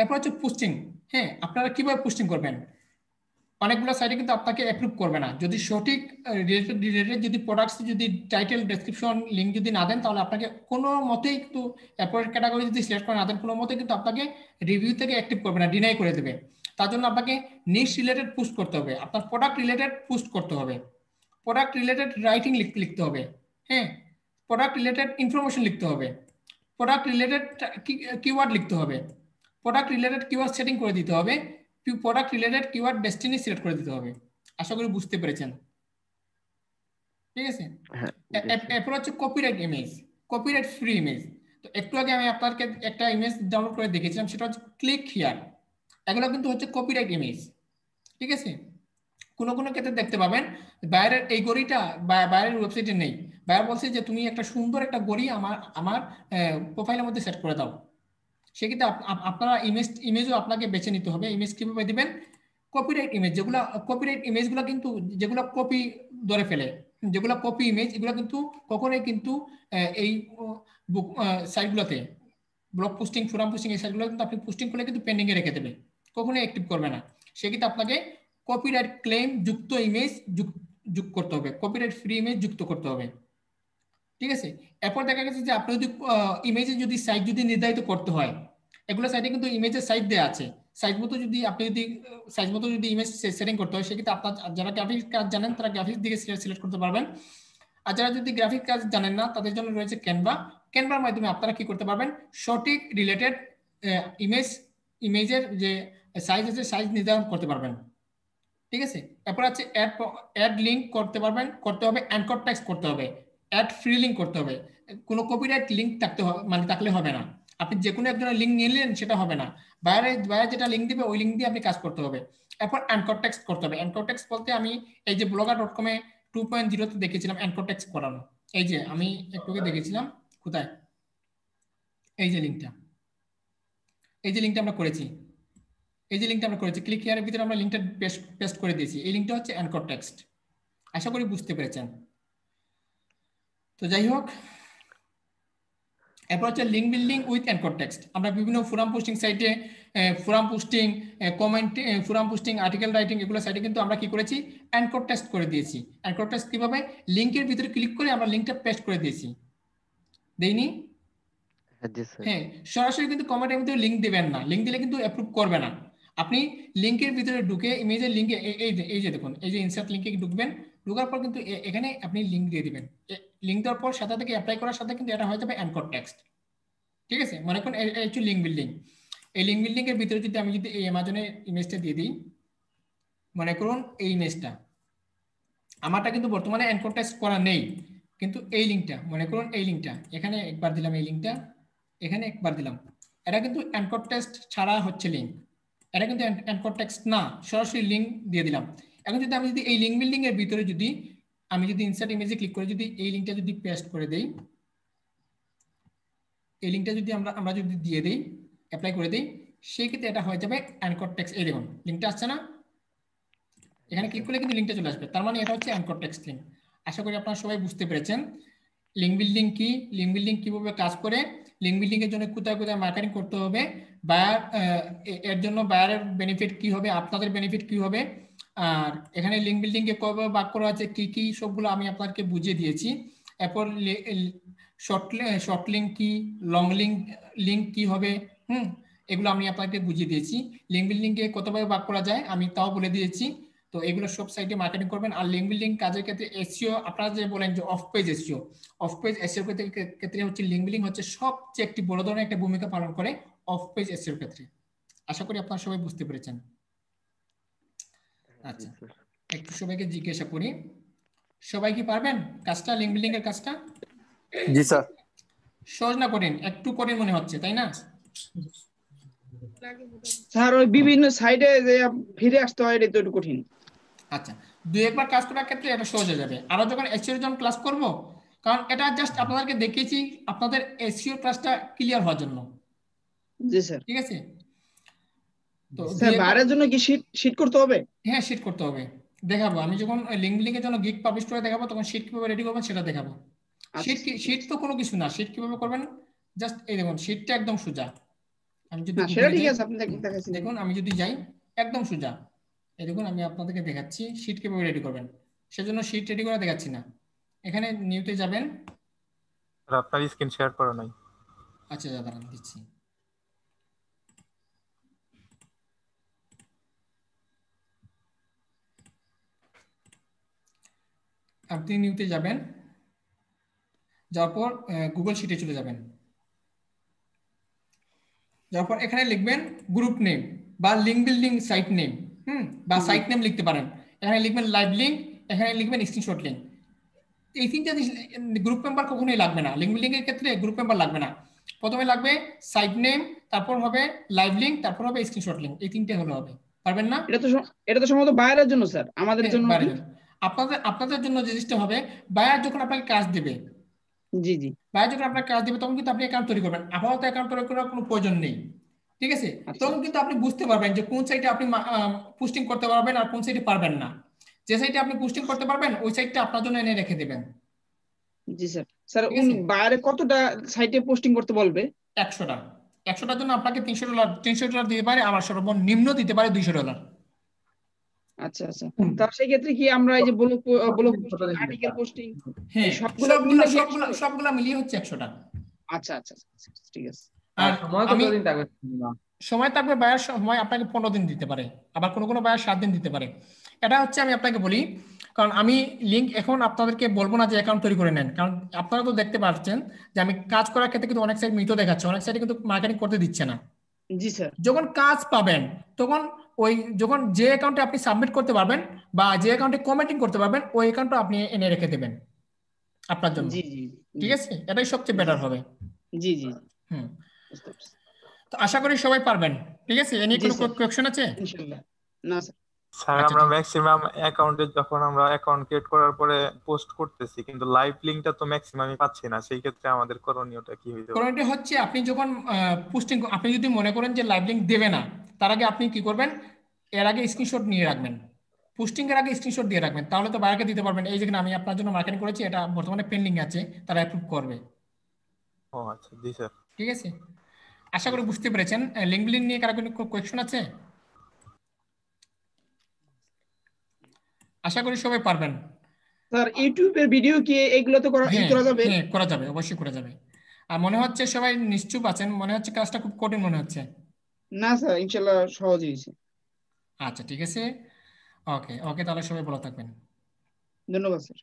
এরপর হচ্ছে পোস্টিং। হ্যাঁ, আপনারা কিভাবে পোস্টিং করবেন, অনেকগুলো সাইটে কিন্তু আপনাকে অ্যাপ্রুভ করবে না যদি সঠিক রিলেটেড যদি প্রোডাক্টস যদি টাইটেল ডেসক্রিপশন লিঙ্ক যদি না দেন, তাহলে আপনাকে কোনো মতেই কিন্তু অ্যাপোয়েন্ট ক্যাটাগরি যদি সিলেক্ট করে না দেন, কোনো মতেই কিন্তু আপনাকে রিভিউ থেকে অ্যাক্টিভ করবে না, ডিনাই করে দেবে। তার জন্য আপনাকে নিশ রিলেটেড পোস্ট করতে হবে, আপনার প্রোডাক্ট রিলেটেড পোস্ট করতে হবে, প্রোডাক্ট রিলেটেড রাইটিং লিখতে হবে। হ্যাঁ, প্রোডাক্ট রিলেটেড ইনফরমেশন লিখতে হবে, প্রোডাক্ট রিলেটেড কিওয়ার্ড লিখতে হবে, প্রোডাক্ট রিলেটেড কিওয়ার্ড সেটিং করে দিতে হবে, product related keyword destiny select করে দিতে হবে। আশা করি বুঝতে পেরেছেন। ঠিক আছে, হ্যাঁ এরপর হচ্ছে copyright image, copyright free image. তো একটু আগে আমি আপনাকে একটা ইমেজ ডাউনলোড করে দেখেছিলাম, সেটা হচ্ছে ক্লিক হিয়ার। এগুলো কিন্তু হচ্ছে কপিরাইট ইমেজ। ঠিক আছে, কোনো ক্ষেত্রে দেখতে পাবেন বাইরের এই গড়িটা বাইরের ওয়েবসাইটে নেই, বাইরে বলছে যে তুমি একটা সুন্দর একটা গড়ি আমার প্রোফাইলের মধ্যে সেট করে দাও। সেক্ষেত্রে আপনারা ইমেজও আপনাকে বেছে নিতে হবে। ইমেজ কিভাবে দিবেন, কপিরাইট ইমেজ, যেগুলো কপিরাইট ইমেজগুলো কিন্তু যেগুলো কপি ধরে ফেলে, যেগুলো কপি ইমেজ, এগুলো কিন্তু কখনোই কিন্তু এই সাইটগুলোতে ব্লগ পোস্টিং, ফোরাম পোস্টিং, এই সাইটগুলো কিন্তু আপনি পোস্টিং করলে কিন্তু পেন্ডিং এ রেখে দেবে, কখনোই অ্যাক্টিভ করবে না। সেক্ষেত্রে আপনাকে কপিরাইট ক্লেম যুক্ত ইমেজ যুক্ত করতে হবে, কপিরাইট ফ্রি ইমেজ যুক্ত করতে হবে। ঠিক আছে, এরপর দেখা গেছে যে আপনি যদি ইমেজে যদি সাইজ যদি নির্ধারিত করতে হয়, এগুলো সাইটে কিন্তু ইমেজের সাইজ দেওয়া আছে, সাইজ মতো যদি আপনি যদি সাইজ মতো যদি ইমেজ সেটিং করতে হয়, সেক্ষেত্রে আপনার যারা গ্রাফিক্স কাজ জানেন তারা গ্রাফিক্স দিকে সিলেক্ট করতে পারবেন। আর যারা যদি গ্রাফিক কাজ জানেন না, তাদের জন্য রয়েছে ক্যানভার মাধ্যমে আপনারা কি করতে পারবেন, সঠিক রিলেটেড ইমেজের যে সাইজ আছে সাইজ নির্ধারণ করতে পারবেন। ঠিক আছে, এরপর আছে অ্যাড লিঙ্ক করতে হবে, অ্যাঙ্কর ট্যাক্স করতে হবে, অ্যাড ফ্রি লিঙ্ক করতে হবে। কোনো কপিরাইট লিঙ্ক থাকলে হবে না। আপনি যে কোনো একজনের লিঙ্ক নিলেন সেটা হবে না, বাইরে যেটা লিঙ্ক দিবে ওই লিঙ্ক দিয়ে আপনি কাজ করতে হবে। এরপর অ্যাঙ্কর ট্যাক্স করতে হবে। অ্যাঙ্কর ট্যাক্স বলতে আমি এই যে blogger.com এ 2.0 দেখেছিলাম অ্যাঙ্কর ট্যাক্স করানো, এই যে আমি একটু দেখেছিলাম, কোথায়, এই যে লিঙ্কটা, আমরা করেছি, ক্লিক হিয়ারের ভিতরে আমরা লিঙ্কটা পেস্ট করে দিয়েছি। এই লিঙ্কটা হচ্ছে অ্যাঙ্কর টেক্সট। আশা করি বুঝতে পেরেছেন। তো যাই হোক, এরপর হচ্ছে link building with anchor text. আমরা বিভিন্ন ফোরাম পোস্টিং সাইটে forum posting, comment, forum posting, article writing, এগুলো সাইটে কিন্তু আমরা কি করেছি, অ্যাঙ্কর টেক্সট করে দিয়েছি। অ্যাঙ্কর টেক্সট কিভাবে, লিঙ্কের ভিতরে ক্লিক করে আমরা লিঙ্কটা পেস্ট করে দিয়েছি, দেইনি? জি স্যার। হ্যাঁ, সরাসরি কিন্তু কমেন্টের ভিতরে লিংক দিবেন না, লিংক দিলে কিন্তু অ্যাপ্রুভ করবে না। আপনি লিংকের ভিতরে ঢুকে ইমেজের লিংকে এই যে দেখুন, এই যে ইনসার্ট লিংকে ঢুকবেন, ঢোকার পর কিন্তু এখানে আপনি লিংক দিয়ে দিবেন। লিংক দেওয়ার পর সাথে থেকে অ্যাপ্লাই করার সাথে কিন্তু এটা হয়ে যাবে অ্যানকর টেক্সট। ঠিক আছে, মনে করুন এই হচ্ছে লিংক বিল্ডিং। এই লিংক বিল্ডিং এর ভিতরে যদি আমি যদি এই অ্যামাজনের ইমেজটা দিয়ে দিই, মনে করুন এই ইমেজটা আমারটা কিন্তু বর্তমানে অ্যানকর টেক্সট করা নেই, কিন্তু এই লিংকটা মনে করুন, এই লিংকটা এখানে একবার দিলাম, এই লিংকটা এখানে একবার দিলাম, এটা কিন্তু অ্যানকর টেক্সট ছাড়া হচ্ছে লিংক, এটা কিন্তু অ্যানকর টেক্সট না, সরাসরি লিংক দিয়ে দিলাম। এখন যদি আমি যদি এই লিংক বিল্ডিং এর ভিতরে যদি আমি যদি ইনসার্ট ইমেজে ক্লিক করে যদি এই লিংকটা যদি পেস্ট করে দেই, এই লিংকটা যদি আমরা যদি দিয়ে দেই, অ্যাপ্লাই করে দেই, সেই ক্ষেত্রে এটা হয়ে যাবে অ্যানকর টেক্সট। এই দেখুন লিংকটা আসছে না, এখানে ক্লিক করলে কিন্তু লিংকটা চলে আসবে, তার মানে এটা হচ্ছে অ্যানকর টেক্সট লিংক। আশা করি আপনারা সবাই বুঝতে পেরেছেন লিংক বিল্ডিং কি, লিংক বিল্ডিং কিভাবে কাজ করে, লিংক বিল্ডিং এর জন্য কোথায় কোথায় মার্কেটিং করতে হবে, বায়ার এর জন্য বায়ারের বেনিফিট কি হবে, আপনাদের বেনিফিট কি হবে, আর এখানে লিংক বিল্ডিং কে কবে ভাগ করা আছে, কি কি, সবগুলো আমি আপনাদেরকে বুঝিয়ে দিয়েছি। এরপর শর্ট লিংক কি, লং লিংক কি হবে, এগুলো আমি আপনাকে বুঝিয়ে দিয়েছি। লিংক বিল্ডিং কে কতভাবে ভাগ করা যায় আমি তাও বলে দিয়েছি। তো এগুলো সব সাইটে মার্কেটিং করবেন। আর লিংক বিল্ডিং কাজের ক্ষেত্রে এসইও, আপনারা যে বলেন যে of page SEO, of page SEO ক্ষেত্রে হচ্ছে লিংক বিল্ডিং হচ্ছে সবচেয়ে একটি বড় ধরনের একটা ভূমিকা পালন করে অফ পেজ এসইও ক্ষেত্রে। আশা করি আপনারা সবাই বুঝতে পেরেছেন। আচ্ছা, একটু সবাইকে জিজ্ঞাসা করি, সবাই কি পারবেন কাজটা, লিংক বিল্ডিং এর কাজটা? জি স্যার। সহজ না কঠিন? একটু কঠিন মনে হচ্ছে, তাই না? স্যার ওই বিভিন্ন সাইডে যে ফিরে আসতে হয়, এটা তো একটু কঠিন। আচ্ছা, দুই একবার কাজ করার ক্ষেত্রে এটা সহজ হয়ে যাবে। আরো যখন এসইও যখন ক্লাস করব, কারণ এটা জাস্ট আপনাদেরকে দেখিয়েছি আপনাদের এসইও ক্লাসটা ক্লিয়ার হওয়ার জন্য। জি স্যার। ঠিক আছে, তো স্যার বাইরের জন্য কি শীট করতে হবে? হ্যাঁ, শীট করতে হবে, দেখাবো। আমি যখন লিংক বিল্ডিং এর জন্য গিগ পাবলিশ করে দেখাবো, তখন শীট কিভাবে রেডি করবেন সেটা দেখাবো। শীট কি, শীট তো কোনো কিছু না, শীট কিভাবে করবেন জাস্ট এই দেখুন, শীটটা একদম সোজা। আমি যদি সেটা ঠিক আছে, আপনি দেখাচ্ছেন। দেখুন, আমি যদি যাই একদম সোজা, এই দেখুন আমি আপনাদেরকে দেখাচ্ছি শীট কিভাবে রেডি করবেন। সেজন্য শীট রেডি করে দেখাচ্ছি না, এখানে নিউতে যাবেন। আপনার স্ক্রিন শেয়ার করা নাই। আচ্ছা, দাঁড়ান দিচ্ছি। আপনি নিউতে যাবেন, যাওয়ার পর গুগল শিটে চলে যাবেন, যাওয়ার পর এখানে লিখবেন গ্রুপ নেম বা লিংক বিল্ডিং সাইট নেম, বা সাইট নেম লিখতে পারেন। এখানে লিখবেন লাইভ লিংক, এখানে লিখবেন স্ক্রিনশট লিংক। এই তিনটা গ্রুপ মেম্বার কখনোই লাগবে না, লিংক বিল্ডিং এর ক্ষেত্রে গ্রুপ মেম্বার লাগবে না। প্রথমে লাগবে সাইট নেম, তারপর হবে লাইভ লিংক, তারপর হবে স্ক্রিনশট লিংক, এই তিনটে হলে হবে। পারবেন না? এটা তো সম্ভবত বাইরের জন্য স্যার, আমাদের জন্য কি? আপনাদের জন্য যে জিনিসটা হবে, বায়ার যখন আপনাকে কাজ দেবে, জি জি, বায়ার যখন আপনাকে কাজ দেবে তখন কিন্তু আপনি অ্যাকাউন্ট তৈরি করবেন। আপাতত অ্যাকাউন্ট তৈরি করার কোনো প্রয়োজন নেই। ঠিক আছে, তখন কিন্তু আপনি বুঝতে পারবেন যে কোন সাইটে আপনি পোস্টিং করতে পারবেন আর কোন সাইটে পারবেন না। যে সাইটে আপনি পোস্টিং করতে পারবেন ওই সাইটটা আপনার জন্য এনে রেখে দেবেন। জি স্যার। স্যার বাইরে কতটা সাইটে পোস্টিং করতে বলবে? 100টা। 100টার জন্য আপনাকে $300 দিতে পারে, আবার সর্বনিম্ন দিতে পারে $200। আচ্ছা আচ্ছা, তাহলে সেই ক্ষেত্রে কি আমরা এই যে ব্লগ পোস্টিং, আর্টিকেল পোস্টিং, হ্যাঁ, সবগুলা মিলিয়ে হচ্ছে 100টা। আচ্ছা আচ্ছা, ঠিক আছে। আর সময় থাকবে, বায়ার সময় আপনাকে 15 দিন দিতে পারে, আবার কোনো কোনো বায়ার 7 দিন দিতে পারে। এটা হচ্ছে আমি আপনাকে বলি, কারণ আমি লিংক এখন আপনাদেরকে বলবো না যে অ্যাকাউন্ট তৈরি করে নেন, কারণ আপনারা তো দেখতে পাচ্ছেন যে আমি কাজ করার ক্ষেত্রে কিন্তু অনেক সাইট মৃত দেখাচ্ছে, অনেক সাইটে কিন্তু মার্কেটিং করতে দিচ্ছে না। জি স্যার। যখন কাজ পাবেন তখন যখন যে অ্যাকাউন্টে আপনি সাবমিট করতে পারবেন বা যে অ্যাকাউন্টে কমেন্টিং করতে পারবেন ওই অ্যাকাউন্টটা আপনি এনে রেখে দেবেন আপনার জন্য। জি জি, ঠিক আছে, এটাই সবচেয়ে বেটার হবে। জি জি, তো আশা করি সবাই পারবেন। ঠিক আছে, এ নিয়ে কোনো কোয়েশ্চেন আছে? ইনশাআল্লাহ না স্যার। স্যার আমরা ম্যাক্সিমাম অ্যাকাউন্টে যখন আমরা অ্যাকাউন্ট ক্রিয়েট করার পরে পোস্ট করতেছি, কিন্তু লাইভ লিংকটা তো ম্যাক্সিমামই পাচ্ছি না, সেই ক্ষেত্রে আমাদের করণীয়টা কি হইতে পারে? করণীয়টা হচ্ছে আপনি যখন পোস্টিং, আপনি যদি মনে করেন যে লাইভ লিংক দেবে না, তার আগে আপনি কি করবেন, এর আগে স্ক্রিনশট নিয়ে রাখবেন, পোস্টিং এর আগে স্ক্রিনশট দিয়ে রাখবেন, তাহলে তো বাইরে দিতে পারবেন এই যেখানে আমি আপনার জন্য মার্কেটিং করেছি, এটা বর্তমানে পেন্ডিং আছে, তারা অ্যাপ্রুভ করবে। ও আচ্ছা, জি স্যার। ঠিক আছে, আশা করি বুঝতে পেরেছেন। লিংক বিল্ডিং নিয়ে কারো কোনো কোয়েশ্চেন আছে? আশা করি সবাই পারবেন। স্যার ইউটিউবের ভিডিও কি এগুলো তো করা যাবে? হ্যাঁ, করা যাবে, অবশ্যই করা যাবে। আর মনে হচ্ছে সবাই নিশ্চুপ আছেন, মনে হচ্ছে কাজটা খুব কঠিন মনে হচ্ছে। না স্যার, ইনশাল্লাহ সহজ হয়েছে। আচ্ছা ঠিক আছে, ওকে ওকে, তাহলে সবাই ভালো থাকবেন। ধন্যবাদ স্যার।